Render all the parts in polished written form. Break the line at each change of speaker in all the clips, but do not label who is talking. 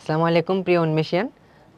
আসসালামু আলাইকুম প্রিয় উন্মেষিয়ান,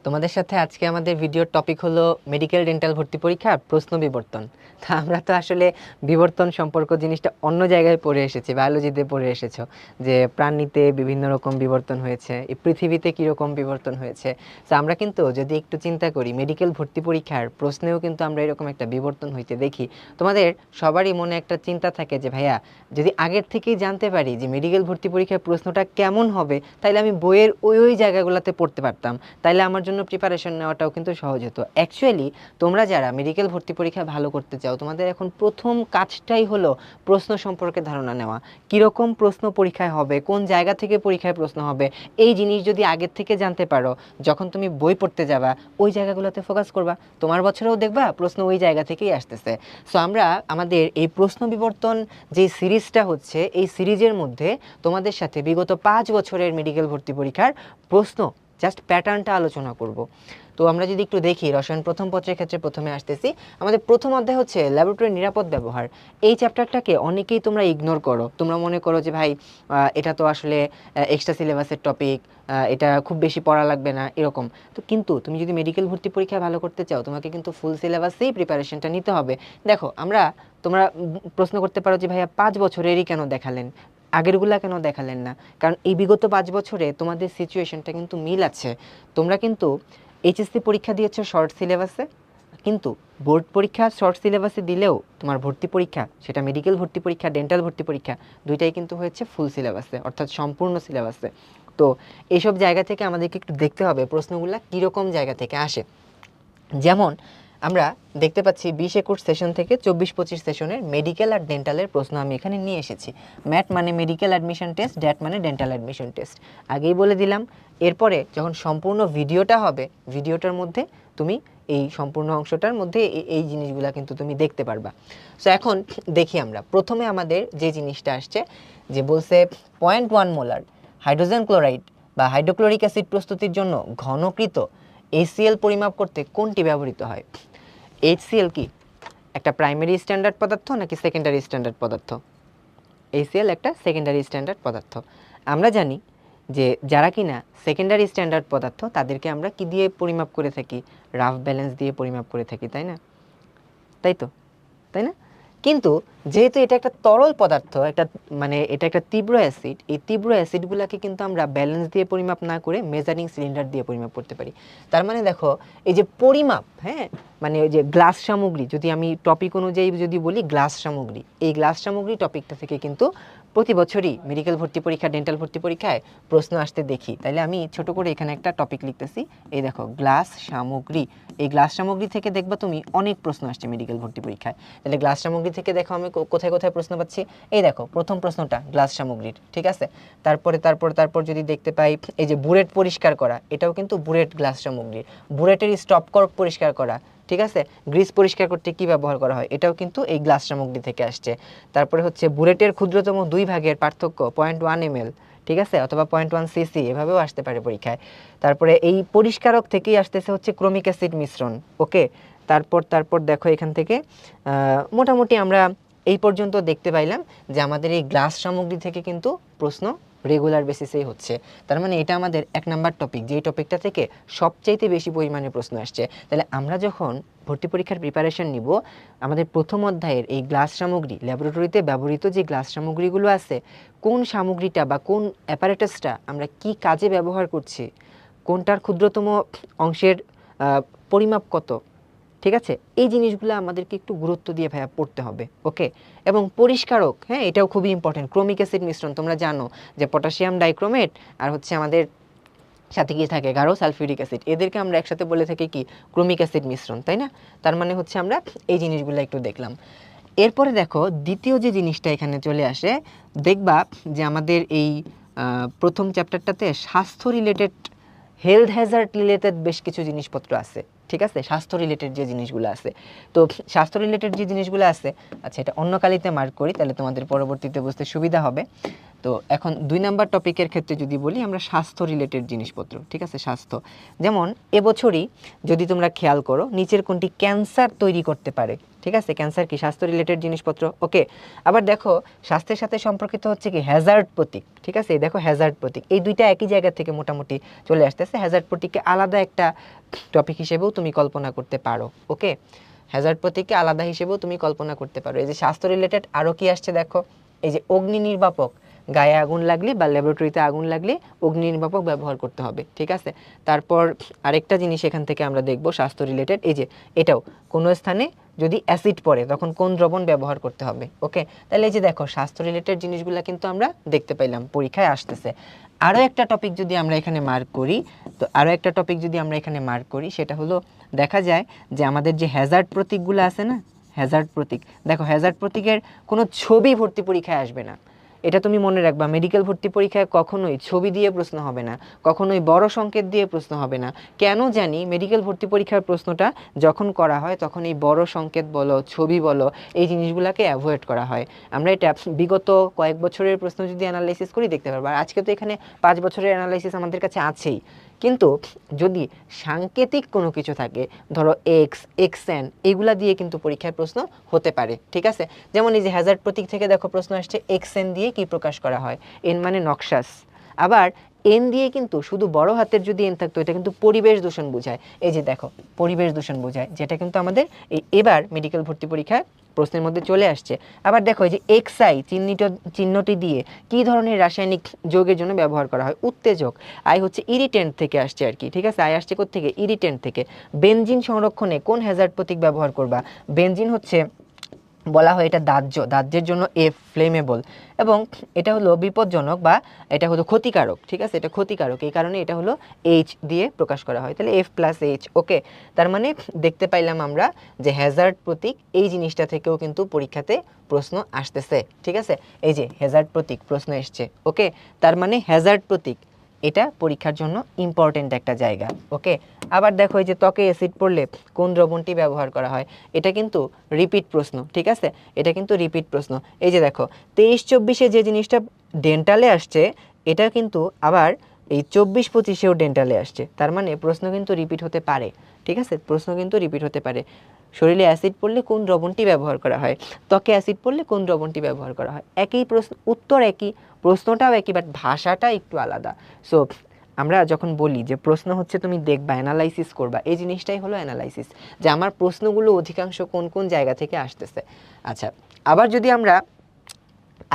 তোমাদের সাথে আজকে আমাদের ভিডিওর টপিক হলো মেডিকেল ডেন্টাল ভর্তি পরীক্ষা প্রশ্ন বিবর্তন। তা আমরা তো আসলে বিবর্তন সম্পর্ক জিনিসটা অন্য জায়গায় পড়ে এসেছি, বায়োলজিতে পড়ে এসেছো যে প্রাণীতে বিভিন্ন রকম বিবর্তন হয়েছে, এই পৃথিবীতে কীরকম বিবর্তন হয়েছে। তো আমরা কিন্তু যদি একটু চিন্তা করি মেডিকেল ভর্তি পরীক্ষার প্রশ্নেও কিন্তু আমরা এরকম একটা বিবর্তন হইতে দেখি। তোমাদের সবারই মনে একটা চিন্তা থাকে যে ভাইয়া যদি আগের থেকেই জানতে পারি যে মেডিকেল ভর্তি পরীক্ষার প্রশ্নটা কেমন হবে, তাইলে আমি বইয়ের ওই জায়গাগুলোতে পড়তে পারতাম, তাইলে আমার জন্য প্রিপারেশন নেওয়াটাও কিন্তু সহজ হতো। অ্যাকচুয়ালি তোমরা যারা মেডিকেল ভর্তি পরীক্ষা ভালো করতে চাও, তোমাদের এখন প্রথম কাজটাই হলো প্রশ্ন সম্পর্কে ধারণা নেওয়া। কীরকম প্রশ্ন পরীক্ষায় হবে, কোন জায়গা থেকে পরীক্ষায় প্রশ্ন হবে, এই জিনিস যদি আগের থেকে জানতে পারো, যখন তুমি বই পড়তে যাবা ওই জায়গাগুলোতে ফোকাস করবা, তোমার বছরেও দেখবা প্রশ্ন ওই জায়গা থেকেই আসতেছে। সো আমরা আমাদের এই প্রশ্ন বিবর্তন যে সিরিজটা হচ্ছে, এই সিরিজের মধ্যে তোমাদের সাথে বিগত 5 বছরের মেডিকেল ভর্তি পরীক্ষার প্রশ্ন জাস্ট প্যাটার্নটা আলোচনা করব। তো আমরা যদি একটু দেখি রসায়ন প্রথম পত্রের ক্ষেত্রে প্রথমে আসতেছি, আমাদের প্রথম অধ্যায় হচ্ছে ল্যাবরেটরির নিরাপদ ব্যবহার। এই চ্যাপ্টারটাকে অনেকেই তোমরা ইগনোর করো, তোমরা মনে করো যে ভাই এটা তো আসলে এক্সট্রা সিলেবাসের টপিক, এটা খুব বেশি পড়া লাগবে না এরকম। তো কিন্তু তুমি যদি মেডিকেল ভর্তি পরীক্ষা ভালো করতে চাও, তোমাকে কিন্তু ফুল সিলেবাসেই প্রিপারেশনটা নিতে হবে। দেখো তোমরা প্রশ্ন করতে পারো যে ভাইয়া 5 বছরেরই কেন দেখালেন, আগেরগুলা কেন দেখালেন না? কারণ এই বিগত 5 বছরে তোমাদের সিচুয়েশনটা কিন্তু মিল আছে। তোমরা কিন্তু এইচএসসি পরীক্ষা দিয়েছো শর্ট সিলেবাসে, কিন্তু বোর্ড পরীক্ষা শর্ট সিলেবাসে দিলেও তোমার ভর্তি পরীক্ষা, সেটা মেডিকেল ভর্তি পরীক্ষা, ডেন্টাল ভর্তি পরীক্ষা, দুইটাই কিন্তু হয়েছে ফুল সিলেবাসে, অর্থাৎ সম্পূর্ণ সিলেবাসে। তো এইসব জায়গা থেকে আমাদেরকে একটু দেখতে হবে প্রশ্নগুলো কীরকম জায়গা থেকে আসে। যেমন আমরা দেখতে পাচ্ছি 20-21 সেশন থেকে 24-25 সেশনের মেডিকেল আর ডেন্টালের প্রশ্ন আমি এখানে নিয়ে এসেছি। ম্যাট মানে মেডিকেল অ্যাডমিশন টেস্ট, ড্যাট মানে ডেন্টাল অ্যাডমিশন টেস্ট, আগেই বলে দিলাম। এরপরে যখন সম্পূর্ণ ভিডিওটা হবে, ভিডিওটার মধ্যে তুমি এই সম্পূর্ণ অংশটার মধ্যে এই জিনিসগুলো কিন্তু তুমি দেখতে পারবা। সো এখন দেখি আমরা প্রথমে আমাদের যে জিনিসটা আসছে, যে বলছে 0.1 মোলার হাইড্রোজেন ক্লোরাইড বা হাইড্রোক্লোরিক অ্যাসিড প্রস্তুতির জন্য ঘনকৃত HCl পরিমাপ করতে কোনটি ব্যবহৃত হয়? HCl কি একটা প্রাইমারি স্ট্যান্ডার্ড পদার্থ নাকি সেকেন্ডারি স্ট্যান্ডার্ড পদার্থ? HCl একটা সেকেন্ডারি স্ট্যান্ডার্ড পদার্থ। আমরা জানি যে যারা কিনা সেকেন্ডারি স্ট্যান্ডার্ড পদার্থ, তাদেরকে আমরা কি দিয়ে পরিমাপ করে থাকি? রাফ ব্যালেন্স দিয়ে পরিমাপ করে থাকি, তাই না? তাই না? কিন্তু যেহেতু এটা একটা তরল পদার্থ, এটা একটা তীব্র অ্যাসিড, এই তীব্র অ্যাসিডগুলোকে কিন্তু আমরা ব্যালেন্স দিয়ে পরিমাপ না করে মেজারিং সিলিন্ডার দিয়ে পরিমাপ করতে পারি। তার মানে দেখো এই যে পরিমাপ, মানে ওই যে গ্লাস সামগ্রী, যদি আমি টপিক অনুযায়ী যদি বলি গ্লাস সামগ্রী, এই গ্লাস সামগ্রী টপিকটা থেকে কিন্তু প্রতি বছরই মেডিকেল ভর্তি পরীক্ষা, ডেন্টাল ভর্তি পরীক্ষায় প্রশ্ন আসতে দেখি। তাইলে আমি ছোট করে এখানে একটা টপিক লিখতেছি, এই দেখো গ্লাস সামগ্রী। এই গ্লাস সামগ্রী থেকে দেখবা তুমি অনেক প্রশ্ন আসছে মেডিকেল ভর্তি পরীক্ষায়। তাহলে গ্লাস সামগ্রী থেকে দেখো আমি কোথায় কোথায় প্রশ্ন পাচ্ছি। এই দেখো প্রথম প্রশ্নটা গ্লাস সামগ্রীর, ঠিক আছে। তারপর যদি দেখতে পাই এই যে বুলেট পরিষ্কার করা, এটাও কিন্তু বুলেট গ্লাস সামগ্রী। বুলেটের স্টপ কর্ক পরিষ্কার করা, ঠিক আছে। গ্রিস পরিষ্কার করতে কি ব্যবহার করা হয়, এটাও কিন্তু এই গ্লাস সামগ্রী থেকে আসছে। তারপরে হচ্ছে বুলেটের ক্ষুদ্রতম 2 ভাগের পার্থক্য 0.1 ml, ঠিক আছে, অথবা 0.1 cc, এভাবেও আসতে পারে পরীক্ষায়। তারপরে এই পরিষ্কারক থেকেই আসতেছে হচ্ছে ক্রোমিক অ্যাসিড মিশ্রণ, ওকে। তারপর দেখো এখান থেকে মোটামুটি আমরা এই পর্যন্ত দেখতে পাইলাম যে আমাদের এই গ্লাস সামগ্রী থেকে কিন্তু প্রশ্ন রেগুলার বেসিসেই হচ্ছে। তার মানে এটা আমাদের 1 নাম্বার টপিক, যেই টপিকটা থেকে সবচাইতে বেশি পরিমাণে প্রশ্ন আসছে। তাহলে আমরা যখন ভর্তি পরীক্ষার প্রিপারেশন নিব, আমাদের প্রথম অধ্যায়ের এই গ্লাস সামগ্রী, ল্যাবরেটরিতে ব্যবহৃত যে গ্লাস সামগ্রীগুলো আছে, কোন সামগ্রীটা বা কোন অ্যাপারেটাসটা আমরা কি কাজে ব্যবহার করছি, কোনটার ক্ষুদ্রতম অংশের পরিমাপ কত, ঠিক আছে, এই জিনিসগুলো আমাদেরকে একটু গুরুত্ব দিয়ে ভাইয়া পড়তে হবে, ওকে। এবং পরিষ্কারক, এটাও খুবই ইম্পর্টেন্ট। ক্রোমিক অ্যাসিড মিশ্রণ, তোমরা জানো যে পটাশিয়াম ডাইক্রোমেট আর হচ্ছে আমাদের সাথে কি থাকে, গাঢ় সালফিউরিক অ্যাসিড, এদেরকে আমরা একসাথে বলে থাকি কি ক্রোমিক অ্যাসিড মিশ্রণ, তাই না? তার মানে হচ্ছে আমরা এই জিনিসগুলো একটু দেখলাম। এরপরে দেখো দ্বিতীয় যে জিনিসটা এখানে চলে আসে, দেখবা যে আমাদের এই প্রথম চ্যাপ্টারটাতে স্বাস্থ্য রিলেটেড, হেলথ হ্যাজার্ড রিলেটেড বেশ কিছু জিনিসপত্র আছে, ঠিক আছে। স্বাস্থ্য রিলেটেড যে জিনিসগুলো আছে, তো স্বাস্থ্য রিলেটেড যে জিনিসগুলো আছে, আচ্ছা এটা অন্য কালিতে মার্ক করি, তাহলে তোমাদের পরবর্তীতে বুঝতে সুবিধা হবে। তো এখন 2 নাম্বার টপিকের ক্ষেত্রে যদি বলি আমরা স্বাস্থ্য রিলেটেড জিনিসপত্র, ঠিক আছে। স্বাস্থ্য, যেমন এবছরই যদি তোমরা খেয়াল করো, নিচের কোনটি ক্যান্সার তৈরি করতে পারে, ঠিক আছে, ক্যান্সার কি স্বাস্থ্য রিলেটেড জিনিসপত্র। ওকে, আবার দেখো স্বাস্থ্যের সাথে সম্পর্কিত হচ্ছে কি হ্যাজার্ড প্রতীক। ঠিক আছে, এই দেখো হ্যাজার্ড প্রতীক, এই দুইটা একই জায়গা থেকে মোটামুটি চলে আসতেছে। হ্যাজার্ড প্রতীককে আলাদা একটা টপিক হিসেবেও তুমি কল্পনা করতে পারো। ওকে, হ্যাজার্ড প্রতীককে আলাদা হিসেবেও তুমি কল্পনা করতে পারো। এই যে স্বাস্থ্য রিলেটেড আরও কি আসছে দেখো, এই যে অগ্নি নির্বাপক, গায়ে আগুন লাগলে বা ল্যাবরেটরিতে আগুন লাগলে অগ্নি নির্বাপক ব্যবহার করতে হবে। ঠিক আছে, তারপর আরেকটা জিনিস এখান থেকে আমরা দেখব স্বাস্থ্য রিলেটেড, এই যে এটাও কোনো স্থানে যদি অ্যাসিড পড়ে তখন কোন দ্রবণ ব্যবহার করতে হবে। ওকে, তাহলে এই যে দেখো স্বাস্থ্য রিলেটেড জিনিসগুলো কিন্তু আমরা দেখতে পাইলাম, পরীক্ষায় আসতেছে। আরও একটা টপিক যদি আমরা এখানে মার্ক করি, তো আরও একটা টপিক যদি আমরা এখানে মার্ক করি, সেটা হলো দেখা যায় যে আমাদের যে হ্যাজার্ড প্রতীকগুলো আছে না, হ্যাজার্ড প্রতীক, দেখো হ্যাজার্ড প্রতীকের কোনো ছবি ভর্তি পরীক্ষায় আসবে না। এটা তুমি মনে রাখবা, মেডিকেল ভর্তি পরীক্ষায় কখনোই ছবি দিয়ে প্রশ্ন হবে না, কখনোই বড় সংকেত দিয়ে প্রশ্ন হবে না। কেন জানি মেডিকেল ভর্তি পরীক্ষার প্রশ্নটা যখন করা হয় তখন এই বড় সংকেত বলো, ছবি বলো, এই জিনিসগুলোকে অ্যাভয়েড করা হয়। আমরা এটা বিগত কয়েক বছরের প্রশ্ন যদি অ্যানালাইসিস করি দেখতে পারবো। আর আজকে তো এখানে 5 বছরের অ্যানালাইসিস আমাদের কাছে আছেই, কিন্তু যদি সাংকেতিক কোনো কিছু থাকে, ধরো এক্স, এক্সএন, এগুলা দিয়ে কিন্তু পরীক্ষায় প্রশ্ন হতে পারে। ঠিক আছে, যেমন এই যে হ্যাজার্ড প্রতীক থেকে দেখো প্রশ্ন আসছে এক্সএন দিয়ে কি প্রকাশ করা হয়, এন মানে নক্সাস। আবার এন দিয়ে কিন্তু শুধু বড় হাতের যদি এন থাকতো এটা কিন্তু পরিবেশ দূষণ বোঝায়। এই যে দেখো পরিবেশ দূষণ বোঝায়, যেটা কিন্তু আমাদের এবার মেডিকেল ভর্তি পরীক্ষায় প্রশ্নের মধ্যে চলে আসছে। আবার দেখো এই যে এক্সআই চিহ্নটি দিয়ে কি ধরনের রাসায়নিক যৌগের জন্য ব্যবহার করা হয়, উত্তেজক। আই হচ্ছে ইরিটেন্ট থেকে আসছে আর কি। ঠিক আছে, আই আসছে কোথা থেকে, ইরিটেন্ট থেকে। বেনজিন সংরক্ষণে কোন হ্যাজার্ড প্রতীক ব্যবহার করবা, বেনজিন হচ্ছে বলা হয় এটা দাহ্য, দাহ্যের জন্য এফ, ফ্লেমেবল, এবং এটা হলো বিপজ্জনক বা এটা হলো ক্ষতিকারক। ঠিক আছে, এটা ক্ষতিকারক, এই কারণে এটা হলো এইচ দিয়ে প্রকাশ করা হয়, তাহলে এফ প্লাস এইচ। ওকে, তার মানে দেখতে পাইলাম আমরা যে হ্যাজার্ড প্রতীক এই জিনিসটা থেকেও কিন্তু পরীক্ষাতে প্রশ্ন আসতেছে। ঠিক আছে, এই যে হ্যাজার্ড প্রতীক প্রশ্ন এসছে। ওকে, তার মানে হ্যাজার্ড প্রতীক এটা পরীক্ষার জন্য ইম্পর্টেন্ট একটা জায়গা। ওকে, আবার দেখো এই যে ত্বকে অ্যাসিড পড়লে কোন দ্রবণটি ব্যবহার করা হয়, এটা কিন্তু রিপিট প্রশ্ন। ঠিক আছে, এটা কিন্তু রিপিট প্রশ্ন। এই যে দেখো 23-24-এ যে জিনিসটা ডেন্টালে আসছে এটা কিন্তু আবার এই 24-25-এও ডেন্টালে আসছে, তার মানে প্রশ্ন কিন্তু রিপিট হতে পারে। ঠিক আছে, প্রশ্ন কিন্তু রিপিট হতে পারে। শরীরে অ্যাসিড পড়লে কোন দ্রবণটি ব্যবহার করা হয়, ত্বকে অ্যাসিড পড়লে কোন দ্রবণটি ব্যবহার করা হয়, একই প্রশ্ন, উত্তর একই, প্রশ্নটাও একই, বাট ভাষাটা একটু আলাদা। সো আমরা যখন বলি যে প্রশ্ন হচ্ছে তুমি দেখবা, অ্যানালাইসিস করবা, এই জিনিসটাই হলো অ্যানালাইসিস, যে আমার প্রশ্নগুলো অধিকাংশ কোন কোন জায়গা থেকে আসতেছে। আচ্ছা, আবার যদি আমরা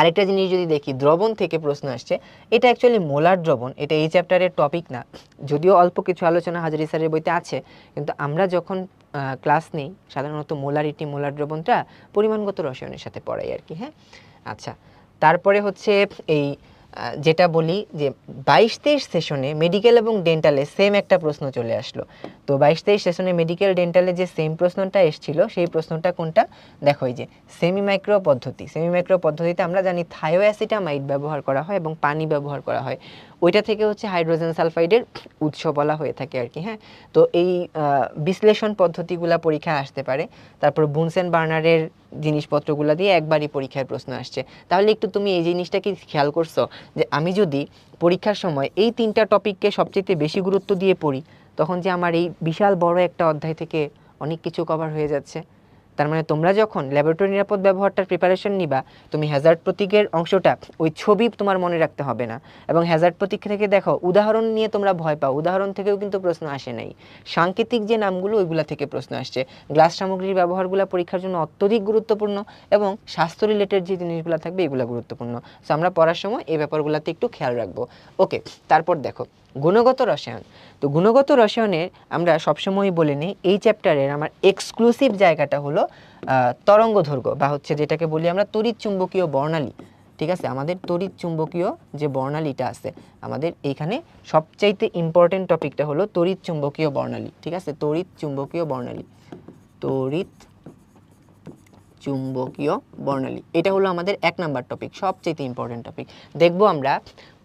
আরেকটা জিনিস যদি দেখি, দ্রবণ থেকে প্রশ্ন আসছে, এটা অ্যাকচুয়ালি মোলার দ্রবণ, এটা এই চ্যাপ্টারের টপিক না, যদিও অল্প কিছু আলোচনা হাজারি স্যারের বইতে আছে, কিন্তু আমরা যখন ক্লাস নেই সাধারণত মোলারিটি, মোলার দ্রবণটা পরিমাণগত রসায়নের সাথে পড়াই আর কি। হ্যাঁ, আচ্ছা, তারপরে হচ্ছে এই যেটা বলি যে 22-23 সেশনে মেডিকেল এবং ডেন্টালে সেম একটা প্রশ্ন চলে আসলো। তো 22-23 সেশনে মেডিকেল ডেন্টালে যে সেম প্রশ্নটা এসেছিল সেই প্রশ্নটা কোনটা দেখো, এই যে সেমি মাইক্রো পদ্ধতি। সেমি মাইক্রো পদ্ধতিতে আমরা জানি থায়োঅ্যাসিটামাইড ব্যবহার করা হয় এবং পানি ব্যবহার করা হয়, ওইটা থেকে হচ্ছে হাইড্রোজেন সালফাইডের উৎস বলা হয়ে থাকে আর কি। হ্যাঁ, তো এই বিশ্লেষণ পদ্ধতিগুলা পরীক্ষায় আসতে পারে। তারপর বুনসেন বার্নারের জিনিসপত্রগুলো দিয়ে একবারই পরীক্ষায় প্রশ্ন আসছে। তাহলে একটু তুমি এই জিনিসটা কি খেয়াল করছো যে আমি যদি পরীক্ষার সময় এই 3টা টপিককে সবচেয়ে বেশি গুরুত্ব দিয়ে পড়ি, তখন যে আমার এই বিশাল বড় একটা অধ্যায় থেকে অনেক কিছু কভার হয়ে যাচ্ছে। তার মানে তোমরা যখন ল্যাবরেটরি নিরাপদ ব্যবহারটার প্রিপারেশন নিবা, তুমি হ্যাজার্ড প্রতীকের অংশটা ওই ছবি তোমার মনে রাখতে হবে না, এবং হ্যাজার্ড প্রতীক থেকে দেখো উদাহরণ নিয়ে তোমরা ভয় পাও, উদাহরণ থেকেও কিন্তু প্রশ্ন আসে নাই, সাংকেতিক যে নামগুলো ওইগুলা থেকে প্রশ্ন আসছে। গ্লাস সামগ্রীর ব্যবহারগুলো পরীক্ষার জন্য অত্যধিক গুরুত্বপূর্ণ, এবং স্বাস্থ্য রিলেটেড যে জিনিসগুলো থাকবে এগুলো গুরুত্বপূর্ণ। সো আমরা পড়ার সময় এই ব্যাপারগুলোতে একটু খেয়াল রাখবো। ওকে, তারপর দেখো গুণগত রসায়ন। তো গুণগত রসায়নের আমরা সবসময় বলে নিই এই চ্যাপ্টারের আমার এক্সক্লুসিভ জায়গাটা হলো তরঙ্গ দৈর্ঘ্য, বা হচ্ছে যেটাকে বলি আমরা তড়িৎ চুম্বকীয় বর্ণালী। ঠিক আছে, আমাদের তড়িৎ চুম্বকীয় যে বর্ণালীটা আছে আমাদের এইখানে সবচাইতে ইম্পর্টেন্ট টপিকটা হলো তড়িৎ চুম্বকীয় বর্ণালী। ঠিক আছে, তড়িৎ চুম্বকীয় বর্ণালী, তড়িৎ চুম্বকীয় বর্ণালী, এটা হলো আমাদের 1 নাম্বার টপিক, সবচেয়ে ইম্পর্টেন্ট টপিক। দেখবো আমরা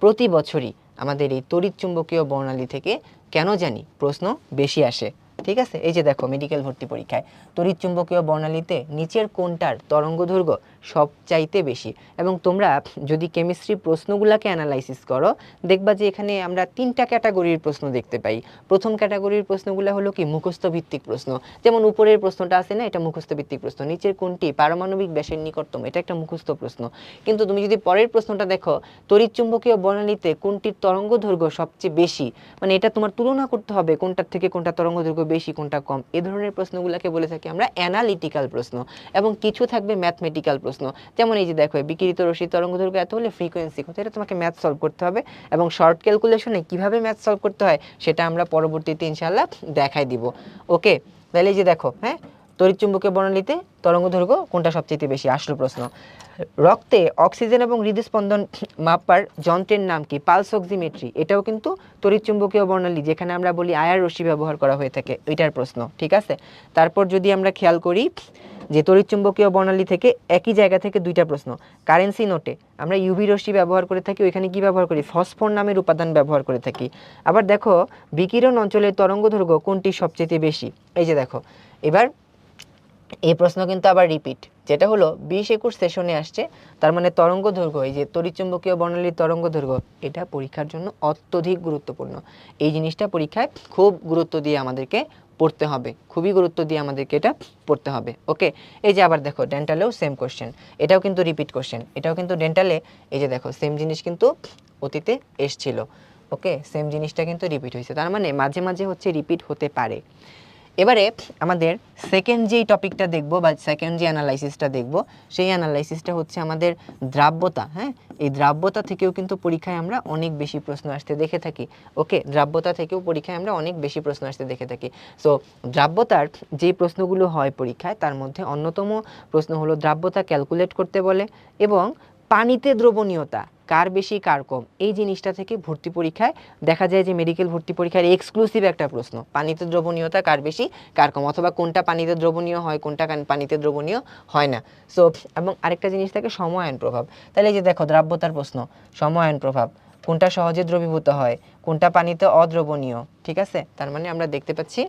প্রতি বছরই আমাদের এই তড়িৎ চুম্বকীয় বর্ণালী থেকে কেন জানি প্রশ্ন বেশি আসে। ঠিক আছে, এই যে দেখো মেডিকেল ভর্তি পরীক্ষায় তড়িৎ চুম্বকীয় বর্ণালীতে নিচের কোনটার তরঙ্গদৈর্ঘ্য সবচাইতে বেশি। এবং তোমরা যদি কেমিস্ট্রি প্রশ্নগুলোকে অ্যানালাইসিস করো দেখবা যে এখানে আমরা 3টা ক্যাটাগরির প্রশ্ন দেখতে পাই। প্রথম ক্যাটাগরির প্রশ্নগুলো হলো কি মুখস্থ ভিত্তিক প্রশ্ন, যেমন উপরের প্রশ্নটা আছে না, এটা মুখস্থ ভিত্তিক প্রশ্ন। নিচের কোনটি পারমাণবিক ব্যাসের নিকটতম, এটা একটা মুখস্থ প্রশ্ন। কিন্তু তুমি যদি পরের প্রশ্নটা দেখো, তড়িৎচুম্বকীয় বর্ণালীতে কোনটির তরঙ্গ দৈর্ঘ্য সবচেয়ে বেশি, মানে এটা তোমার তুলনা করতে হবে কোনটার থেকে কোনটা তরঙ্গ দৈর্ঘ্য বেশি কোনটা কম। এই ধরনের প্রশ্নগুলোকে বলে থাকি আমরা অ্যানালিটিক্যাল প্রশ্ন। এবং কিছু থাকবে ম্যাথমেটিক্যাল প্রশ্ন, যেমন এই যে দেখো বিকিরিত রশ্মির তরঙ্গ দৈর্ঘ্য এত হলে ফ্রিকোয়েন্সি কত, এটা তোমাকে ম্যাথ সলভ করতে হবে। এবং শর্ট ক্যালকুলেশনে কিভাবে ম্যাথ সলভ করতে হয় সেটা আমরা পরবর্তীতে ইনশাআল্লাহ দেখাই দিব। ওকে, তাহলে এই যে দেখো, হ্যাঁ, তড়িৎচুম্বকীয় বর্ণালীতে তরঙ্গ দৈর্ঘ্য কোনটা সবচেয়ে বেশি, আসলো প্রশ্ন। রক্তে অক্সিজেন এবং হৃদস্পন্দন মাপার যন্ত্রের নাম কি? Pulse oximetry. এটাও কিন্তু তড়িৎচুম্বকীয় বর্ণালী, যেখানে আমরা বলি আয়ার রশ্মি ব্যবহার করা হয়ে থাকে, এটার প্রশ্ন। ঠিক আছে, তারপর যদি আমরা খেয়াল করি যে তড়িৎচুম্বকীয় বর্ণালী থেকে একই জায়গা থেকে 2টা প্রশ্ন। কারেন্সি নোটে আমরা ইউভি রশ্মি ব্যবহার করে থাকি, ওইখানে কি ব্যবহার করি? ফসফর নামের উপাদান ব্যবহার করে থাকি। আবার দেখো বিকিরণ অঞ্চলের তরঙ্গ দৈর্ঘ্য কোনটি সবচেয়ে বেশি? এই যে দেখো, এবার এই প্রশ্ন কিন্তু আবার রিপিট, যেটা হলো 20-21 সেশনে আসছে। তার মানে তরঙ্গ দৈর্ঘ্য, এই যে তড়িৎচুম্বকীয় বর্ণালীর তরঙ্গ দৈর্ঘ্য, এটা পরীক্ষার জন্য অত্যধিক গুরুত্বপূর্ণ। এই জিনিসটা পরীক্ষায় খুব গুরুত্ব দিয়ে আমাদেরকে পড়তে হবে, খুবই গুরুত্ব দিয়ে আমাদেরকে এটা পড়তে হবে। ওকে, এই যে আবার দেখো ডেন্টালেও সেম কোশ্চেন, এটাও কিন্তু রিপিট কোশ্চেন, এটাও কিন্তু ডেন্টালে এই যে দেখো সেম জিনিস কিন্তু অতীতে এসছিল। ওকে, সেম জিনিসটা কিন্তু রিপিট হয়েছে, তার মানে মাঝে মাঝে হচ্ছে রিপিট হতে পারে। এবারে আমাদের সেকেন্ড যেই টপিকটা দেখব বা সেকেন্ড যে অ্যানালাইসিসটা দেখব, সেই অ্যানালাইসিসটা হচ্ছে আমাদের দ্রাব্যতা। হ্যাঁ, এই দ্রাব্যতা থেকেও কিন্তু পরীক্ষায় আমরা অনেক বেশি প্রশ্ন আসতে দেখে থাকি। ওকে, দ্রাব্যতা থেকেও পরীক্ষায় আমরা অনেক বেশি প্রশ্ন আসতে দেখে থাকি। সো দ্রাব্যতার যে প্রশ্নগুলো হয় পরীক্ষায়, তার মধ্যে অন্যতম প্রশ্ন হলো দ্রাব্যতা ক্যালকুলেট করতে বলে, এবং পানিতে দ্রবণীয়তা কার বেশি কার কম, এই জিনিসটা থেকে ভর্তি পরীক্ষায় দেখা যায় যে মেডিকেল ভর্তি পরীক্ষার এক্সক্লুসিভ একটা প্রশ্ন, পানিতে দ্রবণীয়তা কার বেশি কার কম, অথবা কোনটা পানিতে দ্রবণীয় হয় কোনটা পানিতে দ্রবণীয় হয় না। সো এবং আরেকটা জিনিস থাকে সময়ায়ন প্রভাব। তাহলে এই যে দেখো দ্রাব্যতার প্রশ্ন, সময়ায়ন প্রভাব, কোনটা সহজে দ্রবীভূত হয়, কোনটা পানিতে অদ্রবণীয়। ঠিক আছে, তার মানে আমরা দেখতে পাচ্ছি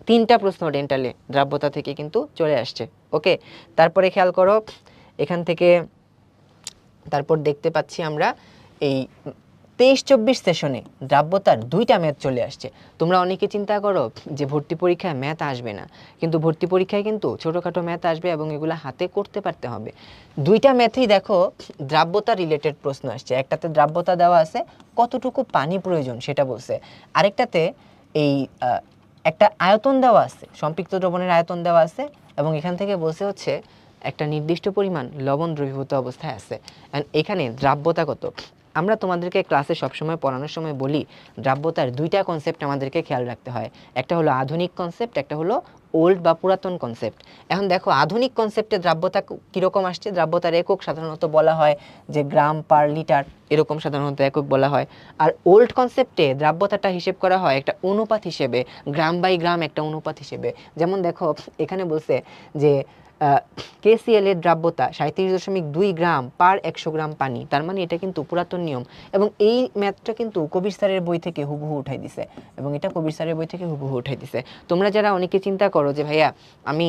3টা প্রশ্ন ডেন্টালে দ্রাব্যতা থেকে কিন্তু চলে আসছে। ওকে, তারপরে খেয়াল করো এখান থেকে, তারপর দেখতে পাচ্ছি আমরা এই 23-24 সেশনে দ্রাব্যতার 2টা ম্যাথ চলে আসছে। তোমরা অনেকে চিন্তা করো যে ভর্তি পরীক্ষায় ম্যাথ আসবে না, কিন্তু ভর্তি পরীক্ষায় কিন্তু ছোটোখাটো ম্যাথ আসবে এবং এগুলো হাতে করতে পারতে হবে। 2টা ম্যাথেই দেখো দ্রাব্যতা রিলেটেড প্রশ্ন আসছে। একটাতে দ্রাব্যতা দেওয়া আছে, কতটুকু পানি প্রয়োজন সেটা বলছে। আরেকটাতে এই একটা আয়তন দেওয়া আছে, সম্পৃক্ত দ্রবণের আয়তন দেওয়া আছে, এবং এখান থেকে বলছে হচ্ছে একটা নির্দিষ্ট পরিমাণ লবণ দ্রবীভূত অবস্থায় আছে। অ্যান্ড এখানে দ্রাব্যতা কত, আমরা তোমাদেরকে ক্লাসে সবসময় পড়ানোর সময় বলি দ্রাব্যতার 2টা কনসেপ্ট আমাদেরকে খেয়াল রাখতে হয়। একটা হলো আধুনিক কনসেপ্ট, একটা হলো ওল্ড বা পুরাতন কনসেপ্ট। এখন দেখো আধুনিক কনসেপ্টে দ্রাব্যতা কীরকম আসছে, দ্রাব্যতার একক সাধারণত বলা হয় যে গ্রাম পার লিটার, এরকম সাধারণত একক বলা হয়। আর ওল্ড কনসেপ্টে দ্রাব্যতাটা হিসেব করা হয় একটা অনুপাত হিসেবে, গ্রাম বাই গ্রাম একটা অনুপাত হিসেবে। যেমন দেখো এখানে বলছে যে KCl এর দ্রাব্যতা 37.2 গ্রাম পার 100 গ্রাম পানি। তার মানে এটা কিন্তু পুরাতন নিয়ম, এবং এই ম্যাথটা কিন্তু কবির স্যারের বই থেকে হুবহু উঠাই দিছে, এবং এটা কবির স্যারের বই থেকে হুবহু উঠাই দিছে। তোমরা যারা অনেকে চিন্তা করো যে ভাইয়া আমি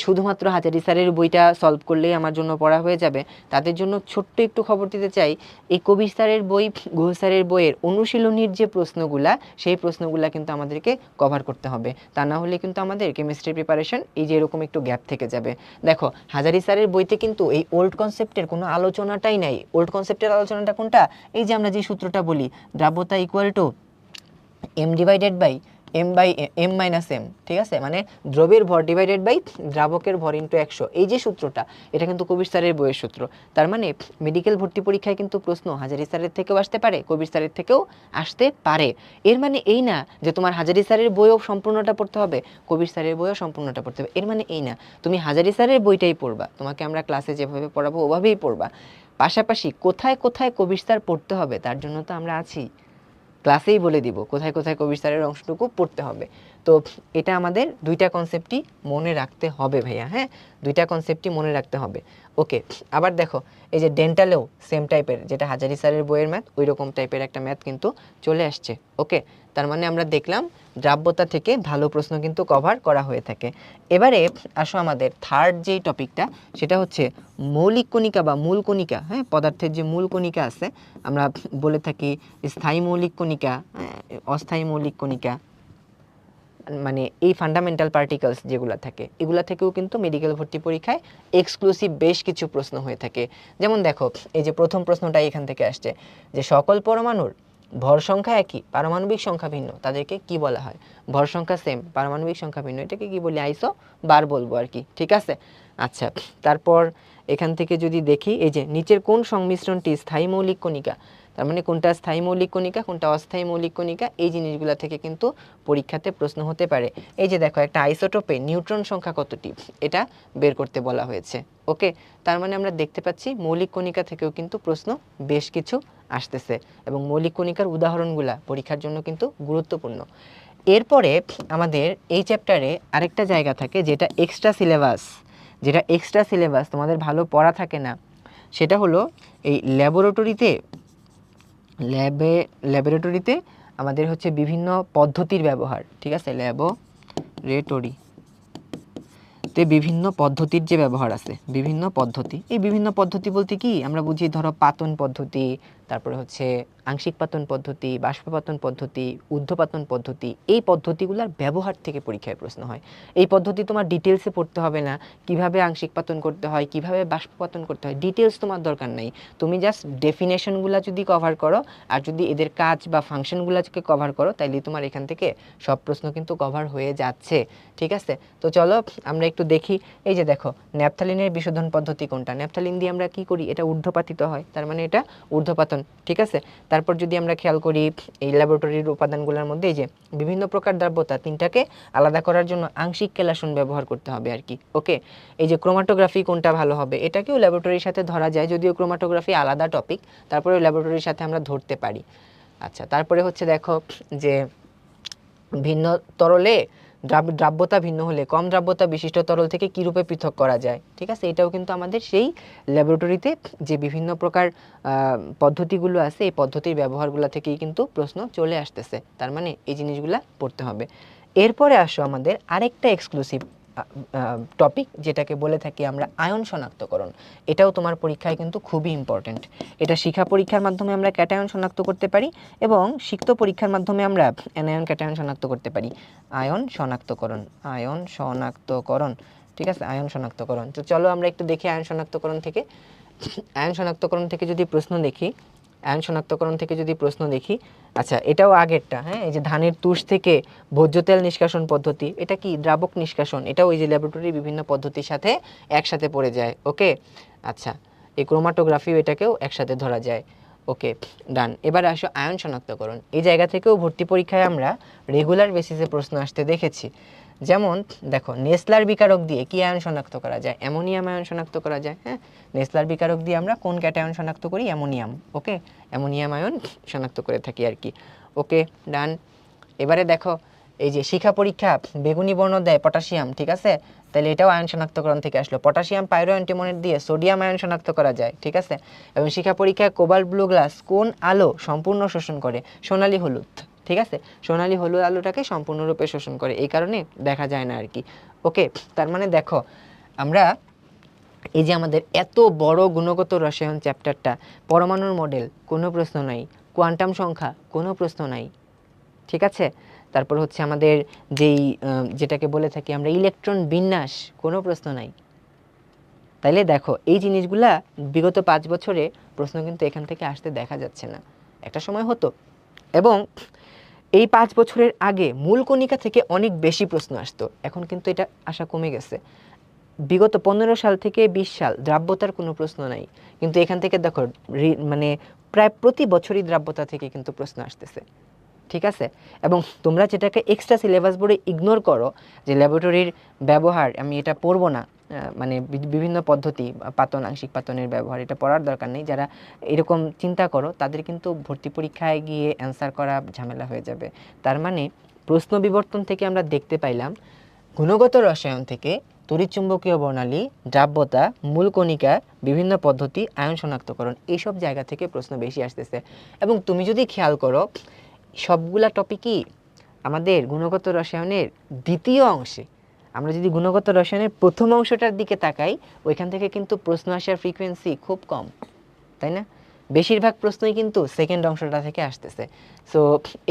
শুধুমাত্র হাজারি স্যারের বইটা সলভ করলেই আমার জন্য পড়া হয়ে যাবে, তাদের জন্য ছোট্ট একটু খবর দিতে চাই, এই কবির স্যারের বই, গুহ স্যারের বইয়ের অনুশীলনীর যে প্রশ্নগুলা, সেই প্রশ্নগুলা কিন্তু আমাদেরকে কভার করতে হবে। তা না হলে কিন্তু আমাদের কেমিস্ট্রি প্রিপারেশন এই যে এরকম একটু গ্যাপ থেকে যাবে। দেখো হাজারি স্যারের বইতে কিন্তু এই ওল্ড কনসেপ্টের কোনো আলোচনাটাই নাই। ওল্ড কনসেপ্টের আলোচনাটা কোনটা, এই যে আমরা যে সূত্রটা বলি দ্রাব্যতা equal to m divided by m minus m, ঠিক আছে, মানে দ্রবের ভর ডিভাইডেড বাই দ্রাবকের ভর ইন্টু 100, এই যে সূত্রটা, এটা কিন্তু কবির স্যারের বইয়ের সূত্র। তার মানে মেডিকেল ভর্তি পরীক্ষায় কিন্তু প্রশ্ন হাজারি স্যারের থেকেও আসতে পারে, কবির স্যারের থেকেও আসতে পারে। এর মানে এই না যে তোমার হাজারি স্যারের বইও সম্পূর্ণটা পড়তে হবে, কবির স্যারের বইও সম্পূর্ণটা পড়তে হবে। এর মানে এই না তুমি হাজারি স্যারের বইটাই পড়বা, তোমাকে আমরা ক্লাসে যেভাবে পড়াবো ওভাবেই পড়বা। পাশাপাশি কোথায় কোথায় কবির স্যার পড়তে হবে তার জন্য তো আমরা আছি, ক্লাসেই বলে দিব কোথায় কোথায় কবির স্যারের অংশটুকু পড়তে হবে। তো এটা আমাদের 2টা কনসেপ্টই মনে রাখতে হবে ভাইয়া। হ্যাঁ, 2টা কনসেপ্টই মনে রাখতে হবে। ওকে, আবার দেখো এই যে ডেন্টালেও সেম টাইপের, যেটা হাজারি স্যারের বইয়ের ম্যাথ ওই রকম টাইপের একটা ম্যাথ কিন্তু চলে আসছে। ওকে, তার মানে আমরা দেখলাম দ্রাব্যতা থেকে ভালো প্রশ্ন কিন্তু কভার করা হয়ে থাকে। এবারে আসো আমাদের থার্ড যেই টপিকটা, সেটা হচ্ছে মৌলিক কণিকা বা মূল কণিকা। হ্যাঁ, পদার্থের যে মূল কণিকা আছে, আমরা বলে থাকি স্থায়ী মৌলিক কণিকা, অস্থায়ী মৌলিক কণিকা, মানে এই ফান্ডামেন্টাল পার্টিকেলস যেগুলো থাকে এগুলা থেকেও কিন্তু মেডিকেল ভর্তি পরীক্ষায় এক্সক্লুসিভ বেশ কিছু প্রশ্ন হয়ে থাকে। যেমন দেখো এই যে প্রথম প্রশ্নটা এখান থেকে আসছে যে সকল পরমাণুর ভর সংখ্যা একই, পারমাণবিক সংখ্যা ভিন্ন, তাদেরকে কি বলা হয়? ভর সংখ্যা সেম, পারমাণবিক সংখ্যা ভিন্ন, এটাকে কি বলি? আইসো বার বলবো আর কি, ঠিক আছে। আচ্ছা, তারপর এখান থেকে যদি দেখি এই যে নিচের কোন সংমিশ্রণটি স্থায়ী মৌলিক কণিকা, তার মানে কোনটা স্থায়ী মৌলিক কণিকা কোনটা অস্থায়ী মৌলিক কণিকা, এই জিনিসগুলো থেকে কিন্তু পরীক্ষাতে প্রশ্ন হতে পারে। এই যে দেখো একটা আইসোটোপে নিউট্রন সংখ্যা কতটি, এটা বের করতে বলা হয়েছে। ওকে, তার মানে আমরা দেখতে পাচ্ছি মৌলিক কণিকা থেকেও কিন্তু প্রশ্ন বেশ কিছু আসতেছে, এবং মৌলিক কণিকার উদাহরণগুলা পরীক্ষার জন্য কিন্তু গুরুত্বপূর্ণ। এরপরে আমাদের এই চ্যাপ্টারে আরেকটা জায়গা থাকে যেটা এক্সট্রা সিলেবাস, যেটা এক্সট্রা সিলেবাস তোমাদের ভালো পড়া থাকে না, সেটা হলো এই ল্যাবরেটরিতে আমাদের হচ্ছে বিভিন্ন পদ্ধতির ব্যবহার, ঠিক আছে। ল্যাবরেটরিতে বিভিন্ন পদ্ধতির যে ব্যবহার আছে, বিভিন্ন পদ্ধতি, এই বিভিন্ন পদ্ধতি বলতে কি আমরা বুঝি, ধরো পাতন পদ্ধতি, তারপরে হচ্ছে আংশিক পাতন পদ্ধতি, বাষ্পপাতন পদ্ধতি, ঊর্ধ্বপাতন পদ্ধতি, এই পদ্ধতিগুলোর ব্যবহার থেকে পরীক্ষায় প্রশ্ন হয়। এই পদ্ধতি তোমার ডিটেলসে পড়তে হবে না, কিভাবে আংশিক পাতন করতে হয়, কিভাবে বাষ্পপাতন করতে হয়, ডিটেলস তোমার দরকার নেই। তুমি জাস্ট ডেফিনেশনগুলো যদি কভার করো আর যদি এদের কাজ বা ফাংশনগুলোকে কভার করো, তাইলে তোমার এখান থেকে সব প্রশ্ন কিন্তু কভার হয়ে যাচ্ছে, ঠিক আছে। তো চলো আমরা একটু দেখি। এই যে দেখো ন্যাপথালিনের বিশোধন পদ্ধতি কোনটা? ন্যাপথালিন দিয়ে আমরা কি করি? এটা ঊর্ধ্বপাতিত হয়, তার মানে এটা ঊর্ধ্বপাতন, ঠিক আছে। তারপর যদি আমরা খেয়াল করি এই ল্যাবরেটরির উপাদানগুলোর মধ্যে এই যে বিভিন্ন প্রকার দ্রাব্যতা তিনটাকে আলাদা করার জন্য আংশিক কেলাসন ব্যবহার করতে হবে আর কি। ওকে, এই যে ক্রোমাটোগ্রাফি কোনটা ভালো হবে, এটাকেও ল্যাবরেটরির সাথে ধরা যায়, যদিও ক্রোমাটোগ্রাফি আলাদা টপিক, তারপরে ল্যাবরেটরির সাথে আমরা ধরতে পারি। আচ্ছা, তারপরে হচ্ছে দেখো যে ভিন্ন তরলে দ্রাব্যতা ভিন্ন হলে কম দ্রাব্যতা বিশিষ্ট তরল থেকে কী রূপে পৃথক করা যায়, ঠিক আছে। এটাও কিন্তু আমাদের সেই ল্যাবরেটরিতে যে বিভিন্ন প্রকার পদ্ধতিগুলো আছে, এই পদ্ধতির ব্যবহারগুলো থেকেই কিন্তু প্রশ্ন চলে আসতেছে, তার মানে এই জিনিসগুলা পড়তে হবে। এরপরে আসো আমাদের আরেকটা এক্সক্লুসিভ টপিক, যেটাকে বলে থাকি আমরা আয়ন শনাক্তকরণ। এটাও তোমার পরীক্ষায় কিন্তু খুবই ইম্পর্টেন্ট। এটা শিখা পরীক্ষার মাধ্যমে আমরা ক্যাটায়ন শনাক্ত করতে পারি, এবং সিক্ত পরীক্ষার মাধ্যমে আমরা অ্যানায়ন ক্যাটায়ন শনাক্ত করতে পারি। আয়ন শনাক্তকরণ, ঠিক আছে, আয়ন শনাক্তকরণ। তো চলো আমরা একটু দেখি আয়ন শনাক্তকরণ থেকে যদি প্রশ্ন দেখি, আচ্ছা এটাও আগেরটা। হ্যাঁ, এই যে ধানের তুষ থেকে ভোজ্য তেল নিষ্কাশন পদ্ধতি, এটা কি দ্রাবক নিষ্কাশন, এটাও এই যে ল্যাবরেটরির বিভিন্ন পদ্ধতির সাথে একসাথে পড়ে যায়। ওকে, আচ্ছা এই ক্রোমাটোগ্রাফিও এটাকেও একসাথে ধরা যায়। ওকে, ডান। এবার আসো আয়ন শনাক্তকরণ। এই জায়গা থেকেও ভর্তি পরীক্ষায় আমরা রেগুলার বেসিসে প্রশ্ন আসতে দেখেছি। যেমন দেখো নেসলার বিকারক দিয়ে কি আয়ন শনাক্ত করা যায়? অ্যামোনিয়াম আয়ন শনাক্ত করা যায়। হ্যাঁ, নেসলার বিকারক দিয়ে আমরা কোন ক্যাটায়ন শনাক্ত করি? অ্যামোনিয়াম। ওকে, অ্যামোনিয়াম আয়ন শনাক্ত করে থাকি আর কি। ওকে, ডান। এবারে দেখো এই যে শিখা পরীক্ষা বেগুনি বর্ণ দেয় পটাশিয়াম, ঠিক আছে, তাহলে এটাও আয়ন শনাক্তকরণ থেকে আসলো। পটাশিয়াম পাইরো অ্যান্টিমোনেট দিয়ে সোডিয়াম আয়ন শনাক্ত করা যায়, ঠিক আছে। এবং শিখা পরীক্ষায় কোবাল্ট ব্লু গ্লাস কোন আলো সম্পূর্ণ শোষণ করে? সোনালী হলুদ, ঠিক আছে, সোনালী হলুদ আলোটাকে সম্পূর্ণরূপে শোষণ করে, এই কারণে দেখা যায় না আর কি। ওকে, তার মানে দেখো আমরা এই যে আমাদের এত বড় গুণগত রসায়ন চ্যাপ্টারটা, পরমাণুর মডেল কোনো প্রশ্ন নাই, কোয়ান্টাম সংখ্যা কোনো প্রশ্ন নাই, ঠিক আছে। তারপর হচ্ছে আমাদের যেটাকে বলে থাকি আমরা ইলেকট্রন বিন্যাস, কোনো প্রশ্ন নাই। তাইলে দেখো এই জিনিসগুলা বিগত 5 বছরে প্রশ্ন কিন্তু এখান থেকে আসতে দেখা যাচ্ছে না, একটা সময় হতো। এবং এই 5 বছরের আগে মূল কণিকা থেকে অনেক বেশি প্রশ্ন আসতো, এখন কিন্তু এটা আশা কমে গেছে। বিগত 15 সাল থেকে 20 সাল দ্রাব্যতার কোনো প্রশ্ন নাই, কিন্তু এখান থেকে দেখো মানে প্রায় প্রতি বছরই দ্রাব্যতা থেকে কিন্তু প্রশ্ন আসতেছে, ঠিক আছে। এবং তোমরা যেটাকে এক্সট্রা সিলেবাস বোর্ডে ইগনোর করো, যে ল্যাবরেটরির ব্যবহার আমি এটা পড়বো না, মানে বিভিন্ন পদ্ধতি পাতন আংশিক পাতনের ব্যবহার, এটা পড়ার দরকার নেই, যারা এরকম চিন্তা করো তাদের কিন্তু ভর্তি পরীক্ষায় গিয়ে অ্যান্সার করা ঝামেলা হয়ে যাবে। তার মানে প্রশ্ন বিবর্তন থেকে আমরা দেখতে পাইলাম গুণগত রসায়ন থেকে তড়িৎচুম্বকীয় বর্ণালী, দ্রাব্যতা, মূল কণিকা, বিভিন্ন পদ্ধতি, আয়ন শনাক্তকরণ, এইসব জায়গা থেকে প্রশ্ন বেশি আসতেছে। এবং তুমি যদি খেয়াল করো সবগুলা টপিকই আমাদের গুণগত রসায়নের দ্বিতীয় অংশে। আমরা যদি গুণগত রসায়নের প্রথম অংশটার দিকে তাকাই, ওইখান থেকে কিন্তু প্রশ্ন আসার ফ্রিকোয়েন্সি খুব কম, তাই না? বেশিরভাগ প্রশ্নই কিন্তু সেকেন্ড অংশটা থেকে আসতেছে। সো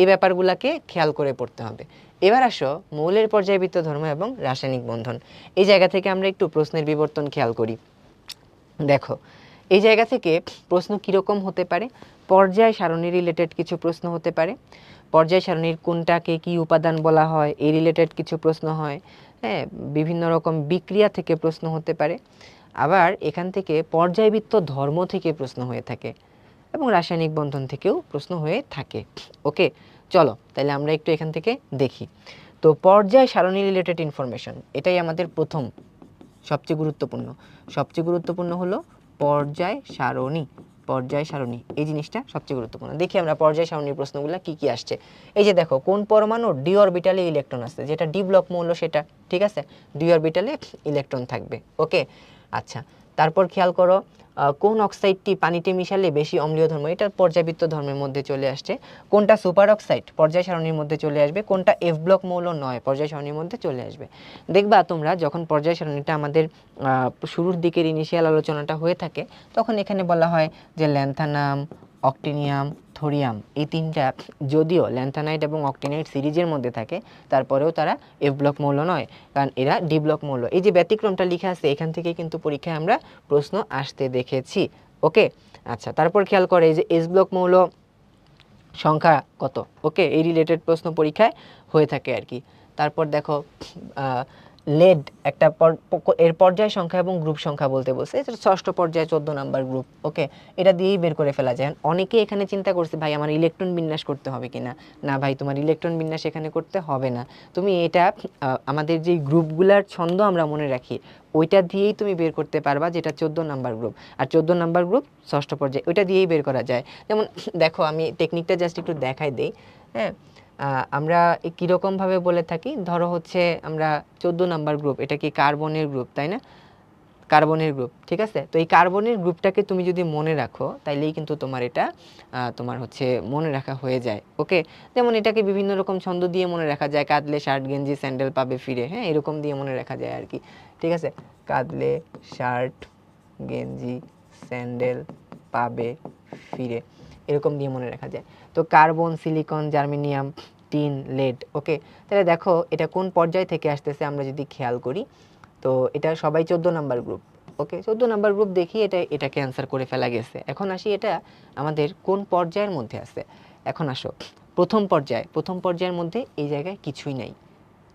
এই ব্যাপারগুলোকে খেয়াল করে পড়তে হবে। এবার আসো মৌলের পর্যায়বৃত্ত ধর্ম এবং রাসায়নিক বন্ধন। এই জায়গা থেকে আমরা একটু প্রশ্নের বিবর্তন খেয়াল করি। দেখো এই জায়গা থেকে প্রশ্ন কীরকম হতে পারে, পর্যায় সারণী রিলেটেড কিছু প্রশ্ন হতে পারে, পর্যায় সারণীর কোনটাকে কি উপাদান বলা হয় এই রিলেটেড কিছু প্রশ্ন হয়, হ্যাঁ, বিভিন্ন রকম বিক্রিয়া থেকে প্রশ্ন হতে পারে, আবার এখান থেকে পর্যায়বৃত্ত ধর্ম থেকে প্রশ্ন হয়ে থাকে এবং রাসায়নিক বন্ধন থেকেও প্রশ্ন হয়ে থাকে। ওকে, চলো তাহলে আমরা একটু এখান থেকে দেখি। তো পর্যায় সারণী রিলেটেড ইনফরমেশন, এটাই আমাদের প্রথম সবচেয়ে গুরুত্বপূর্ণ হলো পর্যায় সারণী। পর্যায় সারণী এই জিনিসটা সবচেয়ে গুরুত্বপূর্ণ। দেখি আমরা পর্যায় সারণীর প্রশ্নগুলো কি কি আসছে। এই যে দেখো কোন পরমাণুর ডি অরবিটালে ইলেকট্রন আছে, যেটা ডি ব্লক মৌল সেটা, ঠিক আছে, ডি অরবিটালে ইলেকট্রন থাকবে। ওকে, আচ্ছা, তারপর খেয়াল করো কোন অক্সাইডটি পানিতে মিশালে বেশি অম্লীয় ধর্ম, এটা পর্যায়বৃত্ত ধর্মের মধ্যে চলে আসছে। কোনটা সুপার অক্সাইড পর্যায় সারণীর মধ্যে চলে আসবে, কোনটা এফ ব্লক মৌল নয় পর্যায় সারণীর মধ্যে চলে আসবে। দেখবা তোমরা যখন পর্যায় সারণীটা আমাদের শুরুর দিকের ইনিশিয়াল আলোচনাটা হয়ে থাকে, তখন এখানে বলা হয় যে ল্যান্থানাম, অক্টিনিয়াম, থোরিয়াম, এই তিনটা যদিও ল্যান্থানাইট এবং অক্টিনাইট সিরিজের মধ্যে থাকে, তারপরেও তারা এফ ব্লক মৌল নয়, কারণ এরা ডি ব্লক মৌল। এই যে ব্যতিক্রমটা লেখা আছে এখান থেকে কিন্তু পরীক্ষায় আমরা প্রশ্ন আসতে দেখেছি। ওকে, আচ্ছা, তারপর খেয়াল করে এই যে এস ব্লক মৌল সংখ্যা কত, ওকে, এই রিলেটেড প্রশ্ন পরীক্ষায় হয়ে থাকে আর কি। তারপর দেখো লেড একটা এর পর্যায় সংখ্যা এবং গ্রুপ সংখ্যা বলতে বলছে, এটা ষষ্ঠ পর্যায়ে 14 নাম্বার গ্রুপ। ওকে, এটা দিয়েই বের করে ফেলা যায়। অনেকে এখানে চিন্তা করছে ভাই আমার ইলেকট্রন বিন্যাস করতে হবে কিনা। না ভাই, তোমার ইলেকট্রন বিন্যাস এখানে করতে হবে না। তুমি এটা আমাদের যে গ্রুপগুলার ছন্দ আমরা মনে রাখি ওইটা দিয়েই তুমি বের করতে পারবা, যেটা 14 নাম্বার গ্রুপ। আর 14 নাম্বার গ্রুপ ষষ্ঠ পর্যায়ে, ওইটা দিয়েই বের করা যায়। যেমন দেখো আমি টেকনিকটা জাস্ট একটু দেখাই দেই। হ্যাঁ, আমরা কীরকমভাবে বলে থাকি, ধরো হচ্ছে আমরা 14 নাম্বার গ্রুপ, এটা কি কার্বনের গ্রুপ, তাই না? কার্বনের গ্রুপ, ঠিক আছে। তো এই কার্বনের গ্রুপটাকে তুমি যদি মনে রাখো তাইলেই কিন্তু তোমার এটা তোমার হচ্ছে মনে রাখা হয়ে যায়। ওকে, যেমন এটাকে বিভিন্ন রকম ছন্দ দিয়ে মনে রাখা যায়, কাঁদলে শার্ট গেঞ্জি স্যান্ডেল পাবে ফিরে, হ্যাঁ, এরকম দিয়ে মনে রাখা যায় আর কি, ঠিক আছে। কাঁদলে শার্ট গেঞ্জি স্যান্ডেল পাবে ফিরে, এরকম দিয়ে মনে রাখা যায়। তো carbon, silicon, germanium, tin, lead. Okay, তাহলে দেখো এটা কোন পর্যায় থেকে আসতেছে আমরা যদি খেয়াল করি, তো এটা সবাই 14 নাম্বার গ্রুপ। ওকে, 14 নাম্বার গ্রুপ দেখি এটাকে অ্যান্সার করে ফেলা গেছে। এখন আসি এটা আমাদের কোন পর্যায়ের মধ্যে আছে। এখন আসো প্রথম পর্যায়ের মধ্যে এই জায়গায় কিছুই নাই,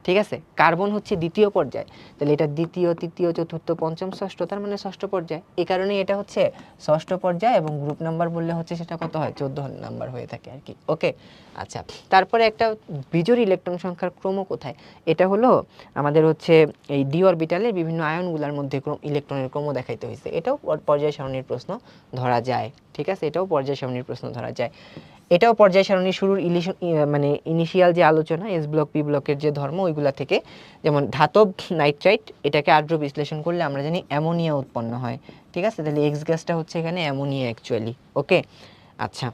ঠিক আছে। কার্বন হচ্ছে দ্বিতীয় পর্যায়, তাহলে এটা দ্বিতীয়, তৃতীয়, চতুর্থ, পঞ্চম, ষষ্ঠ, তার মানে ষষ্ঠ পর্যায়। এই কারণে এটা হচ্ছে ষষ্ঠ পর্যায় এবং গ্রুপ নাম্বার বললে হচ্ছে সেটা কত হয়, 14 নাম্বার হয়ে থাকে আর কি। ওকে, আচ্ছা, তারপরে একটা বিজোড় ইলেকট্রন সংখ্যার ক্রম কোথায়, এটা হলো আমাদের হচ্ছে এই ডি অরবিটালের বিভিন্ন আয়নগুলোর মধ্যে ইলেকট্রনের ক্রম দেখাইতে হয়েছে। এটাও পর্যায় সারণীর প্রশ্ন ধরা যায়, ঠিক আছে, এটাও পর্যায় সারণীর প্রশ্ন ধরা যায়। এটাও পর্যায় সারণীর শুরুর মানে ইনিশিয়াল যে আলোচনা এস ব্লক পি ব্লকের যে ধর্ম ওইগুলা থেকে, যেমন ধাতব নাইট্রাইট, এটাকে আর্দ্র বিশ্লেষণ করলে আমরা জানি অ্যামোনিয়া উৎপন্ন হয়, ঠিক আছে। তাহলে এক্স গ্যাসটা হচ্ছে এখানে অ্যামোনিয়া অ্যাকচুয়ালি। ওকে, আচ্ছা,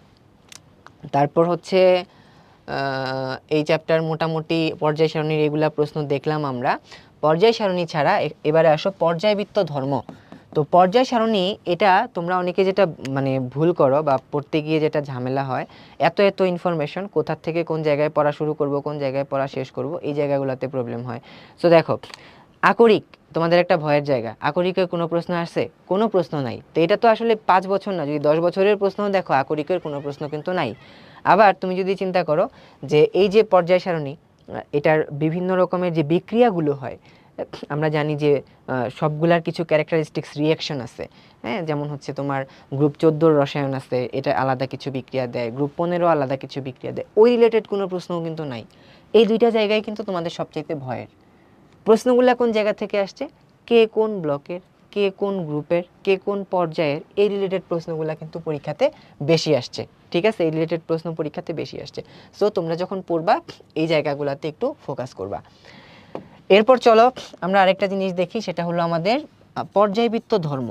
তারপর হচ্ছে এই চ্যাপ্টার মোটামুটি পর্যায় সারণীর এগুলা প্রশ্ন দেখলাম আমরা। পর্যায় সারণী ছাড়া এবারে আসো পর্যায়বৃত্ত ধর্ম। তো পর্যায় সারণী এটা তোমরা অনেকে যেটা মানে ভুল করো বা পড়তে গিয়ে যেটা ঝামেলা হয়, এত ইনফরমেশন কোথা থেকে কোন জায়গায় পড়া শুরু করব, কোন জায়গায় পড়া শেষ করব, এই জায়গাগুলোতে প্রবলেম হয়। সো দেখো আকরিক তোমাদের একটা ভয়ের জায়গা, আকরিকের কোনো প্রশ্ন আসছে, কোনো প্রশ্ন নাই। তো এটা তো আসলে 5 বছর না, যদি 10 বছরের প্রশ্ন দেখো আকরিকের কোনো প্রশ্ন কিন্তু নাই। আবার তুমি যদি চিন্তা করো যে এই যে পর্যায় সারণী, এটার বিভিন্ন রকমের যে বিক্রিয়াগুলো হয়, আমরা জানি যে সবগুলার কিছু ক্যারেক্টারিস্টিক্স রিঅ্যাকশন আছে, হ্যাঁ, যেমন হচ্ছে তোমার গ্রুপ 14 রসায়ন আছে, এটা আলাদা কিছু বিক্রিয়া দেয়, গ্রুপ 15 আলাদা কিছু বিক্রিয়া দেয়, ওই রিলেটেড কোনো প্রশ্নও কিন্তু নাই। এই দুইটা জায়গায় কিন্তু তোমাদের সবচাইতে ভয়ের প্রশ্নগুলো কোন জায়গা থেকে আসছে, কে কোন ব্লকের, কে কোন গ্রুপের, কে কোন পর্যায়ের, এই রিলেটেড প্রশ্নগুলো কিন্তু পরীক্ষাতে বেশি আসছে, ঠিক আছে, এই রিলেটেড প্রশ্ন পরীক্ষাতে বেশি আসছে। সো তোমরা যখন পড়বা এই জায়গাগুলোতে একটু ফোকাস করবা। এরপর চলো আমরা আরেকটা জিনিস দেখি, সেটা হলো আমাদের পর্যায়বৃত্ত ধর্ম।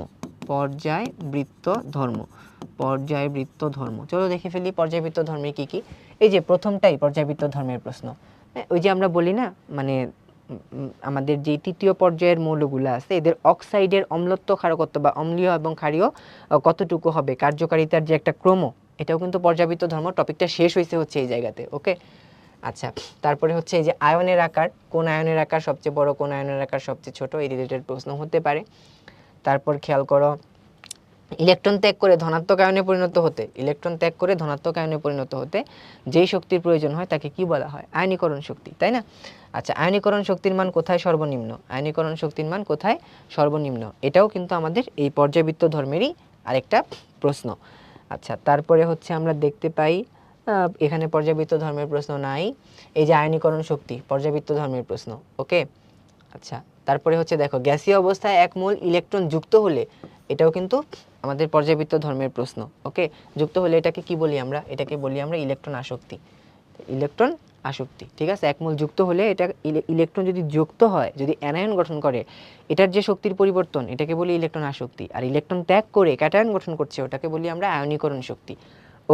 পর্যায়বৃত্ত ধর্ম, পর্যায়বৃত্ত ধর্ম, চলো দেখে ফেলি পর্যায়বৃত্ত ধর্মে কি কি। এই যে প্রথমটাই পর্যায়বৃত্ত ধর্মের প্রশ্ন। ওই যে আমরা বলি না, মানে আমাদের যে তৃতীয় পর্যায়ের মৌলগুলো আছে এদের অক্সাইডের অম্লত্ব ক্ষারকত্ব বা অম্লীয় এবং ক্ষারীয় কতটুকু হবে, কার্যকারিতার যে একটা ক্রম, এটাও কিন্তু পর্যায়বৃত্ত ধর্ম। টপিকটা শেষ হয়েছে হচ্ছে এই জায়গাতে। ওকে, আচ্ছা, তারপরে হচ্ছে এই যে আয়নের আকার, কোন আয়নের আকার সবচেয়ে বড়, কোন আয়নের আকার সবচেয়ে ছোট, এই রিলেটেড প্রশ্ন হতে পারে। তারপর খেয়াল করো, ইলেকট্রন ত্যাগ করে ধনাত্মক আয়নে পরিণত হতে, ইলেকট্রন ত্যাগ করে ধনাত্মক আয়নে পরিণত হতে যেই শক্তির প্রয়োজন হয় তাকে কি বলা হয়, আয়নীকরণ শক্তি, তাই না? আচ্ছা, আয়নীকরণ শক্তির মান কোথায় সর্বনিম্ন, আয়নীকরণ শক্তির মান কোথায় সর্বনিম্ন, এটাও কিন্তু আমাদের এই পর্যায়বৃত্ত ধর্মেরই আরেকটা প্রশ্ন। আচ্ছা, তারপরে হচ্ছে আমরা দেখতে পাই এখানে পর্যায়বৃত্ত ধর্মের প্রশ্ন নাই। এই যে আয়নীকরণ শক্তি, পর্যায়বৃত্ত ধর্মের প্রশ্ন। ওকে, আচ্ছা, তারপরে হচ্ছে দেখো গ্যাসীয় অবস্থায় 1 মোল ইলেকট্রন যুক্ত হলে, এটাও কিন্তু আমাদের পর্যায়বৃত্ত ধর্মের প্রশ্ন। ওকে, যুক্ত হলে এটাকে কি বলি আমরা, এটাকে বলি আমরা ইলেকট্রন আসক্তি। ইলেকট্রন আসক্তি, ঠিক আছে। 1 মোল যুক্ত হলে এটা ইলেকট্রন যদি যুক্ত হয়, যদি অ্যানায়ন গঠন করে, এটার যে শক্তির পরিবর্তন, এটাকে বলি ইলেকট্রন আসক্তি। আর ইলেকট্রন ত্যাগ করে ক্যাটায়ন গঠন করছে, ওটাকে বলি আমরা আয়নীকরণ শক্তি।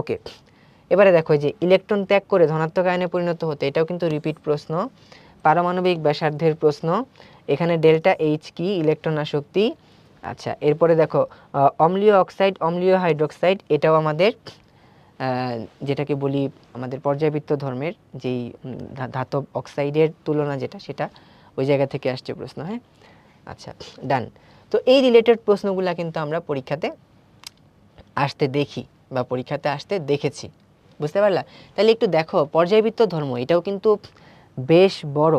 ওকে, এবারে দেখো যে ইলেকট্রন ত্যাগ করে ধনাত্মক আয়নে পরিণত হতে, এটাও কিন্তু রিপিট প্রশ্ন, পারমাণবিক ব্যাসার্ধের প্রশ্ন। এখানে ডেল্টা এইচ কি, ইলেকট্রন আসক্তি। আচ্ছা, এরপরে দেখো অম্লীয় অক্সাইড, অম্লীয় হাইড্রোক্সাইড, এটাও আমাদের যেটাকে বলি আমাদের পর্যায়বৃত্ত ধর্মের যেই ধাতব অক্সাইডের তুলনা যেটা, সেটা ওই জায়গা থেকে আসছে প্রশ্ন। হ্যাঁ, আচ্ছা, ডান। তো এই রিলেটেড প্রশ্নগুলো কিন্তু আমরা পরীক্ষাতে আসতে দেখি বা পরীক্ষাতে আসতে দেখেছি, বুঝতে পারলা? তাহলে একটু দেখো পর্যায়বৃত্ত ধর্ম, এটাও কিন্তু বেশ বড়।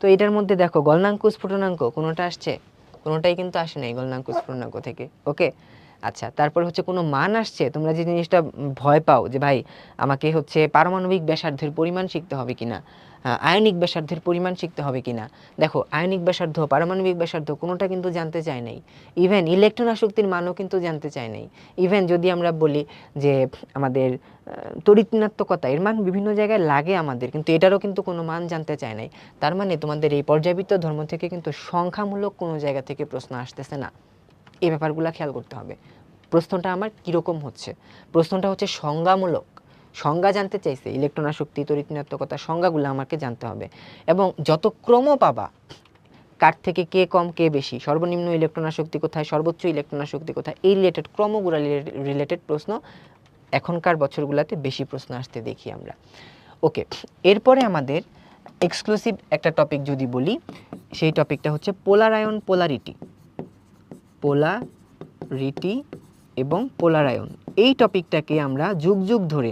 তো এটার মধ্যে দেখো গলনাঙ্ক স্ফুটনাঙ্ক কোনোটা আসছে, কোনোটাই কিন্তু আসে নাই গলনাঙ্ক স্ফুটনাঙ্ক থেকে। ওকে, আচ্ছা, তারপর হচ্ছে কোনো মান আসছে, তোমরা যে জিনিসটা ভয় পাও যে ভাই আমাকে হচ্ছে পারমাণবিক ব্যাসার্ধের পরিমাণ শিখতে হবে কিনা, আয়নিক ব্যাসার্ধের পরিমাণ শিখতে হবে কিনা, দেখো আয়নিক ব্যাসার্ধ, পারমাণবিক ব্যাসার্ধ কোনোটা কিন্তু জানতে চায় নাই। ইভেন ইলেকট্রন আসক্তির মানও কিন্তু জানতে চায় নাই। ইভেন যদি আমরা বলি যে আমাদের তড়িৎ ঋণাত্মকতা, এর মান বিভিন্ন জায়গায় লাগে আমাদের, কিন্তু এটারও কিন্তু কোনো মান জানতে চায় নাই। তার মানে তোমাদের এই পর্যায়বৃত্ত ধর্ম থেকে কিন্তু সংখ্যামূলক কোনো জায়গা থেকে প্রশ্ন আসতেছে না। এই ব্যাপারগুলো খেয়াল করতে হবে। প্রশ্নটা আমার কীরকম হচ্ছে, প্রশ্নটা হচ্ছে সংজ্ঞামূলক, সংজ্ঞা জানতে চাইছে, ইলেকট্রন আসক্তি, তড়িৎ ঋণাত্মকতা, সংজ্ঞাগুলো আমাকে জানতে হবে। এবং যত ক্রম পাবা, কার থেকে কে কম কে বেশি, সর্বনিম্ন ইলেকট্রন আসক্তি কোথায়, সর্বোচ্চ ইলেকট্রন আসক্তি কোথায়, এই রিলেটেড ক্রমগুলো রিলেটেড প্রশ্ন এখনকার বছরগুলোতে বেশি প্রশ্ন আসতে দেখি আমরা। ওকে, এরপরে আমাদের এক্সক্লুসিভ একটা টপিক যদি বলি, সেই টপিকটা হচ্ছে পোলার আয়ন, পোলারিটি, পোলারিটি এবং পোলার আয়ন। এই টপিকটাকে আমরা যুগ যুগ ধরে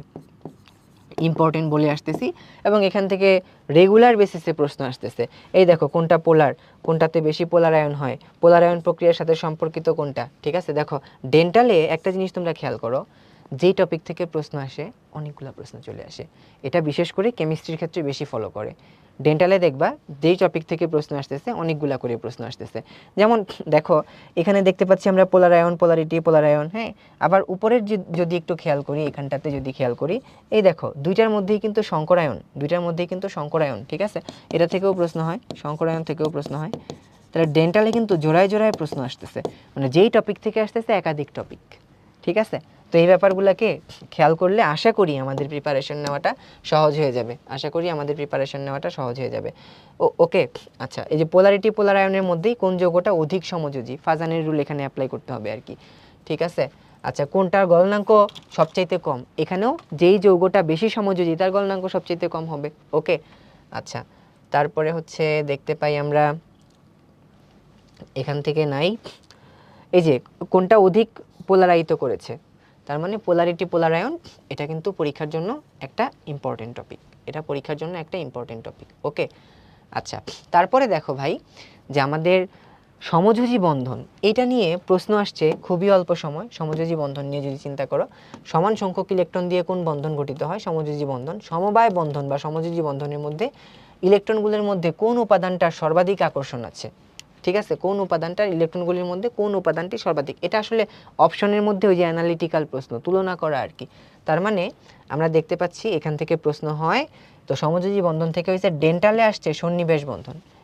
ইম্পর্টেন্ট বলে আসতেছি এবং এখান থেকে রেগুলার বেসিসে প্রশ্ন আসতেছে। এই দেখো কোনটা পোলার, কোনটাতে বেশি পোলার আয়ন হয়, পোলার আয়ন প্রক্রিয়ার সাথে সম্পর্কিত কোনটা, ঠিক আছে। দেখো ডেন্টালে একটা জিনিস তোমরা খেয়াল করো, যেই টপিক থেকে প্রশ্ন আসে অনেকগুলো প্রশ্ন চলে আসে। এটা বিশেষ করে কেমিস্ট্রির ক্ষেত্রে বেশি ফলো করে। ডেন্টালে দেখবা যেই টপিক থেকে প্রশ্ন আসতেছে অনেকগুলা করে প্রশ্ন আসতেছে। যেমন দেখো এখানে দেখতে পাচ্ছি আমরা পোলার আয়ন, পোলারিটি, পোলার আয়ন। হ্যাঁ, আবার উপরের যদি একটু খেয়াল করি, এখানটাতে যদি খেয়াল করি, এই দেখো দুইটার মধ্যেই কিন্তু সংকরায়ন, দুইটার মধ্যেই কিন্তু সংকরায়ন, ঠিক আছে। এটা থেকেও প্রশ্ন হয়, সংকরায়ন থেকেও প্রশ্ন হয়। তাহলে ডেন্টালে কিন্তু জোড়ায় জোড়ায় প্রশ্ন আসতেছে, মানে যেই টপিক থেকে আসতেছে একাধিক টপিক, ঠিক আছে। তো এই ব্যাপারগুলোকে খেয়াল করলে আশা করি আমাদের প্রিপারেশন নেওয়াটা সহজ হয়ে যাবে, আশা করি আমাদের প্রিপারেশন নেওয়াটা সহজ হয়ে যাবে। ওকে, আচ্ছা, এই যে পোলারিটি, পোলার আয়নের মধ্যেই কোন যৌগটা অধিক সমযোজী, ফাজানের রুল এখানে অ্যাপ্লাই করতে হবে আর কি, ঠিক আছে। আচ্ছা, কোনটার গলনাঙ্ক সবচাইতে কম, এখানেও যেই যৌগটা বেশি সমযোজী তার গলনাঙ্ক সবচাইতে কম হবে। ওকে, আচ্ছা, তারপরে হচ্ছে দেখতে পাই আমরা এখান থেকে নাই, এই যে কোনটা অধিক পোলারাইত করেছে, তার মানে পোলারিটি, পোলার আয়ন, এটা কিন্তু পরীক্ষার জন্য একটা ইম্পর্টেন্ট টপিক, এটা পরীক্ষার জন্য একটা ইম্পর্টেন্ট টপিক। ওকে, আচ্ছা, তারপরে দেখো ভাই যে আমাদের সমযোজী বন্ধন, এটা নিয়ে প্রশ্ন আসছে খুবই অল্প সময়। সমযোজী বন্ধন নিয়ে যদি চিন্তা করো, সমান সংখ্যক ইলেকট্রন দিয়ে কোন বন্ধন গঠিত হয়, সমযোজী বন্ধন। সমবায় বন্ধন বা সমযোজী বন্ধনের মধ্যে ইলেকট্রনগুলোর মধ্যে কোন উপাদানটার সর্বাধিক আকর্ষণ আছে, ঠিক আছে, কোন উপাদানটা ইলেকট্রনগুলির মধ্যে কোন উপাদানটি সর্বাধিক। এটা আসলে অপশনের মধ্যে ওই যে অ্যানালিটিক্যাল প্রশ্ন, তুলনা করা আর কি। তার মানে আমরা দেখতে পাচ্ছি এখান থেকে প্রশ্ন হয়। তো সমযোজী বন্ধন থেকে হয়েছে, ডেন্টালে আসছে সন্নিবেশ বন্ধন,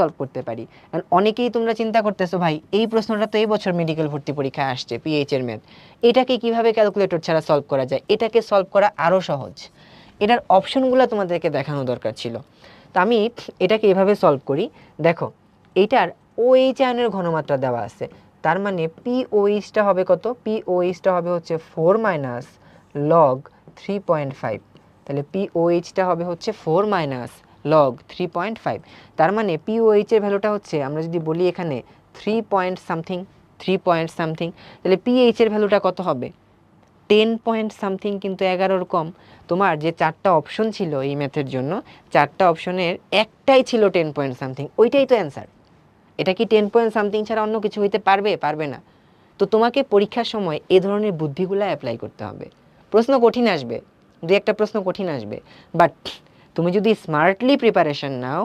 সলভ করতে পারি। কারণ অনেকেই তোমরা চিন্তা করতেছো ভাই এই প্রশ্নটা তো এই বছর মেডিকেল ভর্তি পরীক্ষায় আসছে, পিএইচ এর ম্যাথ, এটাকে কিভাবে ক্যালকুলেটর ছাড়া সলভ করা যায়, এটাকে সলভ করা আরও সহজ, এটার অপশনগুলো তোমাদেরকে দেখানো দরকার ছিল। তো আমি এটাকে এভাবে সলভ করি। দেখো এইটার OH আয়নের ঘনমাত্রা দেওয়া আছে, তার মানে POH-টা হবে কত? POH-টা হবে হচ্ছে 4 মাইনাস লগ 3.5। তাহলে POH-টা হবে হচ্ছে 4 মাইনাস লগ 3.5। তার মানে POH এর ভ্যালুটা হচ্ছে, আমরা যদি বলি এখানে 3 পয়েন্ট সামথিং, 3 পয়েন্ট সামথিং, তাহলে PH এর ভ্যালুটা কত হবে? 10 পয়েন্ট সামথিং, কিন্তু 11-র কম। তোমার যে 4টা অপশন ছিল এই ম্যাথের জন্য, 4টা অপশনের একটাই ছিল 10 পয়েন্ট সামথিং, ওইটাই তো অ্যান্সার। এটা কি 10 পয়েন্ট সামথিং ছাড়া অন্য কিছু হইতে পারবে? পারবে না। তো তোমাকে পরীক্ষার সময় এ ধরনের বুদ্ধিগুলো অ্যাপ্লাই করতে হবে। প্রশ্ন কঠিন আসবে, দু একটা প্রশ্ন কঠিন আসবে, বাট তুমি যদি স্মার্টলি প্রিপারেশন নাও,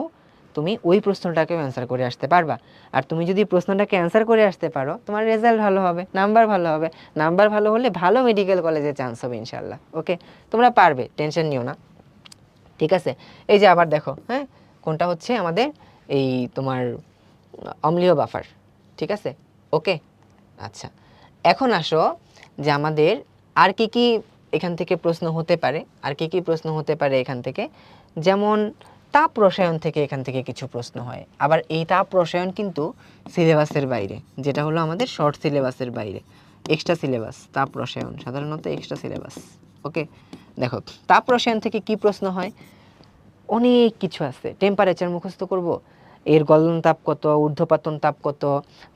তুমি ওই প্রশ্নটাকেও অ্যান্সার করে আসতে পারবা। আর তুমি যদি প্রশ্নটাকে অ্যান্সার করে আসতে পারো, তোমার রেজাল্ট ভালো হবে, নাম্বার ভালো হবে। নাম্বার ভালো হলে ভালো মেডিকেল কলেজে চান্স হবে ইনশাল্লাহ। ওকে, তোমরা পারবে, টেনশন নিও না। ঠিক আছে, এই যে আবার দেখো, হ্যাঁ, কোনটা হচ্ছে আমাদের এই তোমার অম্লীয় বাফার। ঠিক আছে, ওকে। আচ্ছা, এখন আসো যে আমাদের আর কি কি এখান থেকে প্রশ্ন হতে পারে। আর কি কি প্রশ্ন হতে পারে এখান থেকে? যেমন তাপ রসায়ন থেকে এখান থেকে কিছু প্রশ্ন হয়। আবার এই তাপ রসায়ন কিন্তু সিলেবাসের বাইরে, যেটা হলো আমাদের শর্ট সিলেবাসের বাইরে, এক্সট্রা সিলেবাস। তাপ রসায়ন সাধারণত এক্সট্রা সিলেবাস। ওকে, দেখো তাপ রসায়ন থেকে কি প্রশ্ন হয়? অনেক কিছু আছে। টেম্পারেচার মুখস্থ করব, এর গলন তাপ কত, ঊর্ধ্বপাতন তাপ কত,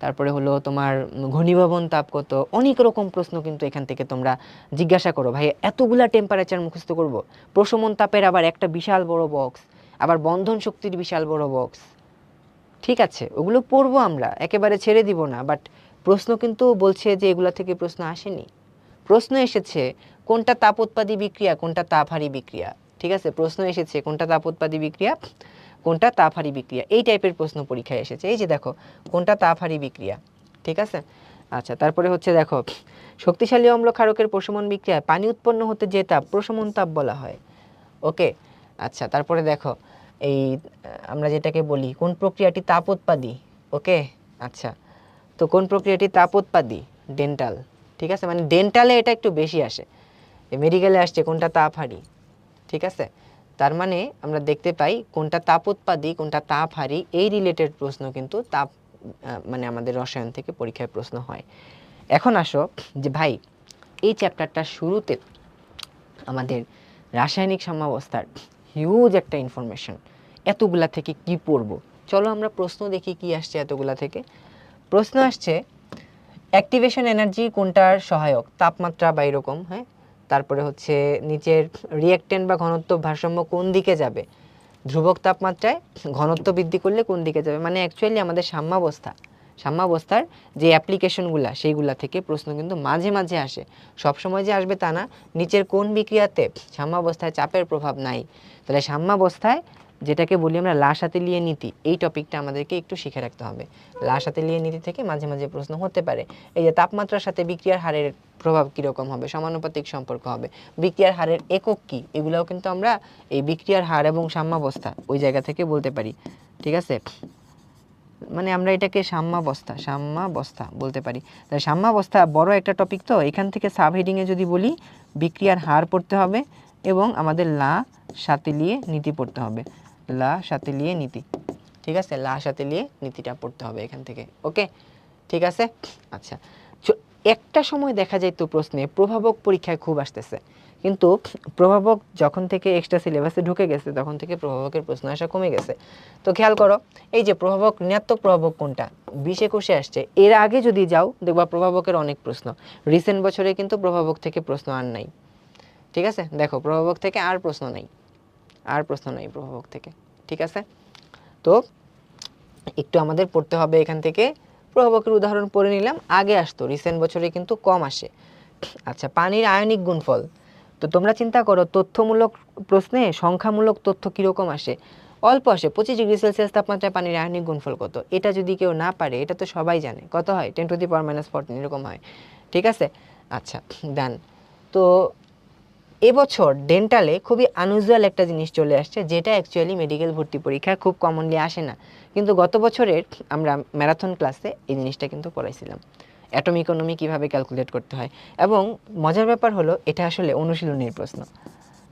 তারপরে হলো তোমার ঘনীভবন তাপ কত, অনেক রকম প্রশ্ন কিন্তু এখান থেকে তোমরা জিজ্ঞাসা করো, ভাই এতগুলা টেম্পারেচার মুখস্থ করব? প্রশমন তাপের আবার একটা বিশাল বড় বক্স, আবার বন্ধন শক্তির বিশাল বড় বক্স। ঠিক আছে, ওগুলো পড়বো আমরা, একেবারে ছেড়ে দিব না, বাট প্রশ্ন কিন্তু বলছে যে এগুলা থেকে প্রশ্ন আসেনি। প্রশ্ন এসেছে কোনটা তাপোৎপাদী বিক্রিয়া, কোনটা তাপহারী বিক্রিয়া। ঠিক আছে, প্রশ্ন এসেছে কোনটা তাপোৎপাদী বিক্রিয়া, কোনটা তাপহারী বিক্রিয়া, এই টাইপের প্রশ্ন পরীক্ষায় এসেছে। এই যে দেখো, কোনটা তাপহারী বিক্রিয়া। ঠিক আছে, আচ্ছা, তারপরে হচ্ছে দেখো, শক্তিশালী অম্ল ক্ষারকের প্রশমন বিক্রিয়ায় পানি উৎপন্ন হতে যে তাপ, প্রশমন তাপ বলা হয়। ওকে, আচ্ছা, তারপরে দেখো এই আমরা যেটাকে বলি কোন প্রক্রিয়াটি তাপোৎপাদী। ওকে, আচ্ছা, তো কোন প্রক্রিয়াটি তাপোৎপাদী? ডেন্টাল। ঠিক আছে, মানে ডেন্টালে এটা একটু বেশি আসে, মেডিকেলে আসছে কোনটা তাপহারী। ঠিক আছে, তার মানে আমরা দেখতে পাই কোনটা তাপোৎপাদী কোনটা তাপহারী, এই রিলেটেড প্রশ্ন কিন্তু তাপ মানে আমাদের রসায়ন থেকে পরীক্ষায় প্রশ্ন হয়। এখন আসো যে ভাই এই চ্যাপ্টারটার শুরুতে আমাদের রাসায়নিক সাম্যাবস্থার হিউজ একটা ইনফরমেশন, এতগুলা থেকে কি পড়বো? চলো আমরা প্রশ্ন দেখি কি আসছে এতগুলা থেকে। প্রশ্ন আসছে অ্যাক্টিভেশন এনার্জি কোনটার সহায়ক? তাপমাত্রা বা এরকম, হ্যাঁ। তারপরে হচ্ছে নিচের রিঅ্যাকট্যান্ট বা ঘনত্ব ভারসাম্য কোন দিকে যাবে? ধ্রুবক তাপমাত্রায় ঘনত্ব বৃদ্ধি করলে কোন দিকে যাবে? মানে অ্যাকচুয়ালি আমাদের সাম্যাবস্থার যে অ্যাপ্লিকেশনগুলা সেইগুলা থেকে প্রশ্ন কিন্তু মাঝে মাঝে আসে, সবসময় যে আসবে তা না। নিচের কোন বিক্রিয়াতে সাম্যাবস্থায় চাপের প্রভাব নাই? তাহলে সাম্যাবস্থায় যেটাকে বলি আমরা লাসাতেলীয় নীতি, এই টপিকটা আমাদেরকে একটু শিখে রাখতে হবে। লাসাতেলীয় নীতি থেকে মাঝে মাঝে প্রশ্ন হতে পারে। এই যে তাপমাত্রার সাথে বিক্রিয়ার হারের প্রভাব কীরকম হবে, সমানুপাতিক সম্পর্ক হবে, বিক্রিয়ার হারের একক কী, এগুলোও কিন্তু আমরা এই বিক্রিয়ার হার এবং সাম্যাবস্থা ওই জায়গা থেকে বলতে পারি। ঠিক আছে, মানে আমরা এটাকে সাম্যাবস্থা বলতে পারি। তাহলে সাম্যাবস্থা বড় একটা টপিক, তো এখান থেকে সাব হেডিংয়ে যদি বলি বিক্রিয়ার হার পড়তে হবে এবং আমাদের লাসাতেলীয় নীতি পড়তে হবে, লাসাতেলীয় নীতি। ঠিক আছে, লাসাতেলীয় নীতিটা পড়তে হবে এখান থেকে। ওকে, ঠিক আছে। আচ্ছা, একটা সময় দেখা যায় তো প্রশ্নে প্রভাবক পরীক্ষায় খুব আসতেছে, কিন্তু প্রভাবক যখন থেকে এক্সট্রা সিলেবাসে ঢুকে গেছে তখন থেকে প্রভাবকের প্রশ্ন আসা কমে গেছে। তো খেয়াল করো, এই যে প্রভাবক, ঋণাত্মক প্রভাবক কোনটা 20-21 আসছে, এর আগে যদি যাও দেখবা প্রভাবকের অনেক প্রশ্ন। রিসেন্ট বছরে কিন্তু প্রভাবক থেকে প্রশ্ন আর নাই। ঠিক আছে, দেখো প্রভাবক থেকে আর প্রশ্ন নাই, প্রভাবক থেকে। ঠিক আছে, তো একটু আমাদের পড়তে হবে এখান থেকে। প্রভাবকের উদাহরণ পড়ে নিলাম, আগে আসতো, রিসেন্ট বছরে কিন্তু কম আসে। আচ্ছা, পানির আয়নিক গুণফল, তো তোমরা চিন্তা করো তথ্যমূলক প্রশ্নে সংখ্যামূলক তথ্য কীরকম আসে? অল্প আসে। 25°C তাপমাত্রায় পানির আয়নিক গুণফল কত? এটা যদি কেউ না পারে, এটা তো সবাই জানে, কত হয়? 10⁻⁻14 এরকম হয়। ঠিক আছে, আচ্ছা, ডান। তো এবছর ডেন্টালে খুবই আনইউজুয়াল একটা জিনিস চলে আসছে, যেটা অ্যাকচুয়ালি মেডিকেল ভর্তি পরীক্ষায় খুব কমনলি আসে না, কিন্তু গত বছরের আমরা ম্যারাথন ক্লাসে এই জিনিসটা কিন্তু পড়াইছিলাম, অ্যাটম ইকোনমি কীভাবে ক্যালকুলেট করতে হয়। এবং মজার ব্যাপার হলো এটা আসলে অনুশীলনীর প্রশ্ন।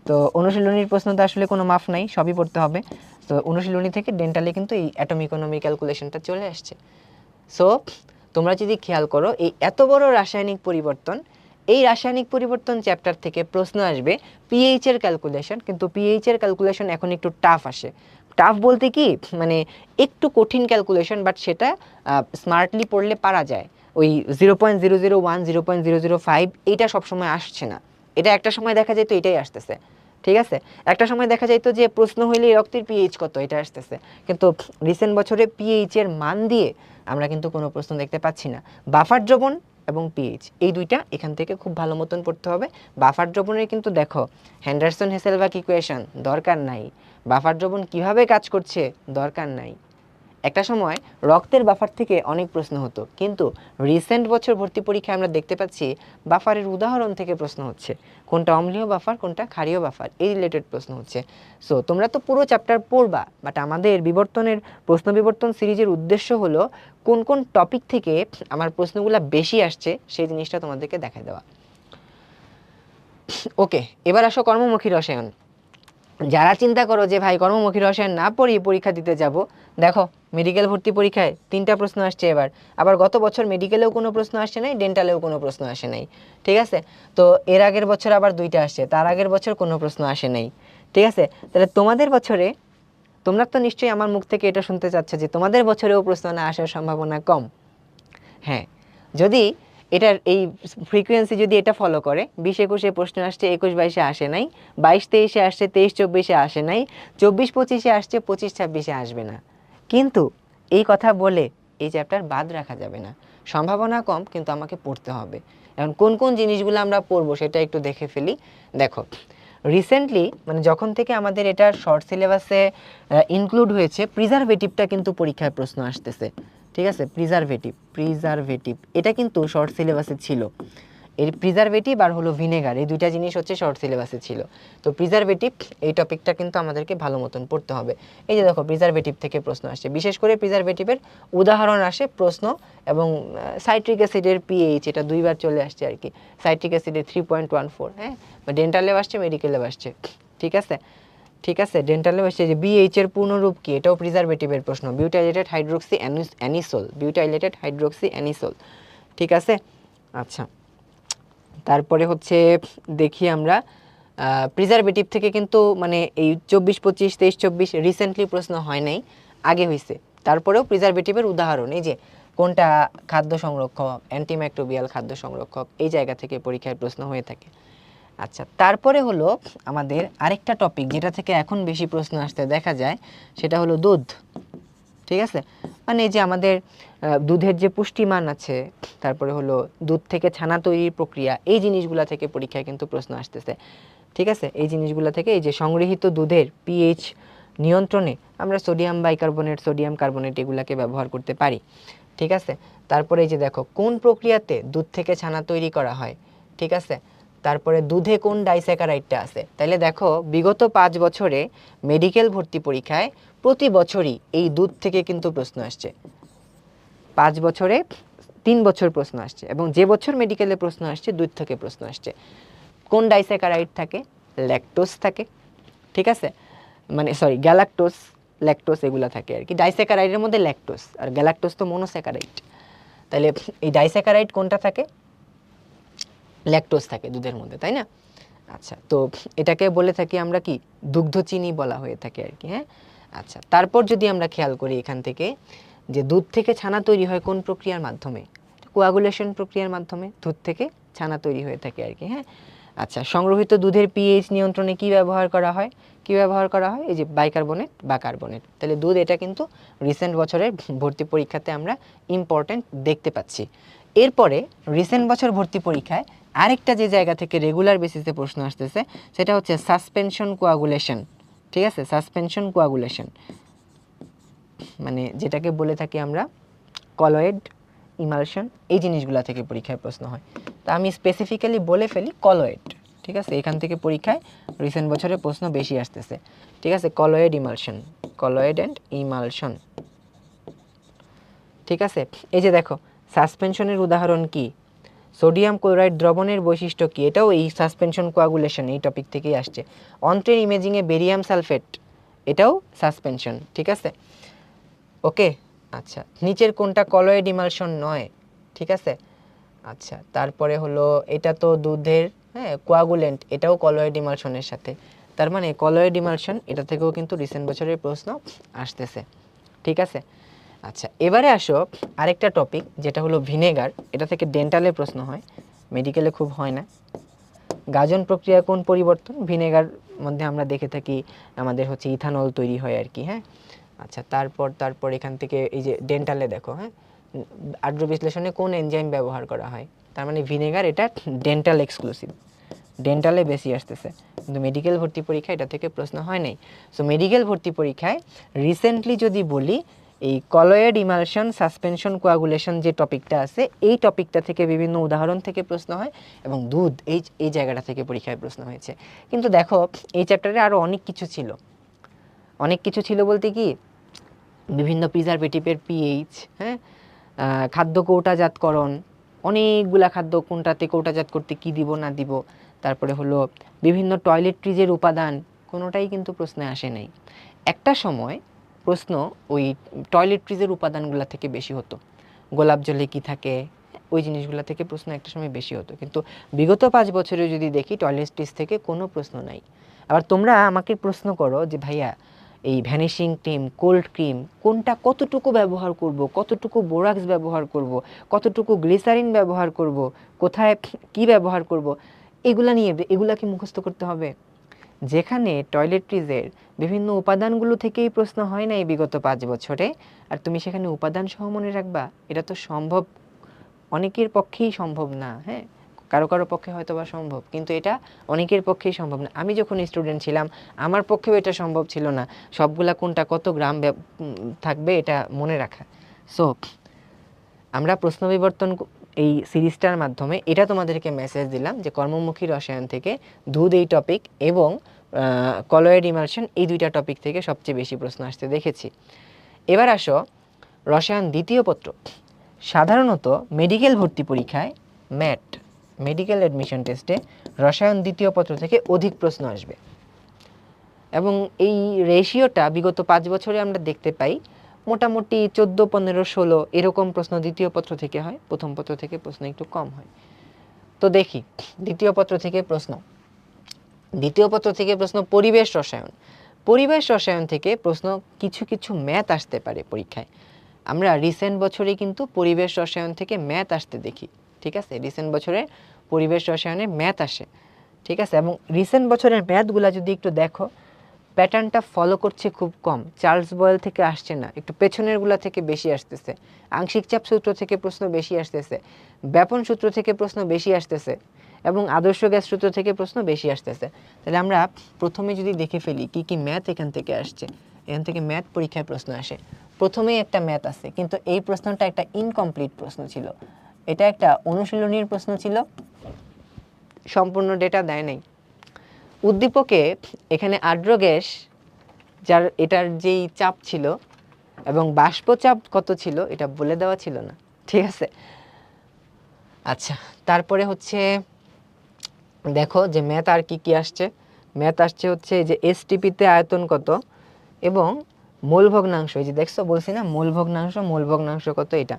তো অনুশীলনীর প্রশ্ন তো আসলে কোনো মাফ নাই, সবই পড়তে হবে। তো অনুশীলনী থেকে ডেন্টালে কিন্তু এই অ্যাটম ইকোনমি ক্যালকুলেশনটা চলে আসছে। সো তোমরা যদি খেয়াল করো এই এত বড় রাসায়নিক পরিবর্তন, এই রাসায়নিক পরিবর্তন চ্যাপ্টার থেকে প্রশ্ন আসবে পিএইচ এর ক্যালকুলেশন, কিন্তু পিএইচ এর ক্যালকুলেশন এখন একটু টাফ আসে। টাফ বলতে কি মানে একটু কঠিন ক্যালকুলেশন, বাট সেটা স্মার্টলি পড়লে পারা যায়। ওই 0.001 0.005 এইটা সবসময় আসছে না, এটা একটা সময় দেখা যায় তো এটাই আসতেছে। ঠিক আছে, একটা সময় দেখা যাইতো যে প্রশ্ন হইলে রক্তের পিএইচ কত এটা আসতেছে, কিন্তু রিসেন্ট বছরে পিএইচ এর মান দিয়ে আমরা কিন্তু কোনো প্রশ্ন দেখতে পাচ্ছি না। বাফার দ্রবণ এবং পিএইচ এই দুইটা এখান থেকে খুব ভালো মতন পড়তে হবে। বাফার দ্রবণের কিন্তু দেখো হ্যান্ডারসন হেসেলবাক ইকুয়েশন দরকার নাই, বাফার দ্রবণ কিভাবে কাজ করছে দরকার নাই। একটা সময় রক্তের বাফার থেকে অনেক প্রশ্ন হতো, কিন্তু রিসেন্ট বছর ভর্তি পরীক্ষায় আমরা দেখতে পাচ্ছি বাফারের উদাহরণ থেকে প্রশ্ন হচ্ছে, কোনটা অম্লীয় বাফার কোনটা ক্ষারীয় বাফার এই রিলেটেড প্রশ্ন হচ্ছে। সো তোমরা তো পুরো চ্যাপ্টার পড়বা, বাট আমাদের বিবর্তনের প্রশ্ন বিবর্তন সিরিজের উদ্দেশ্য হলো কোন কোন টপিক থেকে আমার প্রশ্নগুলো বেশি আসছে সেই জিনিসটা তোমাদেরকে দেখাই দেওয়া। ওকে, এবার আসো কর্মমুখী রসায়ন। যারা চিন্তা করো যে ভাই কর্মমুখী রসায়ন না পড়ি পরীক্ষা দিতে যাব, দেখো মেডিকেল ভর্তি পরীক্ষায় 3টা প্রশ্ন আসছে এবার, আবার গত বছর মেডিকেলেও কোনো প্রশ্ন আসে নাই, ডেন্টালেও কোনো প্রশ্ন আসে নাই। ঠিক আছে, তো এর আগের বছর আবার 2টা আসছে, তার আগের বছর কোনো প্রশ্ন আসে নাই। ঠিক আছে, তাহলে তোমাদের বছরে তোমরা তো নিশ্চয়ই আমার মুখ থেকে এটা শুনতে চাচ্ছ যে তোমাদের বছরেও প্রশ্ন না আসার সম্ভাবনা কম। হ্যাঁ, যদি এটার এই ফ্রিকোয়েন্সি যদি এটা ফলো করে 20-21 প্রশ্ন আসছে, 21-22 আসে নাই, 22-23 আসছে, 23-24 আসে নাই, 24-25 আসছে, 25-26 আসবে না। কিন্তু এই কথা বলে এই চ্যাপ্টার বাদ রাখা যাবে না, সম্ভাবনা কম কিন্তু আমাকে পড়তে হবে। এখন কোন কোন জিনিসগুলো আমরা পড়বো সেটা একটু দেখে ফেলি। দেখো রিসেন্টলি মানে যখন থেকে আমাদের এটা শর্ট সিলেবাসে ইনক্লুড হয়েছে, প্রিজারভেটিভটা কিন্তু পরীক্ষায় প্রশ্ন আসতেছে। ঠিক আছে, প্রিজারভেটিভ এটা কিন্তু শর্ট সিলেবাসে ছিল। এর প্রিজারভেটিভ আর হলো ভিনেগার এই দুইটা জিনিস হচ্ছে শর্ট সিলেবাসে ছিল। তো প্রিজারভেটিভ এই টপিকটা কিন্তু আমাদেরকে ভালো মতন পড়তে হবে। এই যে দেখো প্রিজারভেটিভ থেকে প্রশ্ন আসছে, বিশেষ করে প্রিজারভেটিভের উদাহরণ আসে প্রশ্ন, এবং সাইট্রিক অ্যাসিডের পিএইচ এটা 2বার চলে আসছে আর কি। সাইট্রিক অ্যাসিডের 3.14, হ্যাঁ, ডেন্টালেও আসছে মেডিকেলেও আসছে। ঠিক আছে, ঠিক আছে, ডেন্টালে আসছে যে বিএইচ এর পূর্ণরূপ কি, এটাও প্রিজারভেটিভের প্রশ্ন, বিউটাইলেটেড হাইড্রোক্সি অ্যানিসোল, বিউটাইলেটেড হাইড্রোক্সি অ্যানিসোল। ঠিক আছে, আচ্ছা তারপরে হচ্ছে দেখি আমরা প্রিজারভেটিভ থেকে কিন্তু মানে এই 24-25 23-24 রিসেন্টলি প্রশ্ন হয় নাই, আগে হয়েছে। তারপরেও প্রিজারভেটিভের উদাহরণ এই যে কোনটা খাদ্য সংরক্ষক, অ্যান্টিমাইক্রোবিয়াল খাদ্য সংরক্ষক এই জায়গা থেকে পরীক্ষায় প্রশ্ন হয়ে থাকে। আচ্ছা তারপরে হলো আমাদের আরেকটা টপিক যেটা থেকে এখন বেশি প্রশ্ন আসতে দেখা যায়, সেটা হলো দুধ। ঠিক আছে, মানে এই যে আমাদের দুধের যে পুষ্টিমান আছে, তারপরে হলো দুধ থেকে ছানা তৈরির প্রক্রিয়া, এই জিনিসগুলা থেকে পরীক্ষায় কিন্তু প্রশ্ন আসতেছে। ঠিক আছে, এই জিনিসগুলা থেকে এই যে সংগৃহীত দুধের পিএইচ নিয়ন্ত্রণে আমরা সোডিয়াম বাইকার্বনেট, সোডিয়াম কার্বনেট এগুলাকে ব্যবহার করতে পারি। ঠিক আছে, তারপরে এই যে দেখো কোন প্রক্রিয়াতে দুধ থেকে ছানা তৈরি করা হয়। ঠিক আছে, তারপরে দুধে কোন ডাইস্যাকারাইডটা আছে। তাহলে দেখো বিগত 5 বছরে মেডিকেল ভর্তি পরীক্ষায় প্রতি বছরই এই দুধ থেকে কিন্তু প্রশ্ন আসছে। 5 বছরে 3 বছর প্রশ্ন আসছে, এবং যে বছর মেডিকেলে প্রশ্ন আসছে দুধ থেকে প্রশ্ন আসছে। কোন ডাইস্যাকারাইড থাকে, ল্যাকটোজ থাকে। ঠিক আছে, মানে সরি গ্যালাক্টোজ, ল্যাকটোজ এগুলা থাকে আর কি। ডাইস্যাকারাইডের মধ্যে ল্যাকটোজ আর গ্যালাক্টোজ তো মনোস্যাকারাইড। তাহলে এই ডাইস্যাকারাইড কোনটা থাকে, ল্যাকটোজ থাকে দুধের মধ্যে, তাই না? আচ্ছা, তো এটাকে বলে থাকি আমরা কি দুগ্ধ চিনি বলা হয়ে থাকে আর কি। হ্যাঁ, আচ্ছা তারপর যদি আমরা খেয়াল করি এখান থেকে যে দুধ থেকে ছানা তৈরি হয় কোন প্রক্রিয়ার মাধ্যমে, কোয়াগুলেশন প্রক্রিয়ার মাধ্যমে দুধ থেকে ছানা তৈরি হয়ে থাকে আর কি। হ্যাঁ, আচ্ছা সংগ্রহিত দুধের পিএইচ নিয়ন্ত্রণে কি ব্যবহার করা হয়, কি ব্যবহার করা হয়, এই যে বাইকার্বনেট বা কার্বনেট। তাহলে দুধ এটা কিন্তু রিসেন্ট বছরের ভর্তি পরীক্ষাতে আমরা ইম্পর্টেন্ট দেখতে পাচ্ছি। এরপরে রিসেন্ট বছর ভর্তি পরীক্ষায় আরেকটা যে জায়গা থেকে রেগুলার বেসিসে প্রশ্ন আসতেছে সেটা হচ্ছে সাসপেনশন কোয়াগুলেশন। ঠিক আছে, সাসপেনশন কোয়াগুলেশন মানে যেটাকে বলে থাকি আমরা কলয়েড ইমালশন, এই জিনিসগুলো থেকে পরীক্ষায় প্রশ্ন হয়। তা আমি স্পেসিফিক্যালি বলে ফেলি কলয়েড। ঠিক আছে, এখান থেকে পরীক্ষায় রিসেন্ট বছরে প্রশ্ন বেশি আসতেছে। ঠিক আছে, colloid emulsion, colloid and emulsion. ঠিক আছে, এই যে দেখো সাসপেনশনের উদাহরণ কি, সোডিয়াম ক্লোরাইড দ্রবণের বৈশিষ্ট্য কি, এটাও এই সাসপেনশন কোয়াগুলেশন এই টপিক থেকেই আসছে। অন্ত্রের ইমেজিংয়ে বেরিয়াম সালফেট এটাও সাসপেনশন, ঠিক আছে। ওকে, আচ্ছা, নিচের কোনটা কলয়েড ইমালশন নয়, ঠিক আছে। আচ্ছা, তারপরে হলো এটা তো দুধের, হ্যাঁ, কোয়াগুলেন্ট, এটাও কলয়েড ইমালশনের সাথে, তার মানে কলয়েড ইমালশন, এটা থেকেও কিন্তু রিসেন্ট বছরের প্রশ্ন আসতেছে, ঠিক আছে। আচ্ছা, এবারে আসো আরেকটা টপিক, যেটা হলো ভিনেগার। এটা থেকে ডেন্টালে প্রশ্ন হয়, মেডিকেলে খুব হয় না। গাজন প্রক্রিয়া কোন পরিবর্তন? ভিনেগার মধ্যে আমরা দেখে থাকি আমাদের হচ্ছে ইথানল তৈরি হয় আর কি, হ্যাঁ। আচ্ছা, তারপর এখান থেকে এই যে ডেন্টালে দেখো, হ্যাঁ, আর্দ্র বিশ্লেষণে কোন এনজাইম ব্যবহার করা হয়? তার মানে ভিনেগার এটা ডেন্টাল এক্সক্লুসিভ, ডেন্টালে বেশি আসতেছে, কিন্তু মেডিকেল ভর্তি পরীক্ষা এটা থেকে প্রশ্ন হয় নাই। সো মেডিকেল ভর্তি পরীক্ষায় রিসেন্টলি যদি বলি, এই কলয়েড ইমালশন সাসপেনশন কোয়াগুলেশন যে টপিকটা আছে, এই টপিকটা থেকে বিভিন্ন উদাহরণ থেকে প্রশ্ন হয়, এবং দুধ এই জায়গাটা থেকে পরীক্ষায় প্রশ্ন হয়েছে। কিন্তু দেখো এই চ্যাপ্টারে আরও অনেক কিছু ছিল, অনেক কিছু ছিল বলতে কি, বিভিন্ন প্রিজারভেটিভের পিএইচ, হ্যাঁ, খাদ্য কৌটাজাতকরণ, অনেকগুলা খাদ্য কোনটাতে কৌটাজাত করতে কি দিব না দিব, তারপরে হলো বিভিন্ন টয়লেট্রিজের উপাদান, কোনোটাই কিন্তু প্রশ্নে আসে নাই। একটা সময় প্রশ্ন ওই টয়লেট্রিজের উপাদানগুলো থেকে বেশি হতো, গোলাপ জলে কি থাকে, ওই জিনিসগুলো থেকে প্রশ্ন একটা সময় বেশি হতো, কিন্তু বিগত 5 বছরে যদি দেখি টয়লেট্রিজ থেকে কোনো প্রশ্ন নাই। আবার তোমরা আমাকে প্রশ্ন করো যে ভাইয়া এই ভ্যানিশিং ক্রিম, কোল্ড ক্রিম কোনটা কতটুকু ব্যবহার করব, কতটুকু বোরাক্স ব্যবহার করব, কতটুকু গ্লিসারিন ব্যবহার করব, কোথায় কি ব্যবহার করব, এগুলা কি মুখস্থ করতে হবে? যেখানে টয়লেট্রিজের বিভিন্ন উপাদানগুলো থেকেই প্রশ্ন হয় নাই বিগত 5 বছরে, আর তুমি সেখানে উপাদান সহ মনে রাখবা, এটা তো সম্ভব, অনেকের পক্ষেই সম্ভব না, হ্যাঁ, কারো কারো পক্ষে হয়তো বা সম্ভব, কিন্তু এটা অনেকের পক্ষেই সম্ভব না। আমি যখন স্টুডেন্ট ছিলাম আমার পক্ষেও এটা সম্ভব ছিল না, সবগুলা কোনটা কত গ্রাম থাকবে এটা মনে রাখা। সো আমরা প্রশ্ন বিবর্তন এই সিরিজটার মাধ্যমে এটা তোমাদেরকে মেসেজ দিলাম যে কর্মমুখী রসায়ন থেকে দুধ এই টপিক এবং কলয়েড ইমালশন এই দুইটা টপিক থেকে সবচেয়ে বেশি প্রশ্ন আসতে দেখেছি। এবার আসো রসায়ন দ্বিতীয় পত্র। সাধারণত মেডিকেল ভর্তি পরীক্ষায় ম্যাট, মেডিকেল অ্যাডমিশন টেস্টে রসায়ন দ্বিতীয় পত্র থেকে অধিক প্রশ্ন আসবে, এবং এই রেশিওটা বিগত 5 বছরে আমরা দেখতে পাই মোটামুটি 14, 15, 16 এরকম প্রশ্ন দ্বিতীয় পত্র থেকে হয়, প্রথম পত্র থেকে প্রশ্ন একটু কম হয়। তো দেখি দ্বিতীয় পত্র থেকে প্রশ্ন, দ্বিতীয় পত্র থেকে প্রশ্ন পরিবেশ রসায়ন। পরিবেশ রসায়ন থেকে প্রশ্ন কিছু কিছু ম্যাথ আসতে পারে পরীক্ষায়। আমরা রিসেন্ট বছরে কিন্তু পরিবেশ রসায়ন থেকে ম্যাথ আসতে দেখি, ঠিক আছে, রিসেন্ট বছরে পরিবেশ রসায়নে ম্যাথ আসে, ঠিক আছে। এবং রিসেন্ট বছরের ম্যাথগুলা যদি একটু দেখো, প্যাটার্নটা ফলো করছে খুব কম, চার্লস বয়েল থেকে আসছে না, একটু পেছনেরগুলা থেকে বেশি আসতেছে, আংশিক চাপ সূত্র থেকে প্রশ্ন বেশি আসতেছে, ব্যাপন সূত্র থেকে প্রশ্ন বেশি আসতেছে, এবং আদর্শ গ্যাস সূত্র থেকে প্রশ্ন বেশি আসতেছে। তাহলে আমরা প্রথমে যদি দেখে ফেলি কি কি ম্যাথ এখান থেকে আসছে, এখান থেকে ম্যাথ পরীক্ষায় প্রশ্ন আসে। প্রথমেই একটা ম্যাথ আছে, কিন্তু এই প্রশ্নটা একটা ইনকমপ্লিট প্রশ্ন ছিল, এটা একটা অনুশীলনীর প্রশ্ন ছিল, সম্পূর্ণ ডেটা দেয় নাই। উদ্দীপকে এখানে আর্দ্র গ্যাস যার এটার যেই চাপ ছিল এবং বাষ্প চাপ কত ছিল এটা বলে দেওয়া ছিল না, ঠিক আছে। আচ্ছা, তারপরে হচ্ছে দেখো যে ম্যাথ আর কি কি আসছে। ম্যাথ আসছে হচ্ছে যে এসটিপিতে আয়তন কত এবং মোল ভগ্নাংশ, এই যে দেখছো বলছি না মোল ভগ্নাংশ কত। এটা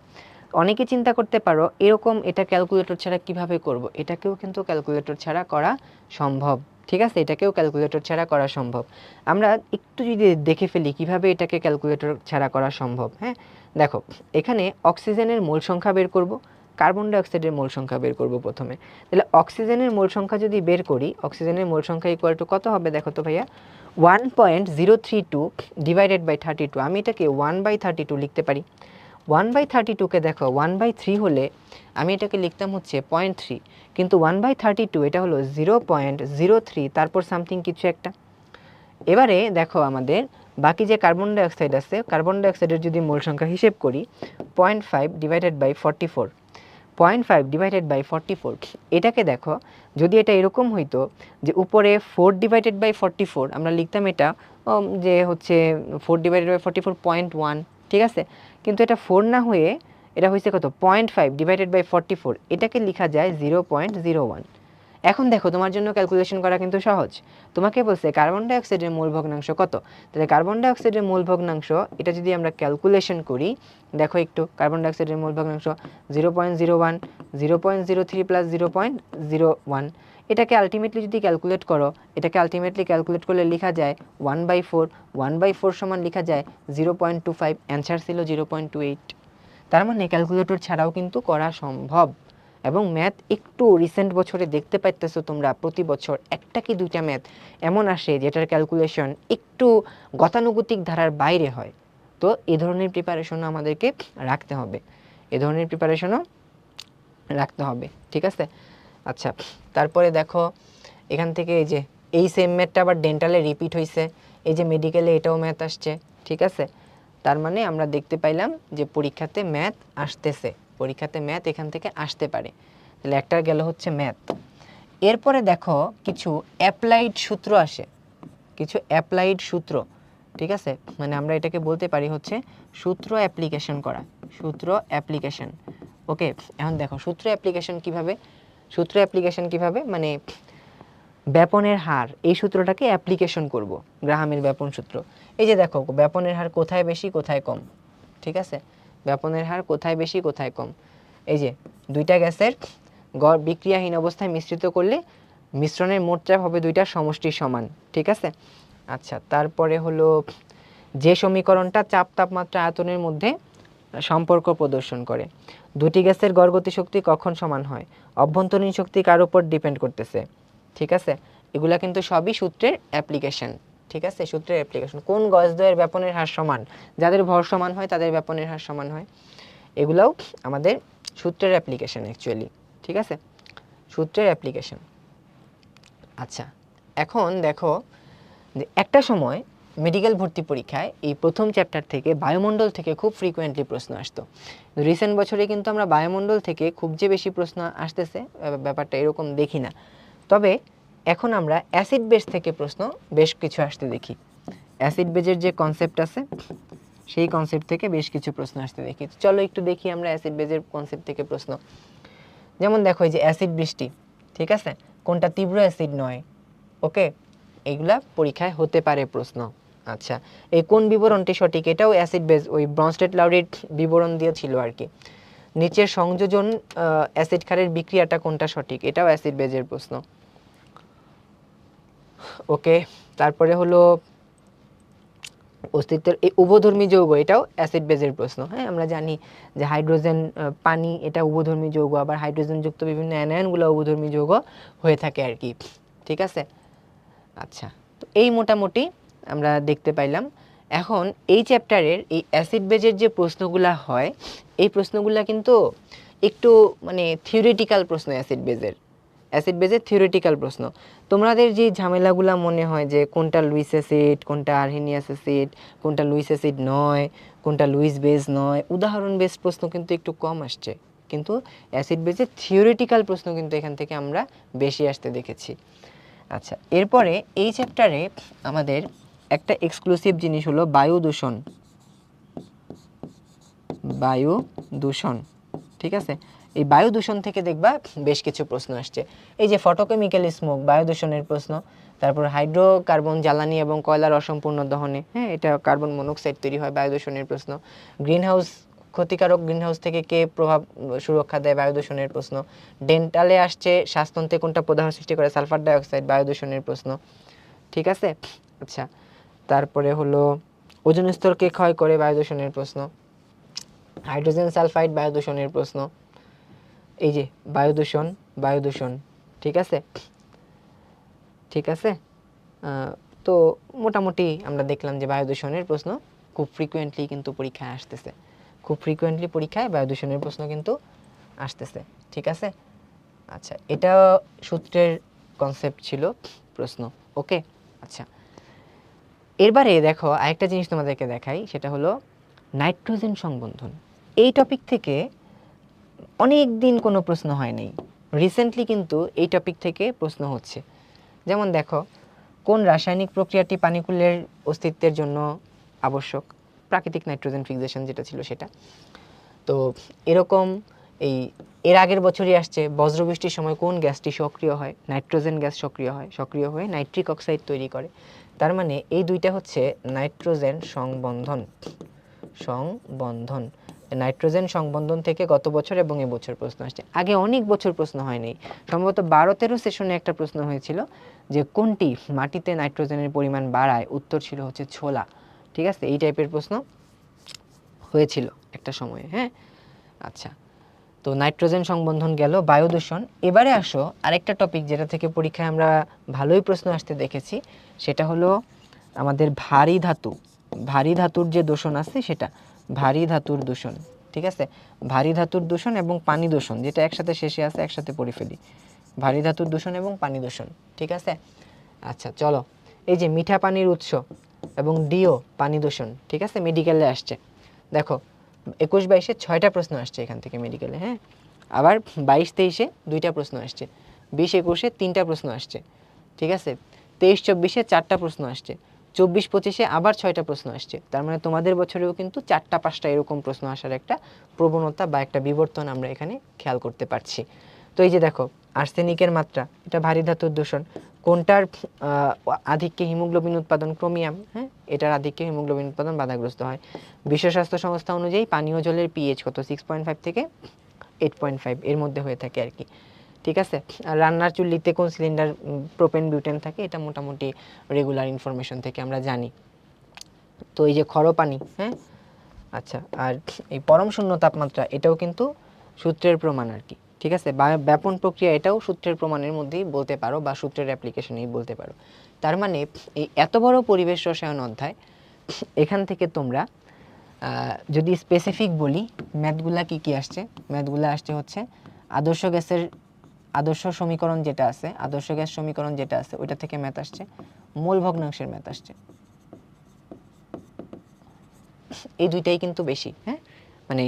অনেকে চিন্তা করতে পারো এরকম এটা ক্যালকুলেটর ছাড়া কিভাবে করব, এটাকেও কিন্তু ক্যালকুলেটর ছাড়া করা সম্ভব, ঠিক আছে, এটাকেও ক্যালকুলেটর ছাড়া করা সম্ভব। আমরা একটু যদি দেখে ফেলি কিভাবে এটাকে ক্যালকুলেটর ছাড়া করা সম্ভব। হ্যাঁ, দেখো এখানে অক্সিজেনের মোল সংখ্যা বের করব, কার্বন ডাইঅক্সাইডের মোল সংখ্যা বের করব প্রথমে। তাহলে অক্সিজেনের মোল সংখ্যা যদি বের করি, অক্সিজেনের মোল সংখ্যা ইকুয়াল টু কত হবে দেখো তো ভাইয়া, 1.032 ডিভাইডেড বাই 32। আমি এটাকে 1/32 লিখতে পারি। 1/32কে দেখো 1/3 হলে আমি এটাকে লিখতাম হচ্ছে 0.3, কিন্তু 1/32 এটা হলো 0.03, তারপর সামথিং কিছু একটা। এবারে দেখো আমাদের বাকি যে কার্বন ডাইঅক্সাইড আছে, কার্বন ডাইঅক্সাইডের যদি মোল সংখ্যা হিসেব করি 0.5 ডিভাইডেড বাই 44, 0.5 ডিভাইডেড বাই 44, এটাকে দেখো যদি এটা এরকম হইতো যে উপরে 4 ডিভাইডেড বাই 44, আমরা লিখতাম এটা যে হচ্ছে 4 ডিভাইডেড বাই 44 0.1, ঠিক আছে, কিন্তু এটা 4 না হয়ে এটা হয়েছে কত 0.5 ডিভাইডেড বাই 44, এটাকে লেখা যায় 0.01। এখন দেখো তোমার জন্য ক্যালকুলেশন করা কিন্তু সহজ। তোমাকে বলছে কার্বন ডাইঅক্সাইডের মোল ভগ্নাংশ কত, তাহলে কার্বন ডাইঅক্সাইডের মোল ভগ্নাংশ এটা যদি আমরা ক্যালকুলেশন করি, দেখো একটু কার্বন ডাইঅক্সাইডের মোল ভগ্নাংশ 0.01, 0.03 প্লাস 0.01, এটাকে আলটিমেটলি যদি ক্যালকুলেট করো, এটাকে আলটিমেটলি ক্যালকুলেট করলে লেখা যায় 1/4, 1/4 সমান লেখা যায় 0.25, অ্যান্সার ছিল 0.28। তার মানে ক্যালকুলেটর ছাড়াও কিন্তু করা সম্ভব। এবং ম্যাথ একটু রিসেন্ট বছরে দেখতে পাইতেছো তোমরা প্রতি বছর একটা কি দুইটা ম্যাথ এমন আসে যেটার ক্যালকুলেশন একটু গতানুগতিক ধারার বাইরে হয়। তো এই ধরনের প্রিপারেশনও আমাদেরকে রাখতে হবে, এ ধরনের প্রিপারেশনও রাখতে হবে, ঠিক আছে। আচ্ছা, তারপরে দেখো এখান থেকে এই যে এই সেম ম্যাথটা আবার ডেন্টালে রিপিট হয়েছে, এই যে মেডিকেলে এটাও ম্যাথ আসছে, ঠিক আছে। তার মানে আমরা দেখতে পাইলাম যে পরীক্ষাতে ম্যাথ আসতেছে, পরীক্ষাতে ম্যাথ এখান থেকে আসতে পারে। তাহলে একটা গেল হচ্ছে ম্যাথ। এরপরে দেখো কিছু অ্যাপ্লাইড সূত্র আসে, কিছু অ্যাপ্লাইড সূত্র, ঠিক আছে। মানে আমরা এটাকে বলতে পারি হচ্ছে সূত্র অ্যাপ্লিকেশন করা, সূত্র অ্যাপ্লিকেশন। ওকে, এখন দেখো সূত্র অ্যাপ্লিকেশন কিভাবে, সূত্র অ্যাপ্লিকেশন কিভাবে মানে ব্যাপনের হার, এই সূত্রটাকে অ্যাপ্লিকেশন করব, গ্রাহামের ব্যাপন সূত্র। এই যে দেখো ব্যাপনের হার কোথায় বেশি কোথায় কম, ঠিক আছে, ব্যাপনের হার কোথায় বেশি কোথায় কম। এই যে দুইটা গ্যাসের গড় বিক্রিয়াহীন অবস্থায় মিশ্রিত করলে মিশ্রণের মোট চাপ হবে দুইটার সমষ্টির সমান, ঠিক আছে। আচ্ছা, তারপরে হলো যে সমীকরণটা চাপ তাপমাত্রা আয়তনের মধ্যে সম্পর্ক প্রদর্শন করে, দুটি গ্যাসের গড় গতিশক্তি কখন সমান হয়, অভ্যন্তরীণ শক্তি কার উপর ডিপেন্ড করতেছে, ঠিক আছে। এগুলা কিন্তু সবই সূত্রের অ্যাপ্লিকেশন, ঠিক আছে, সূত্রের অ্যাপ্লিকেশন। কোন গজদ্বয়ের ব্যাপনের হার সমান, যাদের ভর সমান হয় তাদের ব্যাপনের হার সমান হয়, এগুলাও আমাদের সূত্রের অ্যাপ্লিকেশন অ্যাকচুয়ালি, ঠিক আছে, সূত্রের অ্যাপ্লিকেশন। আচ্ছা, এখন দেখো যে একটা সময় মেডিকেল ভর্তি পরীক্ষায় এই প্রথম চ্যাপ্টার থেকে বায়ুমণ্ডল থেকে খুব ফ্রিকোয়েন্টলি প্রশ্ন আসতো। রিসেন্ট বছরে কিন্তু আমরা বায়ুমণ্ডল থেকে খুব যে বেশি প্রশ্ন আসতেছে ব্যাপারটা এরকম দেখি না। তবে এখন আমরা অ্যাসিড বেস থেকে প্রশ্ন বেশ কিছু আসতে দেখি। অ্যাসিড বেজের যে কনসেপ্ট আছে সেই কনসেপ্ট থেকে বেশ কিছু প্রশ্ন আসতে দেখি। চলো একটু দেখি আমরা অ্যাসিড বেজের কনসেপ্ট থেকে প্রশ্ন। যেমন দেখো এই যে অ্যাসিড বৃষ্টি, ঠিক আছে, কোনটা তীব্র অ্যাসিড নয়, ওকে, এইগুলা পরীক্ষায় হতে পারে প্রশ্ন। আচ্ছা, এই কোন বিবরণটি সঠিক, এটাও অ্যাসিড বেজ ওই ব্রনস্টেড লাউরিট বিবরণ দিয়েছিল আর কি। নিচের সংযোজন অ্যাসিড ক্ষারের বিক্রিয়াটা কোনটা সঠিক, এটাও অ্যাসিড বেজের প্রশ্ন। ওকে, তারপরে হলো অস্তিত্বের এই উভধর্মী যৌগ, এটাও অ্যাসিড বেজের প্রশ্ন। হ্যাঁ, আমরা জানি যে হাইড্রোজেন পানি এটা উভধর্মী যৌগ, আবার হাইড্রোজেন যুক্ত বিভিন্ন অ্যানায়নগুলো উভধর্মী যৌগ হয়ে থাকে আর কি, ঠিক আছে। আচ্ছা, তো এই মোটামুটি আমরা দেখতে পাইলাম। এখন এই চ্যাপ্টারের এই অ্যাসিড বেজের যে প্রশ্নগুলা হয়, এই প্রশ্নগুলা কিন্তু একটু মানে থিওরিটিক্যাল প্রশ্ন, অ্যাসিড বেজের থিওরিটিক্যাল প্রশ্ন। তোমাদের যে ঝামেলাগুলা মনে হয় যে কোনটা লুইস অ্যাসিড, কোনটা আরহেনিয়াস অ্যাসিড, কোনটা লুইস অ্যাসিড নয়, কোনটা লুইস বেজ নয়, উদাহরণ বেস প্রশ্ন কিন্তু একটু কম আসছে, কিন্তু অ্যাসিড বেজের থিওরিটিক্যাল প্রশ্ন কিন্তু এখান থেকে আমরা বেশি আসতে দেখেছি। আচ্ছা, এরপরে এই চ্যাপ্টারে আমাদের একটা এক্সক্লুসিভ জিনিস হলো বায়ু দূষণ, বায়ু দূষণ, ঠিক আছে। এই বায়ু দূষণ থেকে দেখবা বেশ কিছু প্রশ্ন আসছে। এই যে ফটোকেমিক্যাল স্মোক বায়ু দূষণের প্রশ্ন, তারপর হাইড্রোকার্বন জ্বালানি এবং কয়লার অসম্পূর্ণ দহনে, হ্যাঁ, এটা কার্বন মনোক্সাইড তৈরি হয়, বায়ু দূষণের প্রশ্ন। গ্রিনহাউস ক্ষতিকারক গ্রিনহাউস থেকে কে প্রভাব সুরক্ষা দেয়, বায়ু দূষণের প্রশ্ন। ডেন্টালে আসছে শ্বাসতন্ত্রে কোনটা প্রদাহ সৃষ্টি করে, সালফার ডাইঅক্সাইড, বায়ু দূষণের প্রশ্ন, ঠিক আছে। আচ্ছা, তারপরে হলো ওজোন স্তরকে ক্ষয় করে, বায়ু দূষণের প্রশ্ন। হাইড্রোজেন সালফাইড বায়ু দূষণের প্রশ্ন। এই যে বায়ু দূষণ, ঠিক আছে, ঠিক আছে। তো মোটামুটি আমরা দেখলাম যে বায়ু দূষণের প্রশ্ন খুব ফ্রিকোয়েন্টলি কিন্তু পরীক্ষায় আসতেছে, খুব ফ্রিকোয়েন্টলি পরীক্ষায় বায়ু দূষণের প্রশ্ন কিন্তু আসতেছে, ঠিক আছে। আচ্ছা, এটা সূত্রের কনসেপ্ট ছিল প্রশ্ন, ওকে। আচ্ছা, এরবারে দেখো আরেকটা জিনিস তোমাদেরকে দেখাই, সেটা হলো নাইট্রোজেন সংবন্ধন। এই টপিক থেকে অনেক দিন কোনো প্রশ্ন হয়নি, রিসেন্টলি কিন্তু এই টপিক থেকে প্রশ্ন হচ্ছে। যেমন দেখো, কোন রাসায়নিক প্রক্রিয়াটি পানিকুলের অস্তিত্বের জন্য আবশ্যক, প্রাকৃতিক নাইট্রোজেন ফিক্সেশন যেটা ছিল সেটা। তো এরকম এই এর আগের বছরই আসছে, বজ্রবৃষ্টির সময় কোন গ্যাসটি সক্রিয় হয়? নাইট্রোজেন গ্যাস সক্রিয় হয়ে নাইট্রিক অক্সাইড তৈরি করে। তার মানে এই দুইটা হচ্ছে নাইট্রোজেন সংবন্ধন। নাইট্রোজেন সংবন্ধন থেকে গত বছর এবং এবছর প্রশ্ন আসছে। আগে অনেক বছর প্রশ্ন হয়নি, সম্ভবত 12-13 সেশনে একটা প্রশ্ন হয়েছিল যে কোনটি মাটিতে নাইট্রোজেনের পরিমাণ বাড়ায়? উত্তর ছিল হচ্ছে ছোলা। ঠিক আছে, এই টাইপের প্রশ্ন হয়েছিল একটা সময়ে। হ্যাঁ, আচ্ছা, তো নাইট্রোজেন সংবন্ধন গেল। বায়ু দূষণ। এবারে আসো আরেকটা টপিক যেটা থেকে পরীক্ষায় আমরা ভালোই প্রশ্ন আসতে দেখেছি, সেটা হলো আমাদের ভারী ধাতুর যে দূষণ আছে সেটা, ভারী ধাতুর দূষণ। ঠিক আছে, ভারী ধাতুর দূষণ এবং পানি দূষণ, যেটা একসাথে শেষে আছে, একসাথে পড়ে ফেলি। ভারী ধাতুর দূষণ এবং পানি দূষণ। ঠিক আছে, আচ্ছা চলো, এই যে মিঠা পানির উৎস এবং ডিও পানি দূষণ। ঠিক আছে, মেডিকেলে আসছে। দেখো 21-22-এ 6টা প্রশ্ন আসছে এখান থেকে মেডিকেলে। হ্যাঁ, আবার 22-23-এ 2টা প্রশ্ন আসছে, 20-21-এ 3টা প্রশ্ন আসছে। ঠিক আছে, 23-24-এ 4টা প্রশ্ন আসছে, 24-25-এ আবার 6টা প্রশ্ন আসছে। তার মানে তোমাদের বছরেও কিন্তু 4টা-5টা এরকম প্রশ্ন আসার একটা প্রবণতা বা একটা বিবর্তন আমরা এখানে খেয়াল করতে পারছি। তো এই যে দেখো, আর্সেনিকের মাত্রা, এটা ভারী ধাতুর দূষণ। কোনটার আধিক্যে হিমোগ্লোবিন উৎপাদন? ক্রোমিয়াম। হ্যাঁ, এটার আধিক্যে হিমোগ্লোবিন উৎপাদন বাধাগ্রস্ত হয়। বিশ্ব স্বাস্থ্য সংস্থা অনুযায়ী পানীয় জলের পিএইচ কত? 6.5 থেকে 8.5 এর মধ্যে হয়ে থাকে আর কি। ঠিক আছে, আর রান্নার চুল্লিতে কোন সিলিন্ডার প্রোপেন বিউটেন থাকে? এটা মোটামুটি রেগুলার ইনফরমেশন থেকে আমরা জানি। তো এই যে খরো পানি, হ্যাঁ, আচ্ছা, আর এই পরম শূন্য তাপমাত্রা, এটাও কিন্তু সূত্রের প্রমাণ আর কি। ঠিক আছে, ব্যাপন প্রক্রিয়া, এটাও সূত্রের প্রমাণের মধ্যেই বলতে পারো বা সূত্রের অ্যাপ্লিকেশনেই বলতে পারো। তার মানে এই এত বড় পরিবেশ রসায়ন অধ্যায়, এখান থেকে তোমরা যদি স্পেসিফিক বলি, ম্যাথগুলা কি কি আসছে? ম্যাথগুলা আসছে হচ্ছে আদর্শ গ্যাসের আদর্শ সমীকরণ যেটা আছে, আদর্শ গ্যাস সমীকরণ যেটা আছে ওইটা থেকে ম্যাথ আসছে, মোল ভগ্নাংশের ম্যাথ আসছে। এই দুইটাই কিন্তু বেশি। হ্যাঁ, মানে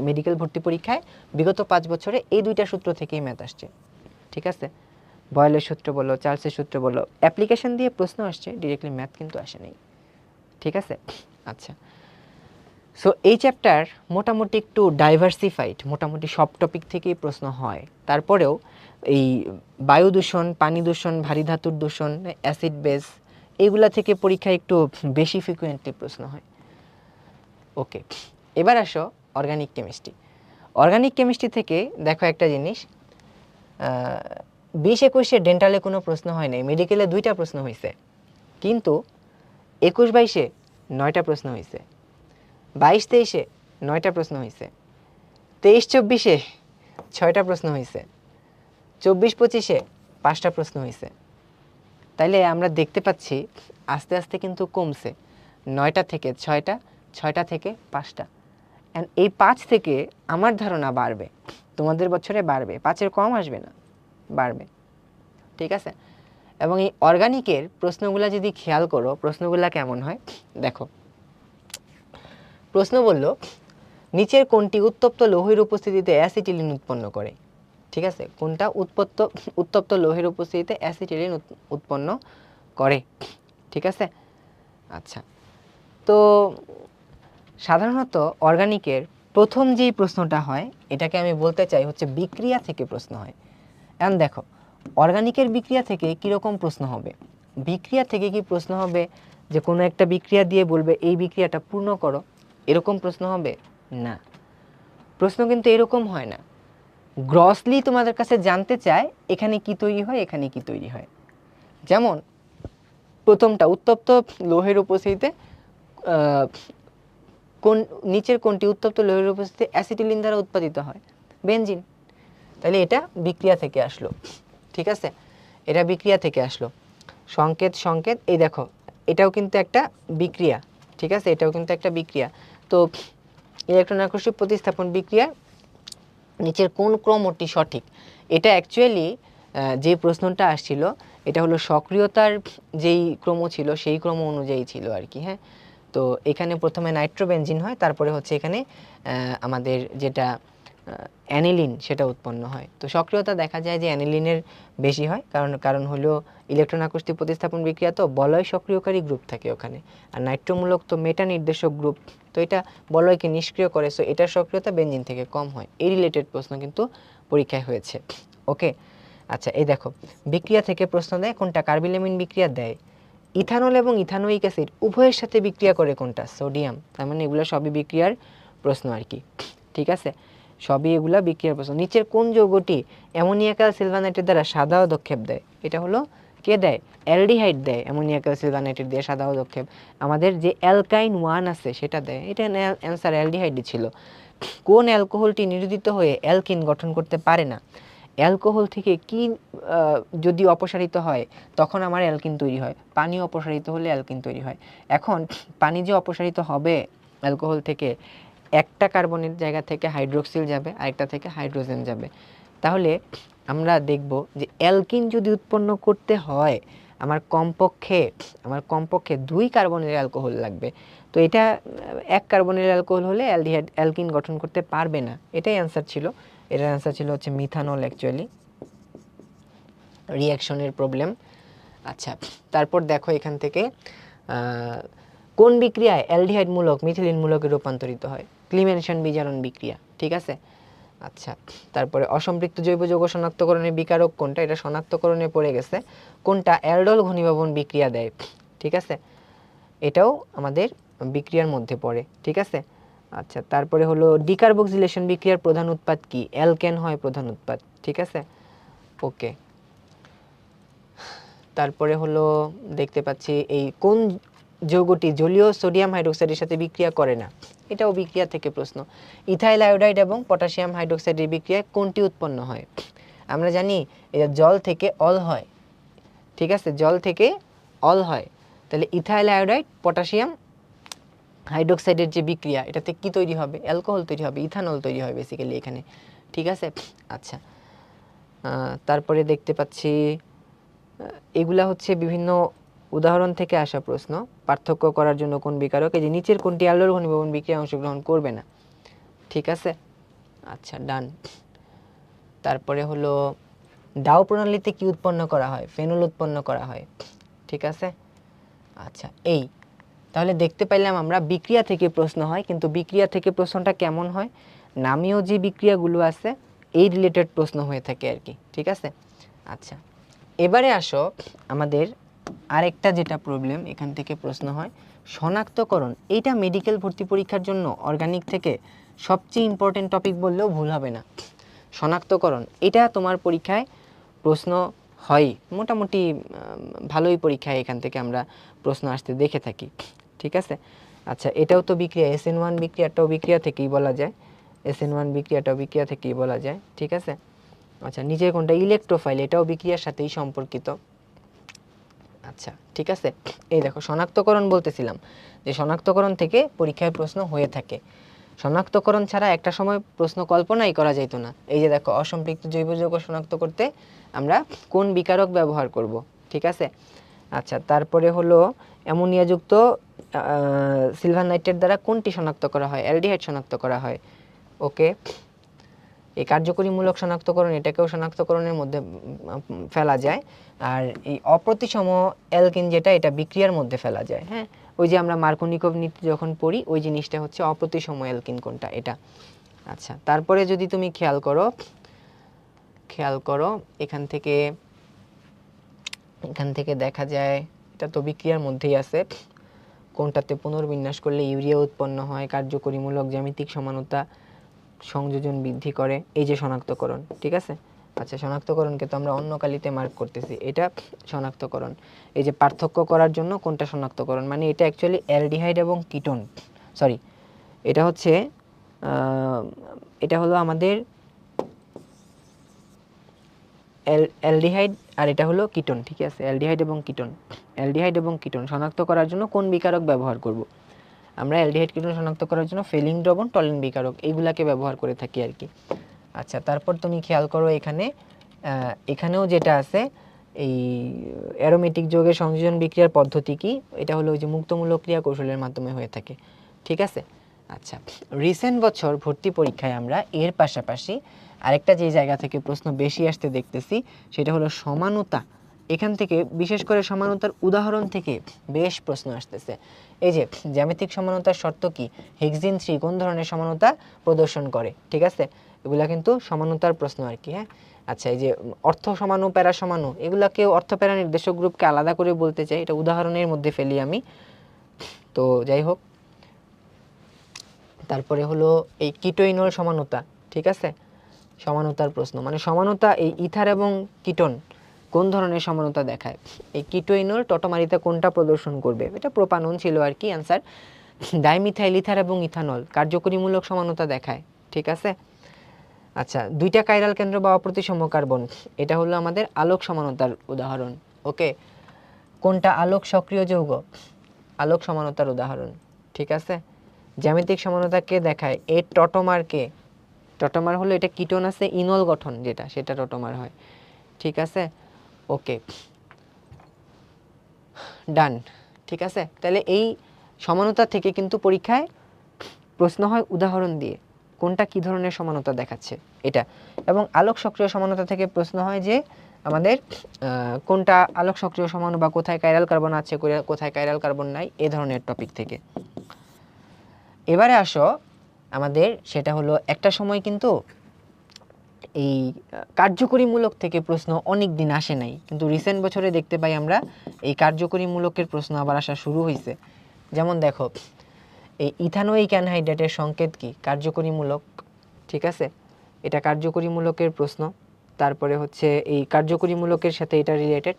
মেডিকেল ভর্তি পরীক্ষায় বিগত 5 বছরে এই দুইটা সূত্র থেকেই ম্যাথ আসছে। ঠিক আছে, বয়েলের সূত্র বলো, চার্লসের সূত্র বলো, অ্যাপ্লিকেশন দিয়ে প্রশ্ন আসছে, ডিরেক্টলি ম্যাথ কিন্তু আসে নাই। ঠিক আছে, আচ্ছা, সো এই চ্যাপ্টার মোটামুটি একটু ডাইভার্সিফাইড, মোটামুটি সব টপিক থেকেই প্রশ্ন হয়। তারপরেও এই বায়ু দূষণ, পানি দূষণ, ভারী ধাতুর দূষণ, অ্যাসিড বেস, এইগুলা থেকে পরীক্ষায় একটু বেশি ফ্রিকুয়েন্টলি প্রশ্ন হয়। ওকে, এবার আসো অর্গানিক কেমিস্ট্রি। অর্গানিক কেমিস্ট্রি থেকে দেখো একটা জিনিস, 20-21-এ ডেন্টালে কোনো প্রশ্ন হয় নাই, মেডিকেলে 2টা প্রশ্ন হয়েছে, কিন্তু 21-22-এ 9টা প্রশ্ন হয়েছে, 22-23-এ 9টা প্রশ্ন হয়েছে, 23-24-এ 6টা প্রশ্ন হয়েছে, 24-25-এ 5টা প্রশ্ন হয়েছে। তাইলে আমরা দেখতে পাচ্ছি আস্তে আস্তে কিন্তু কমছে, 9টা থেকে 6টা, 6টা থেকে 5টা, অ্যান্ড এই 5 থেকে আমার ধারণা বাড়বে, তোমাদের বছরে বাড়বে, 5-এর কম আসবে না, বাড়বে। ঠিক আছে, এবং এই অর্গানিকের প্রশ্নগুলা যদি খেয়াল করো, প্রশ্নগুলা কেমন হয় দেখো। প্রশ্ন বলল, নিচের কোনটি উত্তপ্ত লৌহের উপস্থিতিতে অ্যাসিটিলিন উৎপন্ন করে? ঠিক আছে, কোনটা উত্তপ্ত লৌহের উপস্থিতিতে অ্যাসিটিলিন উৎপন্ন করে? ঠিক আছে, আচ্ছা, তো সাধারণত অর্গানিকের প্রথম যেই প্রশ্নটা হয়, এটাকে আমি বলতে চাই হচ্ছে বিক্রিয়া থেকে প্রশ্ন হয়। এখন দেখো, অর্গানিকের বিক্রিয়া থেকে কীরকম প্রশ্ন হবে? বিক্রিয়া থেকে কি প্রশ্ন হবে যে কোনো একটা বিক্রিয়া দিয়ে বলবে এই বিক্রিয়াটা পূর্ণ করো, এরকম প্রশ্ন হবে না। প্রশ্ন কিন্তু এরকম হয় না, গ্রসলি তোমাদের কাছে জানতে চায় এখানে কি তৈরি হয়, এখানে কি তৈরি হয়। যেমন প্রথমটা, উত্তপ্ত লৌহের উপস্থিতিতে কোন নিচের কোনটি উত্তপ্ত লৌহের উপস্থিতিতে অ্যাসিটিলিন দ্বারা উৎপাদিত হয়? বেনজিন। তাহলে এটা বিক্রিয়া থেকে আসলো। ঠিক আছে, এটা বিক্রিয়া থেকে আসলো। সংকেত, এই দেখো, এটাও কিন্তু একটা বিক্রিয়া। ঠিক আছে, এটাও কিন্তু একটা বিক্রিয়া। তো ইলেকট্রন আকর্ষণ প্রতিস্থাপন বিক্রিয়া নিচের কোন ক্রমটি সঠিক? এটা অ্যাকচুয়ালি যে প্রশ্নটা আসছিল, এটা হলো সক্রিয়তার যেই ক্রম ছিল সেই ক্রম অনুযায়ী ছিল আর কি। হ্যাঁ, তো এখানে প্রথমে নাইট্রোবেনজিন হয়, তারপরে হচ্ছে এখানে আমাদের যেটা অ্যানিলিন সেটা উৎপন্ন হয়। তো সক্রিয়তা দেখা যায় যে অ্যানিলিনের বেশি হয়, কারণ হলো ইলেকট্রন আকস্মিক প্রতিস্থাপন বিক্রিয়া তো বলয় সক্রিয়কারী গ্রুপ থাকে ওখানে, আর নাইট্রোমূলক তো মেটা নির্দেশক গ্রুপ, তো এটা বলয়কে নিষ্ক্রিয় করে, সো এটার সক্রিয়তা বেনজিন থেকে কম হয়। এই রিলেটেড প্রশ্ন কিন্তু পরীক্ষায় হয়েছে। ওকে, আচ্ছা এই দেখো বিক্রিয়া থেকে প্রশ্ন দেয় কোনটা কার্বিলামিন বিক্রিয়া দেয়, ইথানল এবং ইথানোয়িক অ্যাসিড উভয়ের সাথে বিক্রিয়া করে কোনটা, সোডিয়াম। তার মানে এগুলো সবই বিক্রিয়ার প্রশ্ন আর কি, ঠিক আছে, সবই এগুলা বিক্রিয়ার প্রশ্ন। নিচের কোন যৌগটি অ্যামোনিয়াকাল সিলভানাইটের দ্বারা সাদা পদক্ষেপ দেয়, এটা হলো কে দেয়, অ্যালডিহাইড দেয় অ্যামোনিয়াকাল সিলভানাইটের দিয়ে সাদা পদক্ষেপ। আমাদের যে অ্যালকাইন 1 আছে সেটা দেয়, এটা অ্যান্সার অ্যালডিহাইডই ছিল। কোন অ্যালকোহলটি নিরোধিত হয়ে অ্যালকিন গঠন করতে পারে না, অ্যালকোহল থেকে কি যদি অপসারিত হয় তখন আমার অ্যালকিন তৈরি হয়, পানি অপসারিত হলে অ্যালকিন তৈরি হয়। এখন পানি যে অপসারিত হবে অ্যালকোহল থেকে, একটা কার্বনের জায়গা থেকে হাইড্রোক্সিল যাবে, আরেকটা থেকে হাইড্রোজেন যাবে। তাহলে আমরা দেখব যে অ্যালকিন যদি উৎপন্ন করতে হয় আমার কমপক্ষে 2 কার্বনের অ্যালকোহল লাগবে। তো এটা 1 কার্বনের অ্যালকোহল হলে অ্যালকিন গঠন করতে পারবে না, এটাই অ্যান্সার ছিল। এটার অ্যান্সার ছিল হচ্ছে মিথানল, অ্যাকচুয়ালি রিঅ্যাকশনের প্রবলেম। আচ্ছা তারপর দেখো এখান থেকে কোন বিক্রিয়ায় অ্যালডিহাইড মূলক মিথিলিন মূলকে রূপান্তরিত হয়, ক্লিমেনশন বিজারণ বিক্রিয়া, ঠিক আছে। আচ্ছা তারপরে অসম্পৃক্ত জৈব যৌগ শনাক্তকরণের বিকারক কোনটা, এটা শনাক্তকরণে পড়ে গেছে। কোনটা অ্যালডল ঘনীভবন বিক্রিয়া দেয়, ঠিক আছে, এটাও আমাদের বিক্রিয়ার মধ্যে পড়ে, ঠিক আছে। আচ্ছা তারপরে হলো ডিকার্বক্সিলেশন বিক্রিয়ার প্রধান উৎপাদ কি, অ্যালকেন হয় প্রধান উৎপাদ, ঠিক আছে। ওকে, তারপরে হলো দেখতে পাচ্ছি এই কোন যৌগটি জলীয় সোডিয়াম হাইড্রোক্সাইডের সাথে বিক্রিয়া করে না, এটাও বিক্রিয়া থেকে প্রশ্ন। ইথাইল আয়োডাইড এবং পটাশিয়াম হাইড্রোক্সাইডের বিক্রিয়ায় কোনটি উৎপন্ন হয়, আমরা জানি এটা জল থেকে অল হয়, ঠিক আছে, জল থেকে অল হয়। তাহলে ইথাইল আয়োডাইড পটাশিয়াম হাইড্রোক্সাইডের যে বিক্রিয়া, এটাতে কি তৈরি হবে, অ্যালকোহল তৈরি হবে, ইথানল তৈরি হয় বেসিক্যালি এখানে, ঠিক আছে। আচ্ছা তারপরে দেখতে পাচ্ছি এগুলা হচ্ছে বিভিন্ন উদাহরণ থেকে আসা প্রশ্ন। পার্থক্য করার জন্য কোন বিকারক, এই যে নিচের কোনটি অ্যালডল ঘনীভবন বিক্রিয়ায় অংশগ্রহণ করবে না, ঠিক আছে। আচ্ছা ডান। তারপরে হলো ডাও প্রণালীতে কি উৎপন্ন করা হয়, ফেনল উৎপন্ন করা হয়, ঠিক আছে। আচ্ছা এই তাহলে দেখতে পাইলাম আমরা বিক্রিয়া থেকে প্রশ্ন হয়, কিন্তু বিক্রিয়া থেকে প্রশ্নটা কেমন হয়, নামীয় যে বিক্রিয়াগুলো আছে এই রিলেটেড প্রশ্ন হয়ে থাকে আর কি, ঠিক আছে। আচ্ছা এবারে আসো আমাদের আরেকটা যেটা প্রবলেম এখান থেকে প্রশ্ন হয় শনাক্তকরণ, এইটা মেডিকেল ভর্তি পরীক্ষার জন্য অর্গানিক থেকে সবচেয়ে ইম্পর্টেন্ট টপিক বললেও ভুল হবে না। শনাক্তকরণ এটা তোমার পরীক্ষায় প্রশ্ন হয়, মোটামুটি ভালোই পরীক্ষায় এখান থেকে আমরা প্রশ্ন আসতে দেখে থাকি, ঠিক আছে। আচ্ছা এটাও তো বিক্রিয়া, SN1 বিক্রিয়াটাও বিক্রিয়া থেকেই বলা যায়, SN1 বিক্রিয়াটাও বিক্রিয়া থেকেই বলা যায়, ঠিক আছে। আচ্ছা নিচে কোনটা ইলেকট্রোফাইল, এটাও বিক্রিয়ার সাথেই সম্পর্কিত। আচ্ছা ঠিক আছে, এই দেখো শনাক্তকরণ বলতেছিলাম যে শনাক্তকরণ থেকে পরীক্ষায় প্রশ্ন হয়ে থাকে। শনাক্তকরণ ছাড়া একটা সময় প্রশ্ন কল্পনাই করা যেত না। এই যে দেখো অসম্পৃক্ত জৈব যৌগ শনাক্ত করতে আমরা কোন বিকারক ব্যবহার করব, ঠিক আছে। আচ্ছা তারপরে হলো অ্যামোনিয়াযুক্ত সিলভার নাইট্রেট দ্বারা কোনটি শনাক্ত করা হয়, অ্যালডিহাইড শনাক্ত করা হয়। ওকে, এই কার্যকরীমূলক শনাক্তকরণ এটাকেও শনাক্তকরণের মধ্যে ফেলা যায়। আর এই অপ্রতিসম অ্যালকিন যেটা, এটা বিক্রিয়ার মধ্যে ফেলা যায়। হ্যাঁ, ওই যে আমরা মার্কোনিকভ নীতি যখন পড়ি ওই জিনিসটা হচ্ছে অপ্রতিসম অ্যালকিন কোনটা, এটা। আচ্ছা তারপরে যদি তুমি খেয়াল করো এখান থেকে দেখা যায় এটা তো বিক্রিয়ার মধ্যেই আছে, কোনটাতে পুনর্বিন্যাস করলে ইউরিয়া উৎপন্ন হয়, কার্যকরীমূলক জ্যামিতিক সমানতা সংযোজন বৃদ্ধি করে, এই যে শনাক্তকরণ, ঠিক আছে। আচ্ছা শনাক্তকরণকে তো আমরা অন্য কালিতে মার্ক করতেছি, এটা শনাক্তকরণ। এই যে পার্থক্য করার জন্য কোনটা শনাক্তকরণ, মানে এটা অ্যাকচুয়ালি অ্যালডিহাইড এবং কিটোন, সরি এটা হচ্ছে এটা হলো আমাদের অ্যালডিহাইড আর এটা হলো কিটোন, ঠিক আছে। অ্যালডিহাইড এবং কিটোন শনাক্ত করার জন্য কোন বিকারক ব্যবহার করব, আমরা অ্যালডিহাইড কিটোন শনাক্ত করার জন্য ফেলিং দ্রবণ, টলিন বিকারক এইগুলাকে ব্যবহার করে থাকি আর কি। আচ্ছা তারপর তুমি খেয়াল করো এখানেও যেটা আছে এই অ্যারোমেটিক যৌগের সংযোজন বিক্রিয়ার পদ্ধতি কি, এটা হলো ওই যে মুক্তমূলক ক্রিয়া কৌশলের মাধ্যমে হয়ে থাকে, ঠিক আছে। আচ্ছা, রিসেন্ট বছর ভর্তি পরীক্ষায় আমরা এর পাশাপাশি আরেকটা যে জায়গা থেকে প্রশ্ন বেশি আসতে দেখতেছি সেটা হলো সমানতা। এখান থেকে বিশেষ করে সমানতার উদাহরণ থেকে বেশ প্রশ্ন আসতেছে। এই যে জ্যামিতিক সমানতার শর্ত কি, হিগজিন 3 কোন ধরনের সমানতা প্রদর্শন করে, ঠিক আছে, এগুলা কিন্তু সমানতার প্রশ্ন আর কি। হ্যাঁ, আচ্ছা, এই যে অর্থ সমাণু প্যারা সমাণু এগুলাকে অর্থ প্যারা নির্দেশক গ্রুপকে আলাদা করে বলতে চাই, এটা উদাহরণের মধ্যে ফেলি আমি। তো যাই হোক, তারপরে হলো এই কিটোইনল সমানতা, ঠিক আছে, সমানতার প্রশ্ন, মানে সমানতা এই ইথার এবং কিটোন কোন ধরনের সমানতা দেখায়, এই কিটোইনল টটোমারিতে কোনটা প্রদর্শন করবে, এটা প্রোপানন ছিল আর কি অ্যান্সার। ডাইমিথাইল ইথার এবং ইথানল কার্যকরীমূলক সমানতা দেখায়, ঠিক আছে। আচ্ছা, দুইটা কাইরাল কেন্দ্র বা অপ্রতিসম কার্বন, এটা হলো আমাদের আলোক সমানতার উদাহরণ। ওকে, কোনটা আলোক সক্রিয় যৌগ, আলোক সমানতার উদাহরণ, ঠিক আছে। জ্যামিতিক সমানতাকে দেখায় এ টটোমারকে, টটোমার হলো এটা কিটোন আছে ইনল গঠন যেটা, সেটা টটোমার হয়, ঠিক আছে। ওকে, ডান, ঠিক আছে। তাহলে এই সমানতা থেকে কিন্তু পরীক্ষায় প্রশ্ন হয় উদাহরণ দিয়ে কোনটা কি ধরনের সমানতা দেখাচ্ছে এটা, এবং আলোক সক্রিয় সমানতা থেকে প্রশ্ন হয় যে আমাদের কোনটা আলোক সক্রিয় সমাণু বা কোথায় কাইরাল কার্বন আছে কোথায় কাইরাল কার্বন নাই, এ ধরনের টপিক থেকে। এবারে আসো আমাদের সেটা হলো একটা সময় কিন্তু এই কার্যকরীমূলক থেকে প্রশ্ন অনেক দিন আসে নাই, কিন্তু রিসেন্ট বছরে দেখতে পাই আমরা এই কার্যকরীমূলকের প্রশ্ন আবার আসা শুরু হয়েছে। যেমন দেখো, এই ইথানোয়িক অ্যানহাইড্রেটের সংকেত কি, কার্যকরীমূলক, ঠিক আছে, এটা কার্যকরীমূলকের প্রশ্ন। তারপরে হচ্ছে এই কার্যকরীমূলকের সাথে এটা রিলেটেড,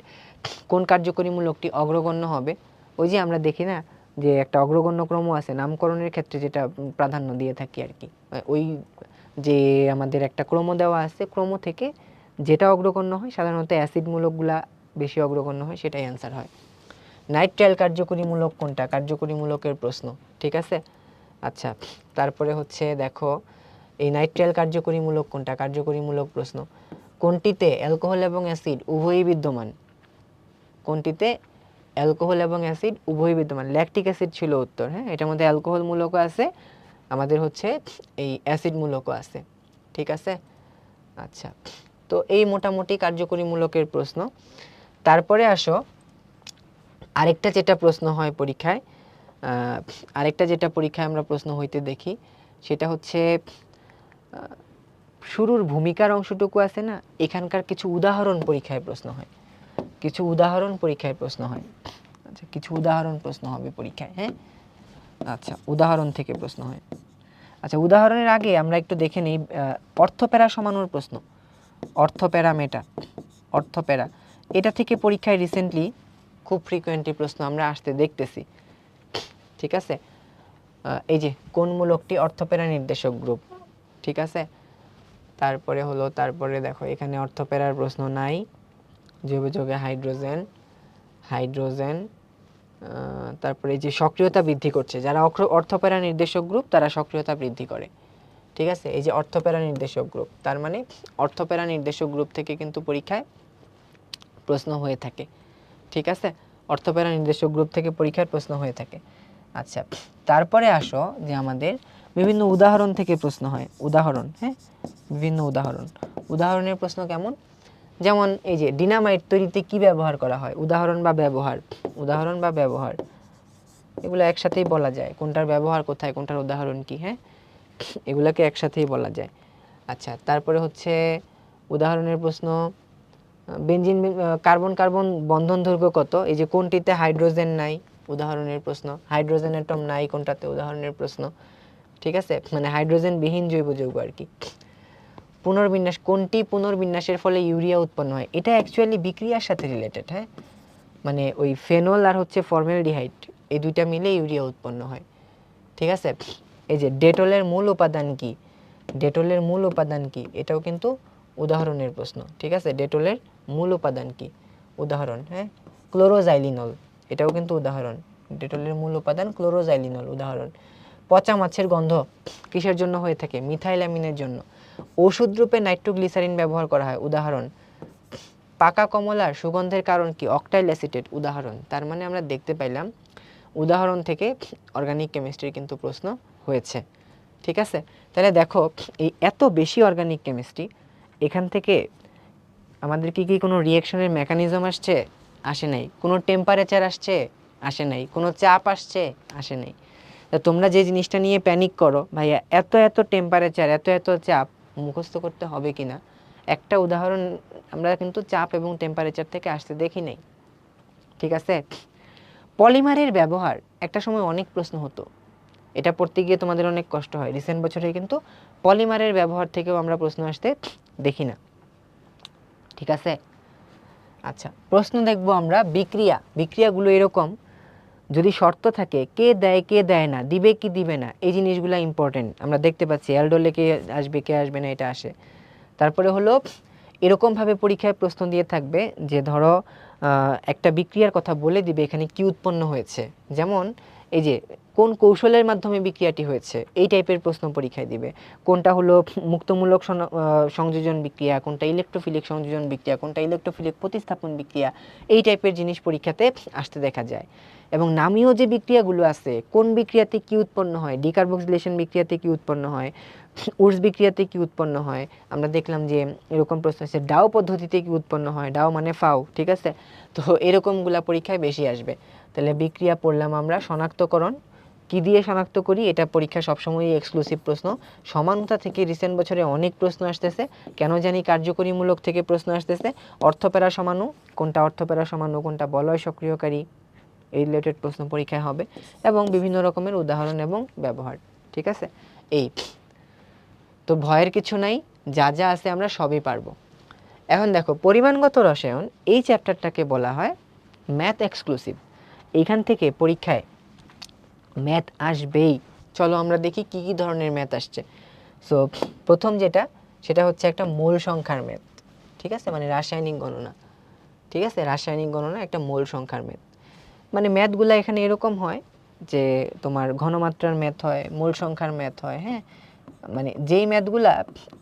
কোন কার্যকরীমূলকটি অগ্রগণ্য হবে, ওই যে আমরা দেখি না যে একটা অগ্রগণ্য ক্রম আছে নামকরণের ক্ষেত্রে যেটা প্রাধান্য দিয়ে থাকি আর কি, ওই যে আমাদের একটা ক্রম দেওয়া আছে, ক্রম থেকে যেটা অগ্রগণ্য হয় সাধারণত অ্যাসিডমূলকগুলা বেশি অগ্রগণ্য হয়, সেটাই অ্যান্সার হয়। নাইট্রাইল কার্যকরীমূলক কোনটা, কার্যকরীমূলকের প্রশ্ন, ঠিক আছে। আচ্ছা, তারপরে হচ্ছে দেখো এই নাইট্রাইল কার্যকরীমূলক কোনটা, কার্যকরীমূলক প্রশ্ন, কোনটিতে অ্যালকোহল এবং অ্যাসিড উভয়ই বিদ্যমান, কোনটিতে অ্যালকোহল এবং অ্যাসিড উভয়ই বিদ্যমান, ল্যাকটিক অ্যাসিড ছিল উত্তর। হ্যাঁ, এটার মধ্যে অ্যালকোহল মূলকও আছে, আমাদের হচ্ছে এই অ্যাসিড মূলকও আছে, ঠিক আছে। আচ্ছা, তো এই মোটামুটি কার্যকরীমূলকের প্রশ্ন। তারপরে আসো আরেকটা যেটা প্রশ্ন হয় পরীক্ষায়, আরেকটা যেটা পরীক্ষায় আমরা প্রশ্ন হইতে দেখি সেটা হচ্ছে শুরুর ভূমিকার অংশটুকু আছে না, এখানকার কিছু উদাহরণ পরীক্ষায় প্রশ্ন হয়, কিছু উদাহরণ পরীক্ষায় প্রশ্ন হয়। আচ্ছা, কিছু উদাহরণ প্রশ্ন হবে পরীক্ষায়। হ্যাঁ, আচ্ছা, উদাহরণ থেকে প্রশ্ন হয়। আচ্ছা, উদাহরণের আগে আমরা একটু দেখে নিই অর্থপ্যারা সমানুর প্রশ্ন, অর্থপ্যারা মেটা, অর্থপ্যারা, এটা থেকে পরীক্ষায় রিসেন্টলি খুব ফ্রিকোয়েন্টলি প্রশ্ন আমরা আসতে দেখতেছি, ঠিক আছে। এই যে কোন মূলকটি অর্থপ্যারা নির্দেশক গ্রুপ, ঠিক আছে। তারপরে হলো, তারপরে দেখো এখানে অর্থপ্যারার প্রশ্ন নাই, জৈব যৌগে হাইড্রোজেন, হাইড্রোজেন, তারপরে এই যে সক্রিয়তা বৃদ্ধি করছে, যারা অর্থপ্যারা নির্দেশক গ্রুপ তারা সক্রিয়তা বৃদ্ধি করে, ঠিক আছে। এই যে অর্থপ্যারা নির্দেশক গ্রুপ, তার মানে অর্থপ্যারা নির্দেশক গ্রুপ থেকে কিন্তু পরীক্ষায় প্রশ্ন হয়ে থাকে, ঠিক আছে, অর্থপ্যারা নির্দেশক গ্রুপ থেকে পরীক্ষার প্রশ্ন হয়ে থাকে। আচ্ছা, তারপরে আসো যে আমাদের বিভিন্ন উদাহরণ থেকে প্রশ্ন হয়, উদাহরণ, হ্যাঁ, বিভিন্ন উদাহরণ, উদাহরণের প্রশ্ন কেমন, যেমন এই যে ডিনামাইট তৈরিতে কি ব্যবহার করা হয়, উদাহরণ বা ব্যবহার, উদাহরণ বা ব্যবহার, এগুলো একসাথেই বলা যায়, কোনটার ব্যবহার কোথায় কোনটার উদাহরণ কি, হ্যাঁ, এগুলোকে একসাথেই বলা যায়। আচ্ছা, তারপরে হচ্ছে উদাহরণের প্রশ্ন, বেনজিন কার্বন কার্বন বন্ধন দৈর্ঘ্য কত, এই যে কোনটিতে হাইড্রোজেন নাই, উদাহরণের প্রশ্ন, হাইড্রোজেন অ্যাটম নাই কোনটাতে, উদাহরণের প্রশ্ন, ঠিক আছে, মানে হাইড্রোজেন বিহীন জৈব যৌগ আর কি। পুনর্বিন্যাস, কোনটি পুনর্বিন্যাসের ফলে ইউরিয়া উৎপন্ন হয়, এটা অ্যাকচুয়ালি বিক্রিয়ার সাথে রিলেটেড। হ্যাঁ, মানে ওই ফেনল আর হচ্ছে ফর্মালডিহাইড এই দুইটা মিলে ইউরিয়া উৎপন্ন হয়, ঠিক আছে। এই যে ডেটলের মূল উপাদান কি, ডেটলের মূল উপাদান কি, এটাও কিন্তু উদাহরণের প্রশ্ন, ঠিক আছে। ডেটলের মূল উপাদান কি, উদাহরণ, হ্যাঁ, ক্লোরোজাইলিনল, এটাও কিন্তু উদাহরণ, ডেটলের মূল উপাদান ক্লোরোজাইলিনল, উদাহরণ। পচা মাছের গন্ধ কিসের জন্য হয়ে থাকে, মিথাইলামিনের জন্য। ওষুধ রূপে নাইট্রোগ্লিসারিন ব্যবহার করা হয়, উদাহরণ। পাকা কমলার সুগন্ধের কারণ কি, অক্টাইল অ্যাসিটেট, উদাহরণ। তার মানে আমরা দেখতে পাইলাম উদাহরণ থেকে অর্গানিক কেমিস্ট্রির কিন্তু প্রশ্ন হয়েছে। ঠিক আছে, তাহলে দেখো এই এত বেশি অর্গানিক কেমিস্ট্রি, এখান থেকে আমাদের কি কোনো রিয়েকশনের মেকানিজম আসছে? আসে নাই। কোনো টেম্পারেচার আসছে? আসে নাই। কোনো চাপ আসছে? আসে নাই। তা তোমরা যে জিনিসটা নিয়ে প্যানিক করো ভাইয়া, এত এত টেম্পারেচার, এত এত চাপ মুখস্থ করতে হবে কি না, একটা উদাহরণ আমরা কিন্তু চাপ এবং টেম্পারেচার থেকে আসতে দেখি নাই। ঠিক আছে, পলিমারের ব্যবহার একটা সময় অনেক প্রশ্ন হতো, এটা পড়তে গিয়ে তোমাদের অনেক কষ্ট হয়। রিসেন্ট বছরে কিন্তু পলিমারের ব্যবহার থেকেও আমরা প্রশ্ন আসতে দেখি না। ঠিক আছে, আচ্ছা প্রশ্ন দেখবো আমরা বিক্রিয়া। বিক্রিয়াগুলো এরকম, যদি শর্ত থাকে কে দেয় কে দেয় না, দিবে কি দিবে না, এই জিনিসগুলো ইম্পর্টেন্ট। আমরা দেখতে পাচ্ছি অ্যালডোলে কে আসবে কে আসবে না, এটা আসে। তারপরে হলো এরকমভাবে পরীক্ষায় প্রশ্ন দিয়ে থাকবে যে ধরো একটা বিক্রিয়ার কথা বলে দিবে এখানে কি উৎপন্ন হয়েছে, যেমন এই যে কোন কৌশলের মাধ্যমে বিক্রিয়াটি হয়েছে, এই টাইপের প্রশ্ন পরীক্ষায় দিবে। কোনটা হলো মুক্তমূলক সংযোজন বিক্রিয়া, কোনটা ইলেকট্রোফিলিক সংযোজন বিক্রিয়া, কোনটা ইলেকট্রোফিলিক প্রতিস্থাপন বিক্রিয়া, এই টাইপের জিনিস পরীক্ষাতে আসতে দেখা যায়। এবং নামীয় যে বিক্রিয়াগুলো আছে, কোন বিক্রিয়াতে কি উৎপন্ন হয়, ডিকার্বক্সিলেশন বিক্রিয়াতে কি উৎপন্ন হয়, উর্স বিক্রিয়াতে কি উৎপন্ন হয়, আমরা দেখলাম যে এরকম প্রশ্ন আছে ডাও পদ্ধতিতে কি উৎপন্ন হয়, ডাও মানে ফাও। ঠিক আছে, তো এরকমগুলা পরীক্ষায় বেশি আসবে। তাহলে বিক্রিয়া পড়লাম আমরা। শনাক্তকরণ কি দিয়ে শনাক্ত করি, এটা পরীক্ষা সবসময়ই এক্সক্লুসিভ প্রশ্ন। সমানতা থেকে রিসেন্ট বছরে অনেক প্রশ্ন আসতেছে, কেন জানি কার্যকরীমূলক থেকে প্রশ্ন আসতেছে। অর্থপ্যারা সমাণু, কোনটা অর্থপ্যারা সমাণু, কোনটা বলয় সক্রিয়কারী, এই রিলেটেড প্রশ্ন পরীক্ষায় হবে, এবং বিভিন্ন রকমের উদাহরণ এবং ব্যবহার। ঠিক আছে, এই তো ভয়ের কিছু নাই, যা যা আছে আমরা সবই পারবো। এখন দেখো পরিমাণগত রসায়ন, এই চ্যাপ্টারটাকে বলা হয় ম্যাথ এক্সক্লুসিভ। এইখান থেকে পরীক্ষায় ম্যাথ আসবেই। চলো আমরা দেখি কি কি ধরনের ম্যাথ আসছে। সো প্রথম যেটা, সেটা হচ্ছে একটা মোল সংখ্যার ম্যাথ। ঠিক আছে, মানে রাসায়নিক গণনা। ঠিক আছে, রাসায়নিক গণনা একটা মোল সংখ্যার ম্যাথ। মানে ম্যাথগুলো এখানে এরকম হয় যে তোমার ঘনমাত্রার ম্যাথ হয়, মোল সংখ্যার ম্যাথ হয়। হ্যাঁ, মানে যেই ম্যাথগুলা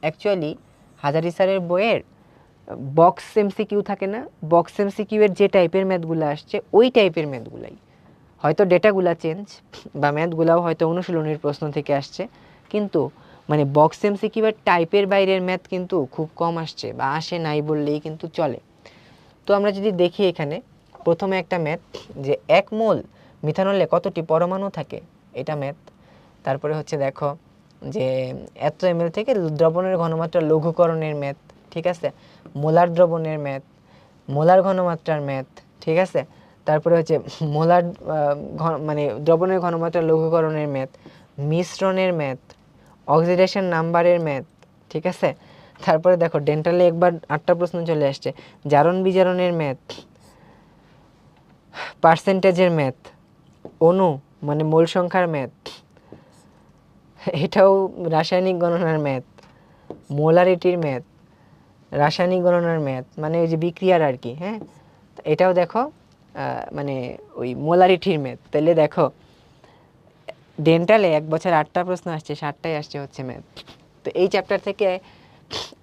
অ্যাকচুয়ালি হাজারি স্যারের বইয়ের বক্স এমসিকিউ থাকে না, বক্স এমসিকিউ এর যে টাইপের ম্যাথগুলো আসছে ওই টাইপের ম্যাথগুলাই, হয়তো ডেটাগুলা চেঞ্জ বা ম্যাথগুলাও হয়তো অনুশীলনের প্রশ্ন থেকে আসছে, কিন্তু মানে বক্স এমসিকিউ এর টাইপের বাইরের ম্যাথ কিন্তু খুব কম আসছে বা আসে নাই বললেই কিন্তু চলে। তো আমরা যদি দেখি এখানে প্রথমে একটা ম্যাথ যে 1 মোল মিথানলে কতটি পরমাণু থাকে, এটা ম্যাথ। তারপরে হচ্ছে দেখো যে এত ml থেকে দ্রবণের ঘনমাত্রা লঘুকরণের ম্যাথ। ঠিক আছে, মোলার দ্রবণের ম্যাথ, মোলার ঘনমাত্রার ম্যাথ। ঠিক আছে, তারপরে হচ্ছে মোলার মানে দ্রবণের ঘনমাত্রা লঘুকরণের ম্যাথ, মিশ্রণের ম্যাথ, অক্সিডেশন নাম্বারের ম্যাথ। ঠিক আছে, তারপরে দেখো ডেন্টালে একবার 8টা প্রশ্ন চলে আসছে, জারণ বিজারণের ম্যাথ, পার্সেন্টেজের ম্যাথ, অণু মানে মোল সংখ্যার ম্যাথ, এটাও রাসায়নিক গণনার ম্যাথ, মোলারিটির ম্যাথ, রাসায়নিক গণনার ম্যাথ মানে ওই যে বিক্রিয়ার আর কি। হ্যাঁ, এটাও দেখো মানে ওই মোলারিটির ম্যাথ। তাহলে দেখো ডেন্টালে 1 বছর 8টা প্রশ্ন আসছে, 7টাই আসছে হচ্ছে ম্যাথ। তো এই চ্যাপ্টার থেকে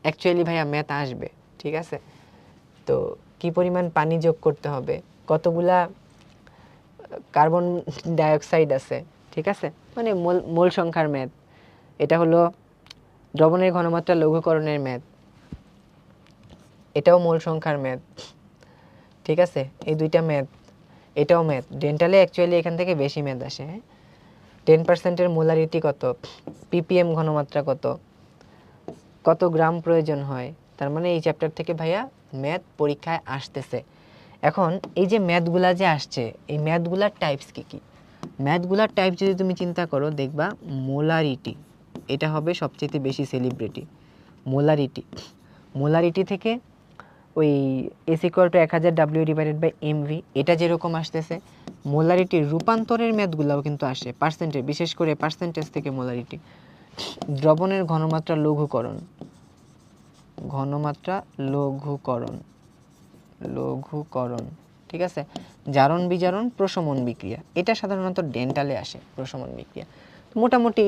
অ্যাকচুয়ালি ভাইয়া ম্যাথ আসবে। ঠিক আছে, তো কি পরিমাণ পানি যোগ করতে হবে, কতগুলা কার্বন ডাইঅক্সাইড আছে। ঠিক আছে, মানে মোল সংখ্যার ম্যাথ। এটা হলো দ্রবণের ঘনমাত্রা লঘুকরণের ম্যাথ, এটাও মোল সংখ্যার ম্যাথ। ঠিক আছে, এই দুইটা ম্যাথ, এটাও ম্যাথ। ডেন্টালে অ্যাকচুয়ালি এখান থেকে বেশি ম্যাথ আসে। হ্যাঁ, 10%-এর মোলারিটি কত, পিপিএম ঘনমাত্রা কত, কত গ্রাম প্রয়োজন হয়, তার মানে এই চ্যাপ্টার থেকে ভাইয়া ম্যাথ পরীক্ষায় আসতেছে। এখন এই যে ম্যাথগুলা যে আসছে, এই ম্যাথগুলার টাইপস কি কি, ম্যাথগুলার টাইপ যদি তুমি চিন্তা করো দেখবা মোলারিটি, এটা হবে সবচেয়ে বেশি সেলিব্রিটি। মোলারিটি, মোলারিটি থেকে ওই S = 1000 W/mv, এটা যেরকম আসতেছে, মোলারিটির রূপান্তরের ম্যাথগুলাও কিন্তু আসে পার্সেন্টেজ, বিশেষ করে পার্সেন্টেজ থেকে মোলারিটি। দ্রবণের ঘনমাত্রা লঘুকরণ, ঘনমাত্রা লঘুকরণ, লঘুকরণ। ঠিক আছে, জারণ বিজারণ প্রশমন বিক্রিয়া, এটা সাধারণত ডেন্টালে আসে প্রশমন বিক্রিয়া। মোটামুটি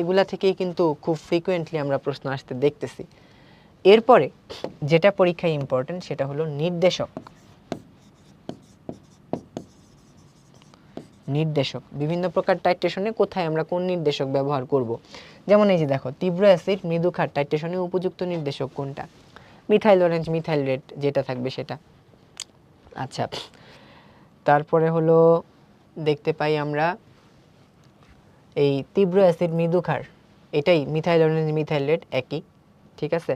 এগুলা থেকেই কিন্তু খুব ফ্রিকোয়েন্টলি আমরা প্রশ্ন আসতে দেখতেছি। এরপরে যেটা পরীক্ষায় ইম্পর্টেন্ট সেটা হলো নির্দেশক। নির্দেশক, বিভিন্ন প্রকার টাইট্রেশনে কোথায় আমরা কোন নির্দেশক ব্যবহার করব। যেমন এই যে দেখো, তীব্র অ্যাসিড মৃদু ক্ষার টাইট্রেশনে উপযুক্ত নির্দেশক কোনটা? মিথাইল অরেঞ্জ, মিথাইল রেড, যেটা থাকবে সেটা। আচ্ছা, তারপরে হলো দেখতে পাই আমরা এই তীব্র অ্যাসিড মৃদু ক্ষার, এটাই মিথাইল অরেঞ্জ, মিথাইল রেড একই, ঠিক আছে।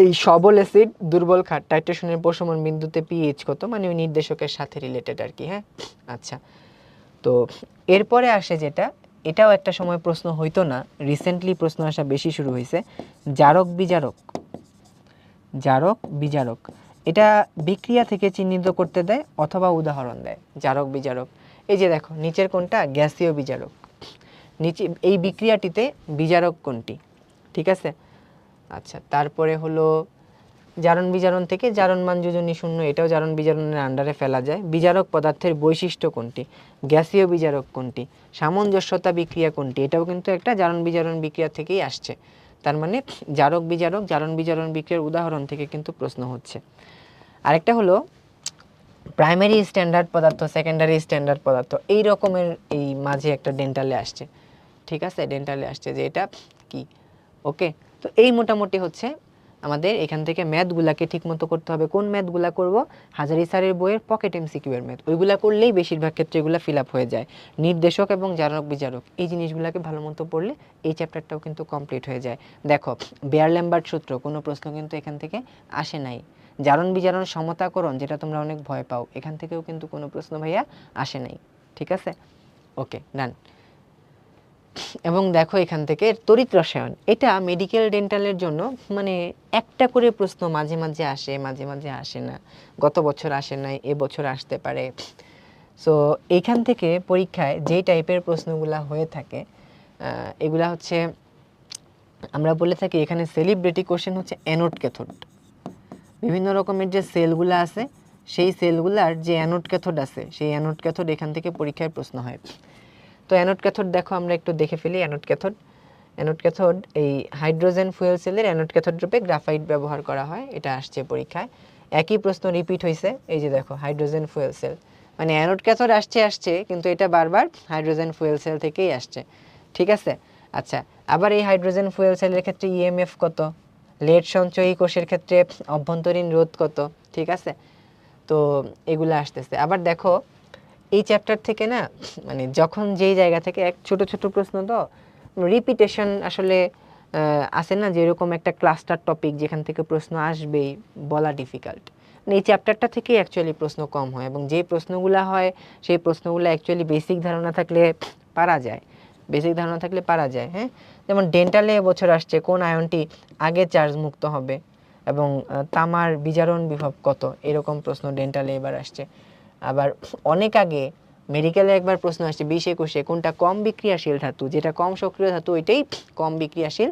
এই সবল অ্যাসিড দুর্বল ক্ষার টাইট্রেশনের প্রশমন বিন্দুতে পিএইচ কত, মানে ওই নির্দেশকের সাথে রিলেটেড আর কি। হ্যাঁ, আচ্ছা, তো এরপরে আসে যেটা, এটাও একটা সময় প্রশ্ন হইতো না, রিসেন্টলি প্রশ্ন আসা বেশি শুরু হয়েছে, জারক বিজারক। জারক বিজারক এটা বিক্রিয়া থেকে চিহ্নিত করতে দেয় অথবা উদাহরণ দেয়। জারক বিজারক, এই যে দেখো নিচের কোনটা? গ্যাসীয় বিজারক। নিচে এই বিক্রিয়াটিতে বিজারক কোনটি, ঠিক আছে। আচ্ছা, তারপরে হলো জারণ বিজারণ থেকে জারণ মান যোজনী শূন্য, এটাও জারণ বিজারণের আন্ডারে ফেলা যায়। বিজারক পদার্থের বৈশিষ্ট্য কোনটি? গ্যাসীয় বিজারক কোনটি? সামঞ্জস্যতা বিক্রিয়া কোনটি? এটাও কিন্তু একটা জারণ বিজারণ বিক্রিয়া থেকেই আসছে। তার মানে জারক বিজারক জারণ বিজারণ বিক্রিয়ার উদাহরণ থেকে কিন্তু প্রশ্ন হচ্ছে। আরেকটা হলো প্রাইমারি স্ট্যান্ডার্ড পদার্থ, সেকেন্ডারি স্ট্যান্ডার্ড পদার্থ, এই রকমের এই মাঝে একটা ডেন্টালে আসছে, ঠিক আছে, ডেন্টালে আসছে যে এটা কি। ওকে, তো এই মোটামুটি হচ্ছে আমাদের এখান থেকে ম্যাথগুলাকে ঠিকমতো করতে হবে। কোন ম্যাথগুলা করব? হাজারি স্যারের বইয়ের পকেট এমসিকিউ এর ম্যাথ, ওইগুলা করলেই বেশিরভাগ ক্ষেত্রে এগুলো ফিল আপ হয়ে যায়। নির্দেশক এবং জারক বিজারক এই জিনিসগুলোকে ভালো মতো পড়লে এই চ্যাপ্টারটাও কিন্তু কমপ্লিট হয়ে যায়। দেখো, বেয়ার ল্যাম্বার্ট সূত্র কোনো প্রশ্ন কিন্তু এখান থেকে আসে নাই। জারণ বিজারণ সমতাকরণ, যেটা তোমরা অনেক ভয় পাও, এখান থেকেও কিন্তু কোনো প্রশ্ন ভাইয়া আসে নাই, ঠিক আছে। ওকে, ডান। এবং দেখো এখান থেকে তড়িৎ রসায়ন, এটা মেডিকেল ডেন্টালের জন্য মানে একটা করে প্রশ্ন মাঝে মাঝে আসে, মাঝে মাঝে আসে না। গত বছর আসে নাই, এবছর আসতে পারে। সো এইখান থেকে পরীক্ষায় যেই টাইপের প্রশ্নগুলা হয়ে থাকে, এগুলা হচ্ছে আমরা বলে থাকি এখানে সেলিব্রিটি কোশ্চেন হচ্ছে অ্যানোড ক্যাথোড। বিভিন্ন রকমের যে সেলগুলো আছে, সেই সেলগুলার যে অ্যানোড ক্যাথোড আছে, সেই অ্যানোড ক্যাথোড এখান থেকে পরীক্ষায় প্রশ্ন হয়। তো অ্যানোড ক্যাথোড দেখো আমরা একটু দেখে ফেলি। অ্যানোড ক্যাথোড, অ্যানোড ক্যাথোড এই হাইড্রোজেন ফুয়েল সেলের অ্যানোড ক্যাথোড রূপে গ্রাফাইট ব্যবহার করা হয়, এটা আসছে পরীক্ষায়। একই প্রশ্ন রিপিট হয়েছে, এই যে দেখো হাইড্রোজেন ফুয়েল সেল, মানে অ্যানোড ক্যাথোড আসছে কিন্তু এটা বারবার হাইড্রোজেন ফুয়েল সেল থেকেই আসছে, ঠিক আছে। আচ্ছা, আবার এই হাইড্রোজেন ফুয়েল সেলের ক্ষেত্রে ইএমএফ কত, লেড সঞ্চয়ী কোষের ক্ষেত্রে অভ্যন্তরীণ রোধ কত, ঠিক আছে। তো এগুলো আসতেছে। আবার দেখো এই চ্যাপ্টার থেকে না, মানে যখন যেই জায়গা থেকে এক ছোট ছোট প্রশ্ন, তো রিপিটেশন আসলে আসে না, যেরকম একটা ক্লাস্টার টপিক যেখান থেকে প্রশ্ন আসবেই বলা ডিফিকাল্ট। এই চ্যাপ্টারটা থেকেই অ্যাকচুয়ালি প্রশ্ন কম হয়, এবং যে প্রশ্নগুলো হয় সেই প্রশ্নগুলো অ্যাকচুয়ালি বেসিক ধারণা থাকলে পারা যায়, বেসিক ধারণা থাকলে পারা যায়। হ্যাঁ, যেমন ডেন্টালে এবছর আসছে কোন আয়নটি আগে চার্জ মুক্ত হবে, এবং তামার বিজারণ বিভব কত, এরকম প্রশ্ন ডেন্টালে এবার আসছে। আবার অনেক আগে মেডিকেলে একবার প্রশ্ন আসছে 20-21-এ, কোনটা কম বিক্রিয়াশীল ধাতু, যেটা কম সক্রিয় ধাতু ওইটাই কম বিক্রিয়াশীল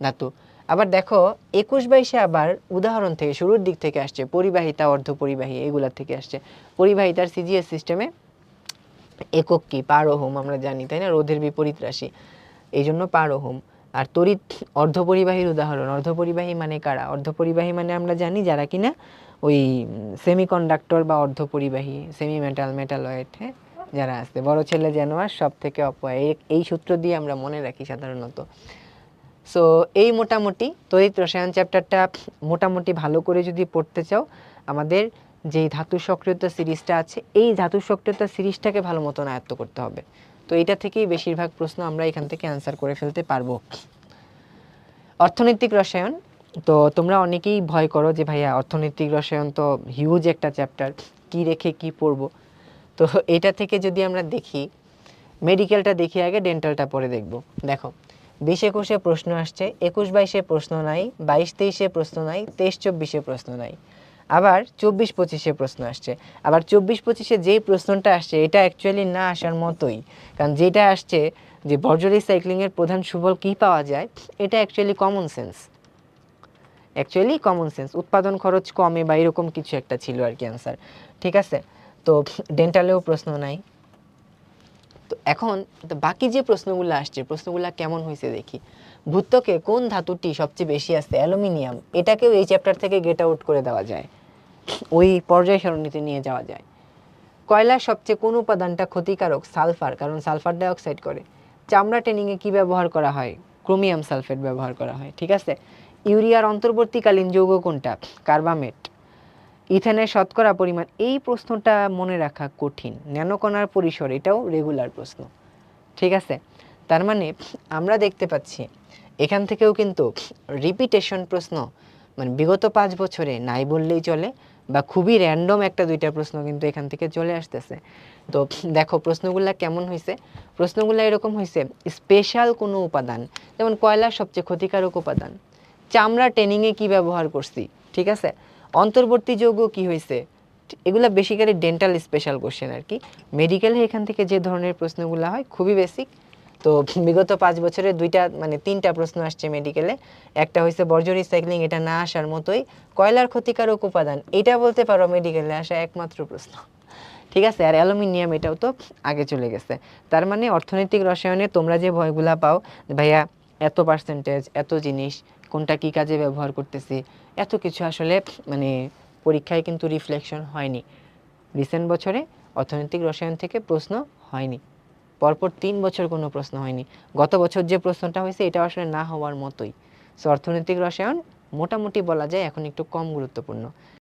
ধাতু। আবার দেখো 21-22-এ আবার উদাহরণ থেকে শুরুর দিক থেকে আসছে, পরিবাহিতা, অর্ধপরিবাহী, এগুলার থেকে আসছে। পরিবাহিতার সিজিএস সিস্টেমে একক কি? পার ওহম, আমরা জানি তাই না, রোধের বিপরীত রাশি, এই জন্য পার ওহম। আর তড়িৎ অর্ধপরিবাহীর উদাহরণ, অর্ধপরিবাহী মানে কারা? অর্ধপরিবাহী মানে আমরা জানি যারা কিনা ওই সেমিকন্ডাক্টর বা অর্ধপরিবাহী, সেমি মেটাল, মেটালয়েড, হ্যাঁ, যারা আছে, বড় ছেলে জানোয়ার সব থেকে অপয়া, এই সূত্র দিয়ে আমরা মনে রাখি সাধারণত। সো এই মোটামুটি তড়িৎ রসায়ন চ্যাপ্টারটা মোটামুটি ভালো করে যদি পড়তে চাও, আমাদের যেই ধাতু সক্রিয়তা সিরিজটা আছে, এই ধাতু সক্রিয়তা সিরিজটাকে ভালো মতন আয়ত্ত করতে হবে। তো এটা থেকেই বেশিরভাগ প্রশ্ন আমরা এখান থেকে অ্যান্সার করে ফেলতে পারবো। অর্থনৈতিক রসায়ন, তো তোমরা অনেকেই ভয় করো যে ভাইয়া অর্থনৈতিক রসায়ন তো হিউজ একটা চ্যাপ্টার, কি রেখে কি পড়বো। তো এটা থেকে যদি আমরা দেখি, মেডিকেলটা দেখি আগে, ডেন্টালটা পরে দেখব। দেখো 20-21-এ প্রশ্ন আসছে, 21-22-এ প্রশ্ন নাই, 22-23-এ প্রশ্ন নাই, 23-24-এ প্রশ্ন নাই। আবার 24-25-এ প্রশ্ন আসছে। আবার 24-25-এ যেই প্রশ্নটা আসছে এটা অ্যাকচুয়ালি না আসার মতোই, কারণ যেটা আসছে যে বর্জ্য রিসাইক্লিংয়ের প্রধান সুফল কী পাওয়া যায়, এটা actually common sense, actually common sense, উৎপাদন খরচ কমে বা এরকম কিছু একটা ছিল আর কি অ্যান্সার, ঠিক আছে। তো ডেন্টালেও প্রশ্ন নাই। তো এখন তো বাকি যে প্রশ্নগুলো আসছে, প্রশ্নগুলো কেমন হয়েছে দেখি। ভূত্বকে কোন ধাতুটি সবচেয়ে বেশি আছে? অ্যালুমিনিয়াম, এটাকেও এই চ্যাপ্টার থেকে গেট আউট করে দেওয়া যায়, ওই পর্যায় সারণীতে নিয়ে যাওয়া যায়। কয়লার সবচেয়ে কোন উপাদানটা ক্ষতিকারক? সালফার, কারণ সালফার ডাই অক্সাইড করে। চামড়া ট্যানিংয়ে কি ব্যবহার করা হয়? ক্রোমিয়াম সালফেট ব্যবহার করা হয়। ঠিক আছে। ইউরিয়ার অন্তর্বর্তীকালীন যৌগ কোনটা? কার্বামেট। ইথেনের শতকরা পরিমাণ, এই প্রশ্নটা মনে রাখা কঠিন। ন্যানোকণার পরিসর, এটাও রেগুলার প্রশ্ন। ঠিক আছে। তার মানে আমরা দেখতে পাচ্ছি এখান থেকেও কিন্তু রিপিটেশন প্রশ্ন মানে বিগত 5 বছরে নাই বললেই চলে, বা খুবই র্যান্ডম একটা দুইটা প্রশ্ন কিন্তু এখান থেকে চলে আসতেছে। তো দেখো প্রশ্নগুলা কেমন হয়েছে। প্রশ্নগুলা এরকম হয়েছে, স্পেশাল কোনো উপাদান, যেমন কয়লার সবচেয়ে ক্ষতিকারক উপাদান, চামড়া ট্যানিংয়ে কি ব্যবহার করছি। ঠিক আছে। অন্তর্বর্তী যৌগ কি হয়েছে। এগুলা বেসিক্যালি ডেন্টাল স্পেশাল কোশ্চেন আর কি। মেডিকেলে এখান থেকে যে ধরনের প্রশ্নগুলো হয় খুবই বেসিক। তো বিগত 5 বছরে তিনটা প্রশ্ন আসছে মেডিকেলে। একটা হয়েছে বর্জ্য রিসাইক্লিং, এটা না আসার মতোই। কয়লার ক্ষতিকারক উপাদান, এটা বলতে পারো মেডিকেলে আসা একমাত্র প্রশ্ন। ঠিক আছে। আর অ্যালুমিনিয়াম, এটাও তো আগে চলে গেছে। তার মানে অর্থনৈতিক রসায়নে তোমরা যে ভয়গুলা পাও, ভাইয়া এত পার্সেন্টেজ, এত জিনিস, কোনটা কি কাজে ব্যবহার করতেছি, এত কিছু আসলে পরীক্ষায় কিন্তু রিফ্লেকশন হয়নি। রিসেন্ট বছরে অর্থনৈতিক রসায়ন থেকে প্রশ্ন হয়নি। পরপর 3 বছর কোনো প্রশ্ন হয়নি। গত বছর যে প্রশ্নটা হয়েছে এটা আসলে না হওয়ার মতোই। সো অর্থনৈতিক রসায়ন মোটামুটি বলা যায় এখন একটু কম গুরুত্বপূর্ণ।